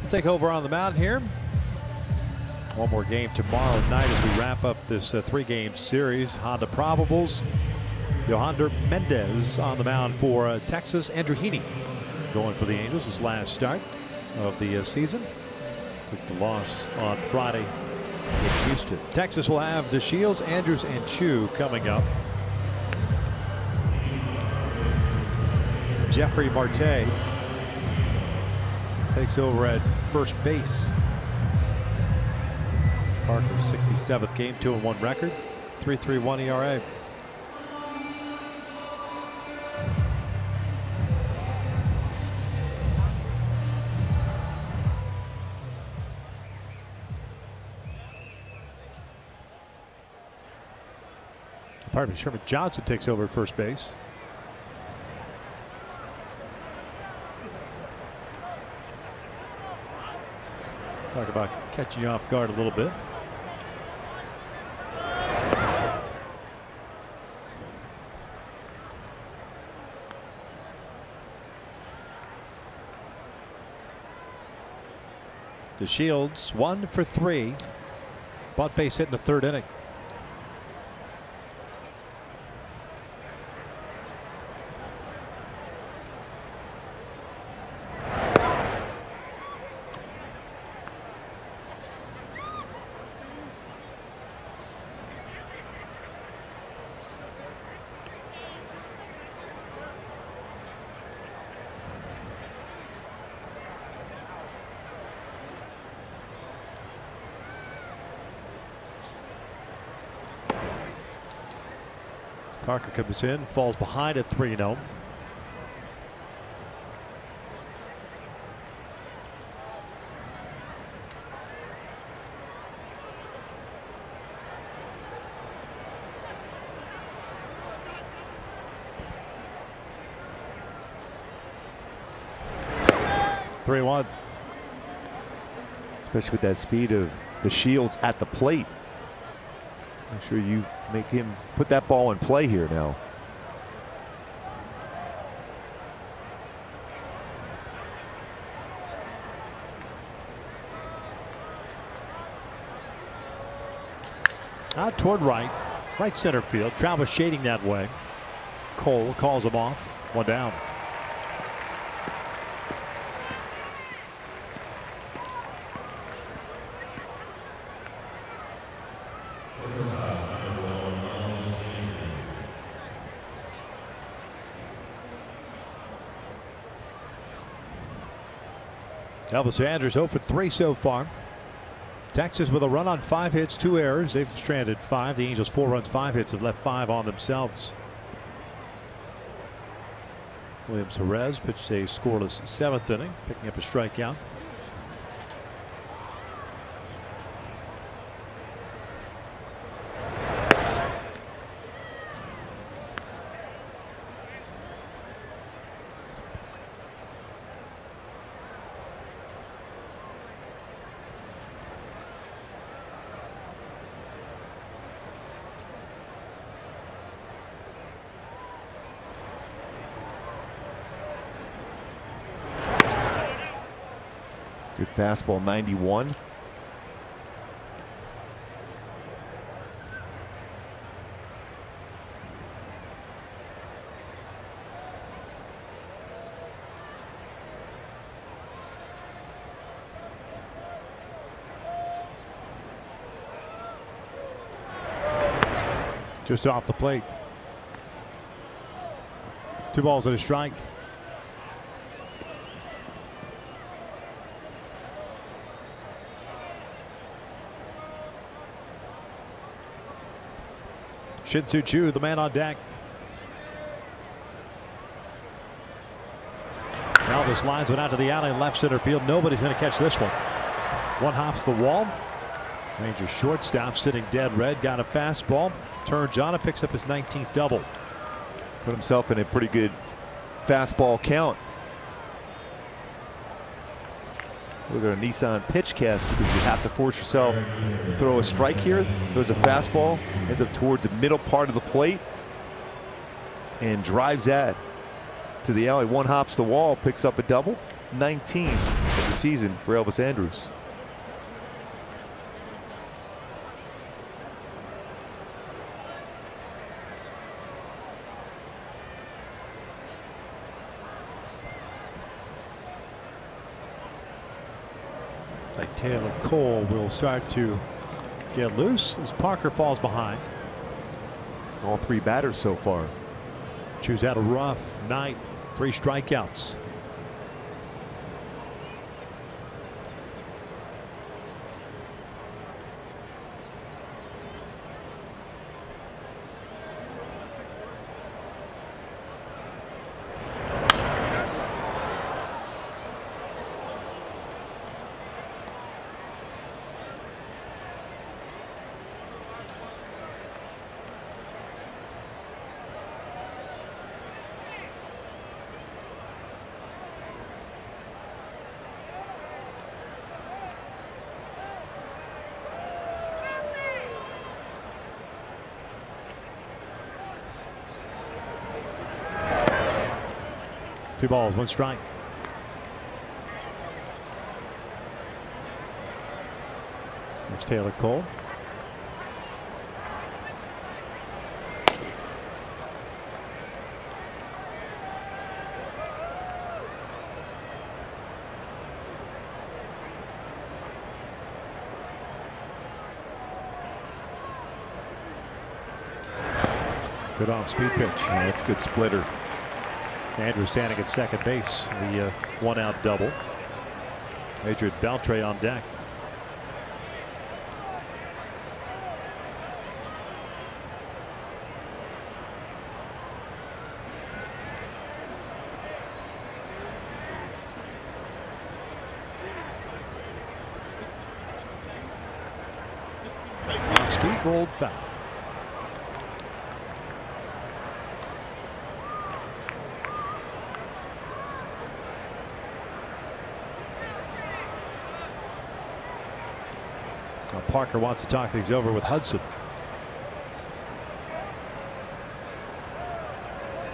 S3: Take over on the mound here. One more game tomorrow night as we wrap up this 3-game series. Honda probables. Yohander Mendez on the mound for Texas. Andrew Heaney going for the Angels, his last start of the season. Took the loss on Friday in Houston. Texas will have DeShields, Andrews, and Chu coming up. Jeffrey Marte takes over at first base. Parker's 67th game, 2-1 record, 3.31 ERA. Pardon me, Sherman Johnson takes over at first base. Talk about catching you off guard a little bit. DeShields 1 for 3. Bunt base hit in the 3rd inning. Parker comes in, falls behind at 3-0.
S4: Especially with that speed of DeShields at the plate. Make sure you make him put that ball in play here now.
S3: Out toward right center field. Trout was shading that way. Cole calls him off. 1 down. Elvis Andrews 0 for 3 so far. Texas with a run on 5 hits, 2 errors. They've stranded 5. The Angels 4 runs, 5 hits, have left 5 on themselves. Williams Jerez pitched a scoreless 7th inning, picking up a strikeout.
S4: Good fastball, 91.
S3: Just off the plate. 2 balls and a strike. Shin-Soo Choo, the man on deck. Elvis lines one out to the alley in left center field. Nobody's going to catch this one. One hops the wall. Rangers shortstop sitting dead red. Got a fastball. Turns on it. Picks up his 19th double.
S4: Put himself in a pretty good fastball count. Look at a Nissan pitch cast because you have to force yourself to throw a strike here. Throws a fastball, ends up towards the middle part of the plate, and drives that to the alley. One hops the wall, picks up a double. 19th of the season for Elvis Andrus.
S3: Like Taylor Cole will start to get loose as Parker falls behind.
S4: All 3 batters so far.
S3: Chews out a rough night, 3 strikeouts. Two balls, 1 strike. There's Taylor Cole. Good off-speed pitch.
S4: Yeah, that's a good splitter.
S3: Andrew standing at second base. The 1-out double. Adrian Beltre on deck. Off-speed rolled foul. Parker wants to talk things over with Hudson.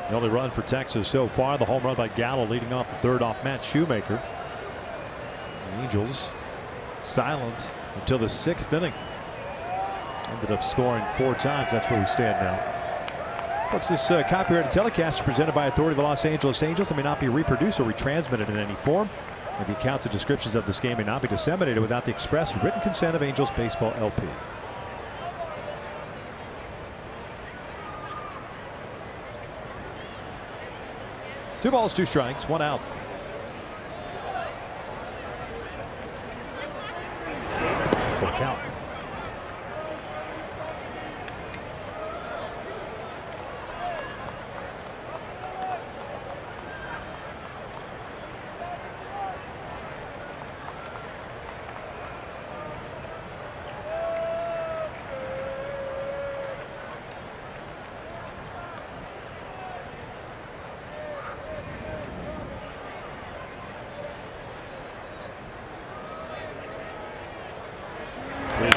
S3: The only run for Texas so far, the home run by Gallo leading off the 3rd off Matt Shoemaker. The Angels silent until the 6th inning. Ended up scoring 4 times. That's where we stand now. Folks, this copyrighted telecast is presented by authority of the Los Angeles Angels and may not be reproduced or retransmitted in any form. And the accounts and descriptions of this game may not be disseminated without the express written consent of Angels Baseball LP. Two balls, 2 strikes, 1 out. Full count.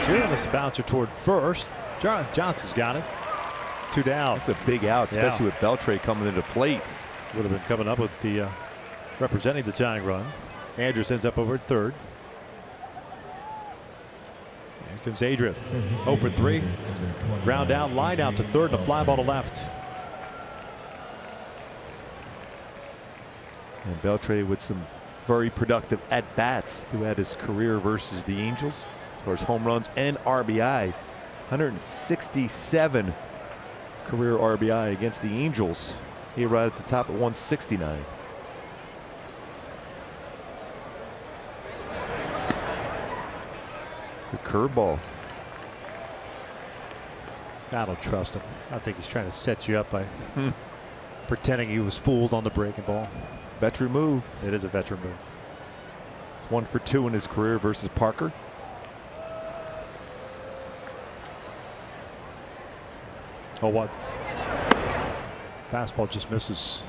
S3: And this bouncer toward first. Johnson's got it. 2 down.
S4: That's a big out, especially with Beltre coming into plate.
S3: Would have been coming up with the representing the tying run. Andrews ends up over at 3rd. Here comes Adrian. 0 for 3. Ground out, line out to 3rd, and a fly ball to left.
S4: And Beltre with some very productive at-bats throughout his career versus the Angels. For his home runs and RBI. 167 career RBI against the Angels. He right at the top at 169. Good curveball.
S3: I don't trust him. I think he's trying to set you up by pretending he was fooled on the breaking ball.
S4: Veteran move.
S3: It is a veteran move.
S4: It's 1 for 2 in his career versus Parker.
S3: Oh, what? Fastball just misses.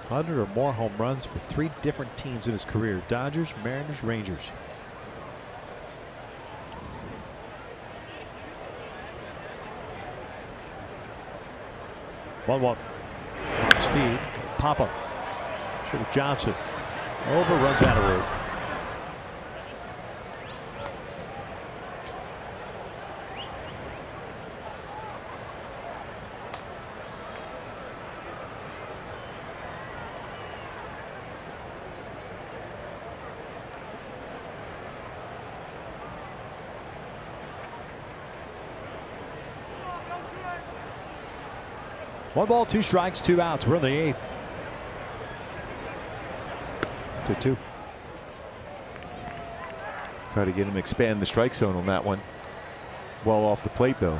S3: Hundred or more home runs for 3 different teams in his career: Dodgers, Mariners, Rangers. 1-1. Off speed. Pop-up. Sugar Johnson. Over, runs out of road. One ball, 2 strikes, 2 outs. We're in the 8th. 2-2.
S4: Try to get him to expand the strike zone on that one. Well off the plate, though.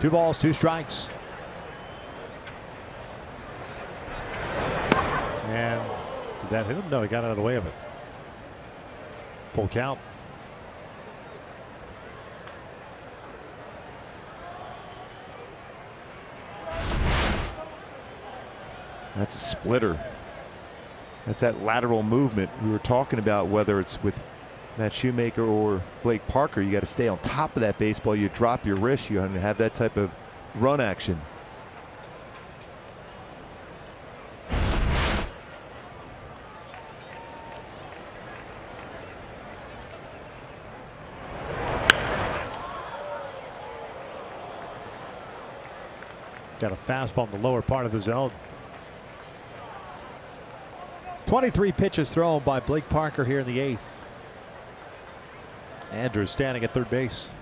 S3: Two balls, 2 strikes. And did that hit him? No, he got out of the way of it. Full count.
S4: That's a splitter. That's that lateral movement we were talking about, whether it's with Matt Shoemaker or Blake Parker. You got to stay on top of that baseball. You drop your wrist, you have that type of run action.
S3: Got a fastball in the lower part of the zone. 23 pitches thrown by Blake Parker here in the 8th. Andrews standing at third base.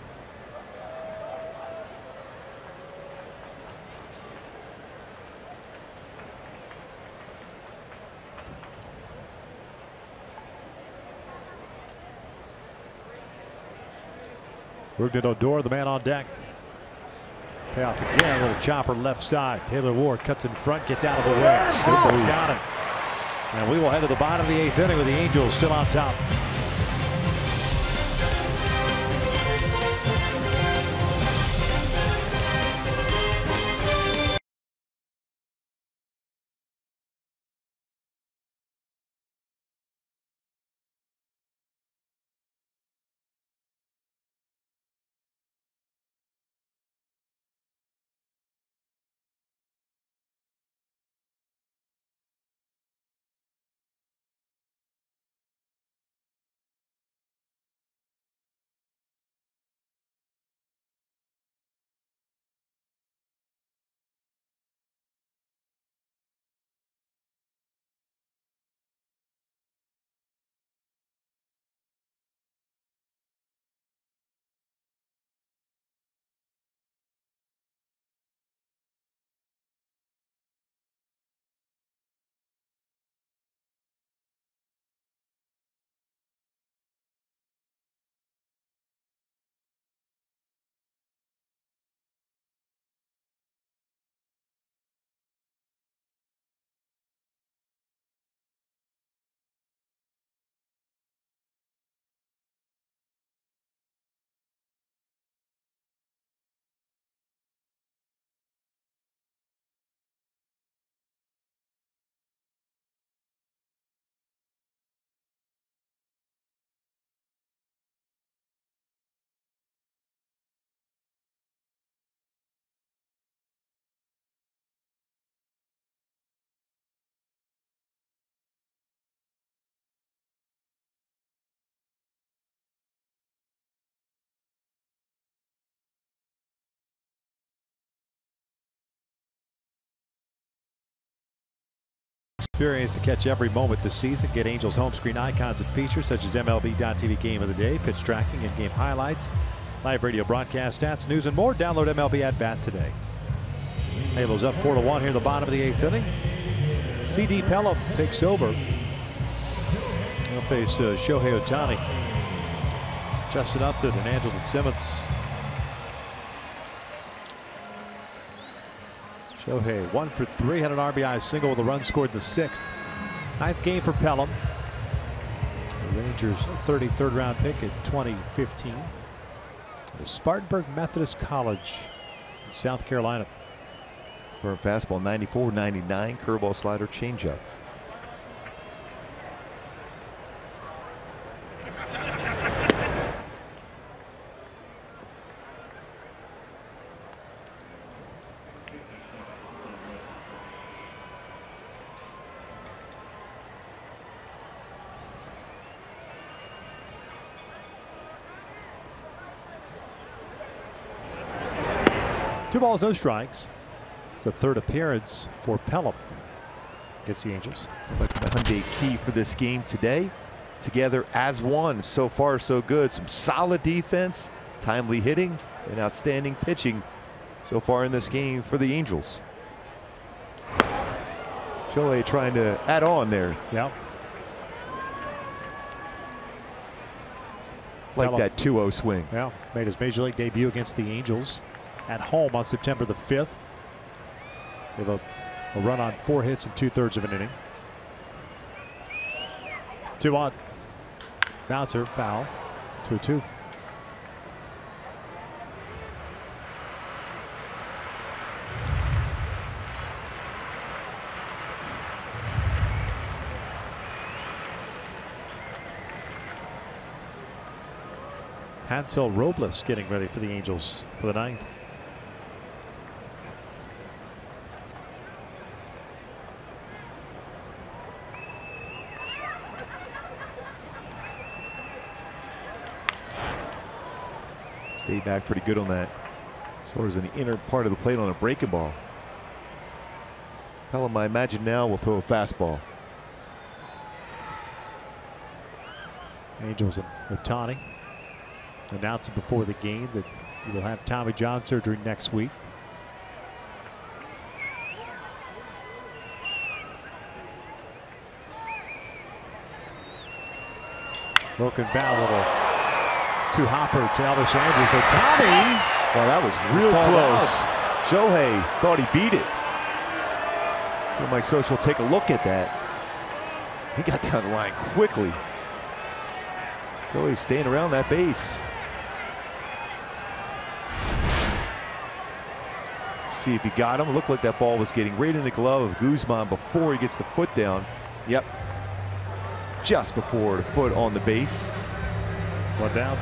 S3: Rougned Odor, the man on deck. Payoff again, a little chopper left side. Taylor Ward cuts in front, gets out of the way. Simbal's got him. And we will head to the bottom of the 8th inning with the Angels still on top. Experience to catch every moment this season. Get Angels home screen icons and features such as MLB.TV Game of the Day, pitch tracking and game highlights, live radio broadcast stats, news, and more. Download MLB at Bat today. Halos up 4-1 here in the bottom of the 8th inning. C.D. Pelham takes over. He'll face Shohei Ohtani. Justin Upton and Andrelton Simmons. Shohei 1 for 3, had an RBI single with a run scored in the 6th. 9th game for Pelham. The Rangers 33rd round pick in 2015. At Spartanburg Methodist College in South Carolina.
S4: For a fastball, 94, 99, curveball, slider, changeup.
S3: Two balls, no strikes. It's the 3rd appearance for Pelham against the Angels.
S4: But the Hyundai key for this game today, together as one. So far, so good. Some solid defense, timely hitting, and outstanding pitching so far in this game for the Angels. Shohei trying to add on there.
S3: Yeah.
S4: Like
S3: Pelham.
S4: that 2-0 swing.
S3: Yeah, made his major league debut against the Angels at home on September the 5th. They have a run on 4 hits in 2/3 of an inning. 2-1. Bouncer, foul. 2-2. Hansel Robles getting ready for the Angels for the 9th.
S4: Stayed back pretty good on that. As far as in the inner part of the plate on a breaking ball. Pelham, I imagine now, will throw a fastball.
S3: Angels and Ohtani announcing before the game that he will have Tommy John surgery next week. Broken bat, little two-hopper to Elvis Andrews. Ohtani.
S4: Well, that was real close. Shohei thought he beat it. Mike Social will take a look at that. He got down the line quickly. Shohei's staying around that base. See if he got him. It looked like that ball was getting right in the glove of Guzman before he gets the foot down. Yep. Just before the foot on the base.
S3: One down.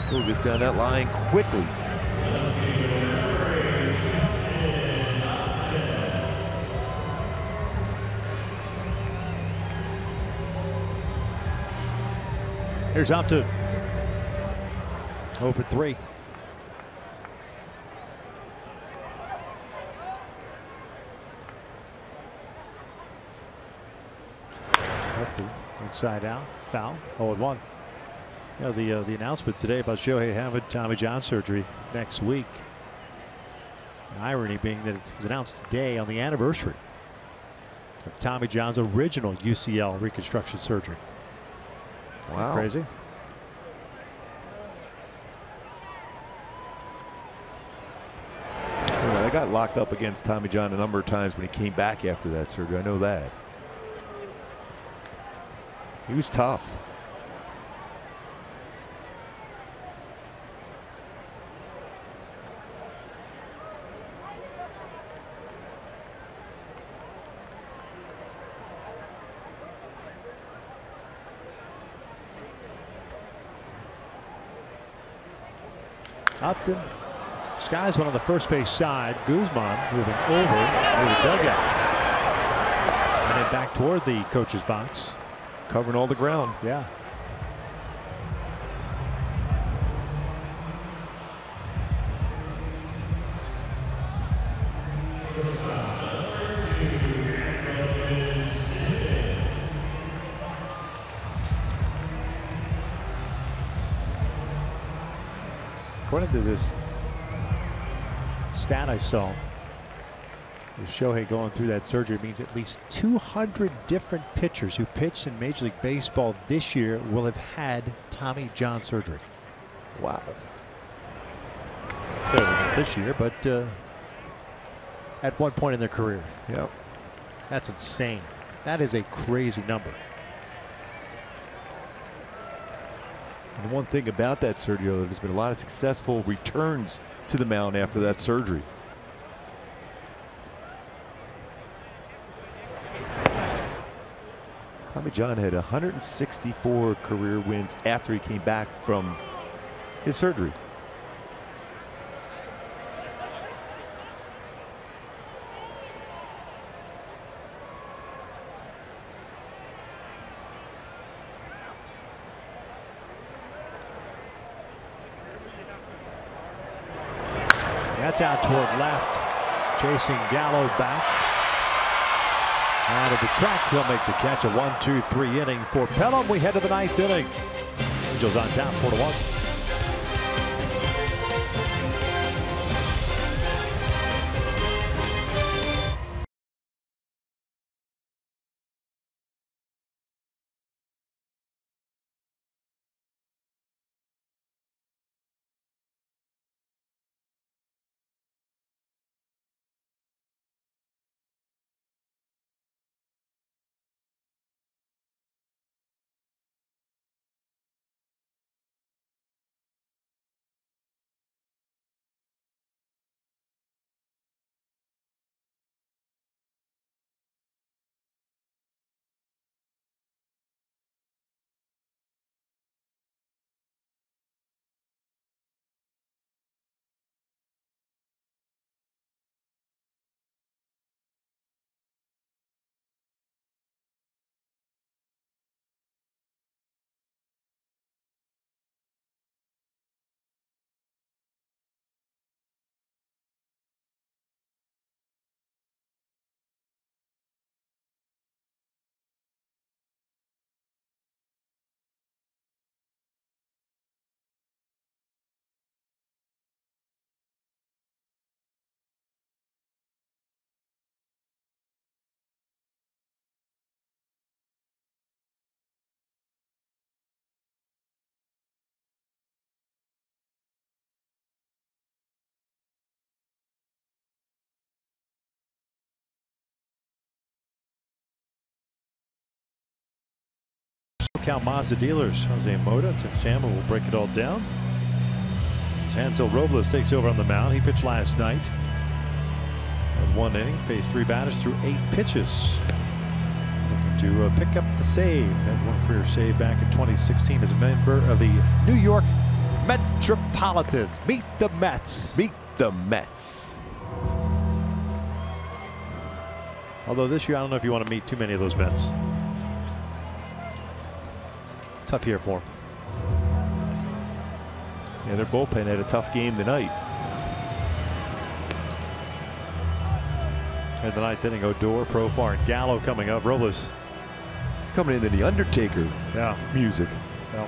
S4: Still gets down that line quickly.
S3: Here's Upton. 0 for 3. Upton inside out, foul, 0-1. You know, the announcement today about Shohei having Tommy John surgery next week. The irony being that it was announced today on the anniversary of Tommy John's original UCL reconstruction surgery.
S4: Wow.
S3: Crazy.
S4: Well, they got locked up against Tommy John a number of times when he came back after that surgery. I know that. He was tough.
S3: Upton skies one on the first base side. Guzman moving over near the dugout. And then back toward the coach's box.
S4: Covering all the ground.
S3: Yeah. According to this stat I saw. With Shohei going through that surgery, means at least 200 different pitchers who pitched in Major League Baseball this year will have had Tommy John surgery.
S4: Wow.
S3: Clearly not this year, but at one point in their career.
S4: Yep.
S3: That's insane. That is a crazy number.
S4: And one thing about that surgery, there's been a lot of successful returns to the mound after that surgery. Tommy John had 164 career wins after he came back from his surgery.
S3: That's out toward left. Chasing Gallo back. Out of the track, he'll make the catch. A 1-2-3 inning for Pelham. We head to the 9th inning. Angels on top, 4-1. Cal Mazda dealers, Jose Mota and Tim Chandler will break it all down. As Hansel Robles takes over on the mound. He pitched last night. In 1 inning, faced 3 batters through 8 pitches. Looking to pick up the save. Had 1 career save back in 2016 as a member of the New York Metropolitans. Meet the Mets.
S4: Meet the Mets.
S3: Although this year, I don't know if you want to meet too many of those Mets. Tough year for him.
S4: Yeah, their bullpen had a tough game tonight.
S3: In the 9th inning, Odor, Profar, and Gallo coming up. Robles.
S4: He's coming into the Undertaker music.
S3: Yeah.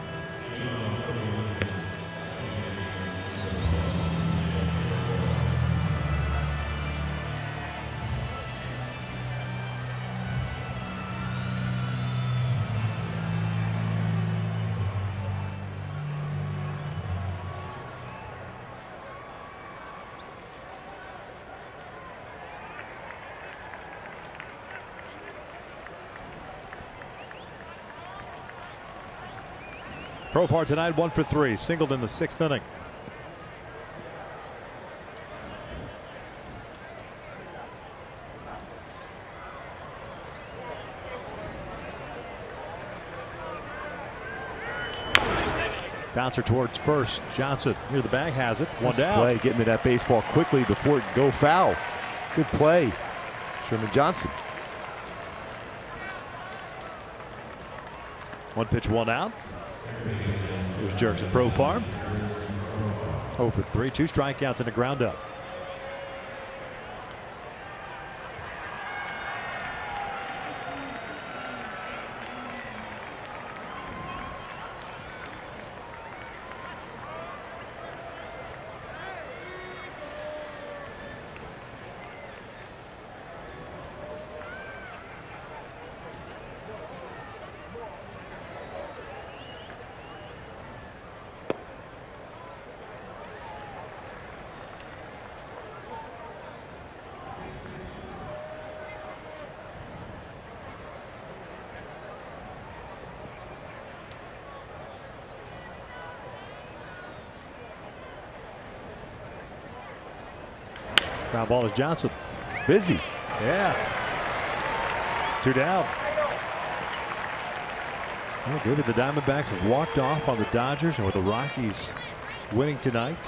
S3: Profar tonight 1 for 3, singled in the 6th inning. Bouncer towards first. Johnson near the bag has it. One down.
S4: Play, getting to that baseball quickly before it can go foul. Good play, Sherman Johnson.
S3: 1 pitch, 1 out. There's Jerks at Profar. 0 for 3, 2 strikeouts and a ground up. Ground ball is Johnson.
S4: Busy.
S3: Yeah. 2 down. Well, maybe the Diamondbacks have walked off on the Dodgers, and with the Rockies winning tonight,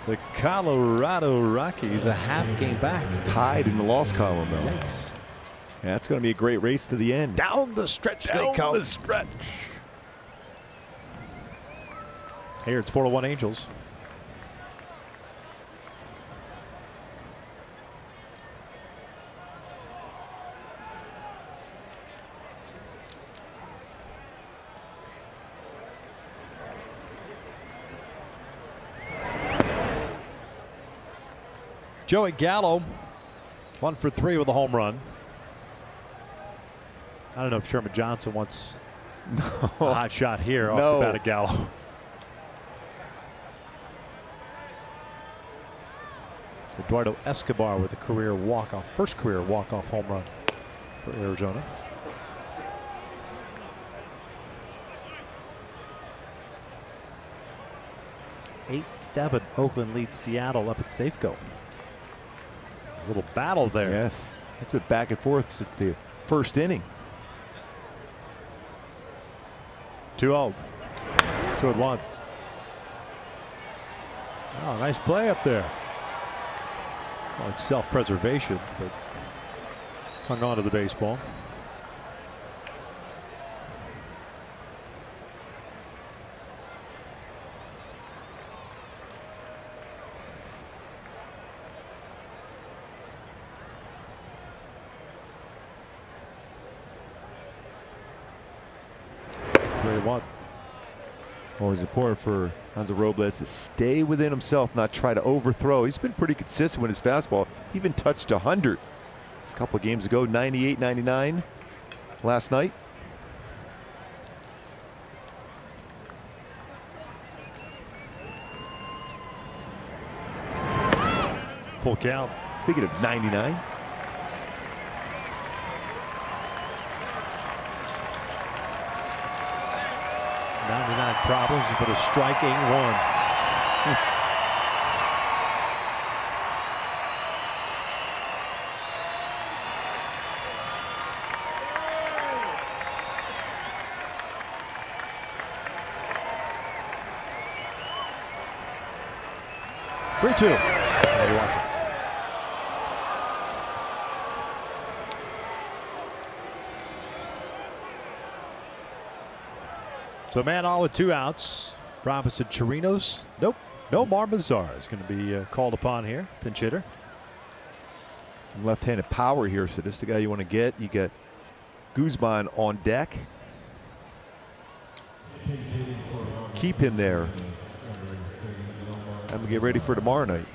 S3: the Colorado Rockies a half game back.
S4: Tied in the loss column, though.
S3: Yikes.
S4: Yeah, that's going to be a great race to the end.
S3: Down the stretch they
S4: Down
S3: come.
S4: the stretch.
S3: Here it's 4-1 Angels. Joey Gallo, 1 for 3 with a home run. I don't know if Sherman Johnson wants a hot shot here off the bat of Gallo. Eduardo Escobar with a career walk-off, first career walk-off home run for Arizona. (8-7) Oakland leads Seattle up at Safeco. A little battle there.
S4: Yes, it's been back and forth since the first inning.
S3: 2-0. 2-1. Oh, nice play up there. Well, it's self-preservation, but hung on to the baseball.
S4: Always important for Hansel Robles to stay within himself, not try to overthrow. He's been pretty consistent with his fastball. He even touched 100 a couple of games ago, 98, 99 last night.
S3: Full count.
S4: Speaking of 99.
S3: Problems, but a striking one. (3-2). So man on with 2 outs. Robinson Chirinos. Nope. No Marmazar is going to be called upon here. Pinch hitter.
S4: Some left-handed power here. So this is the guy you want to get. You get Guzman on deck. Keep him there. And get ready for tomorrow night.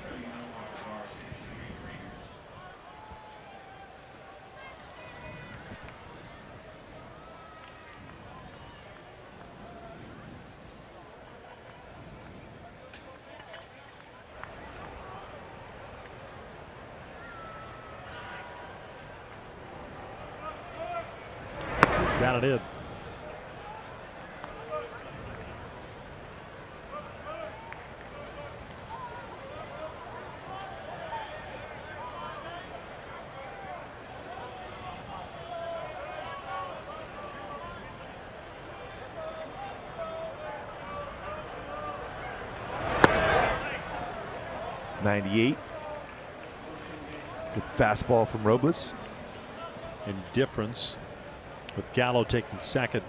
S3: Got it in.
S4: .98. Good fastball from Robles.
S3: Indifference with Gallo taking second.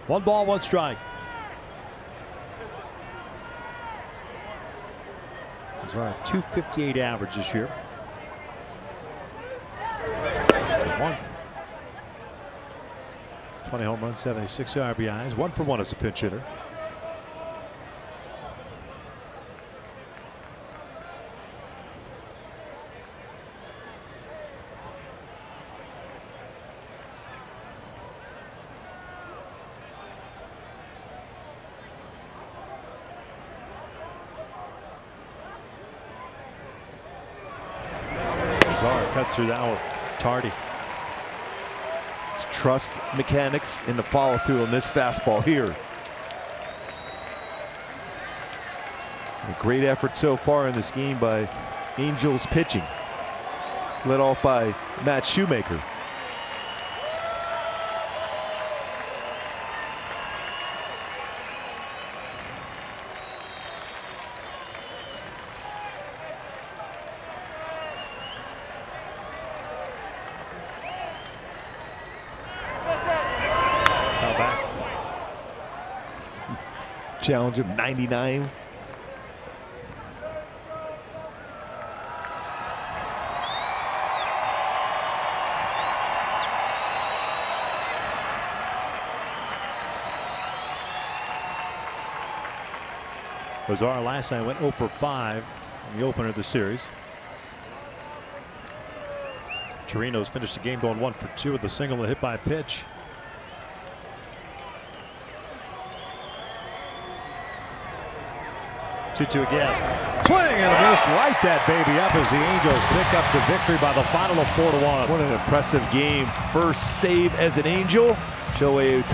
S3: One ball, one strike. He's on a .258 average this year. 2-1. 20 home runs, 76 RBIs, 1 for 1 as a pinch hitter. cuts through that one. Tardy.
S4: Trust mechanics in the follow through on this fastball here. A great effort so far in this game by Angels pitching. Led off by Matt Shoemaker. Challenge of 99.
S3: Ozar last night went 0 for 5 in the opener of the series. Chirinos finished the game going 1 for 2 with a single and hit by a pitch. Two again. Swing and a miss. Light that baby up as the Angels pick up the victory by the final of 4-1.
S4: What an impressive game. First save as an Angel. Shohei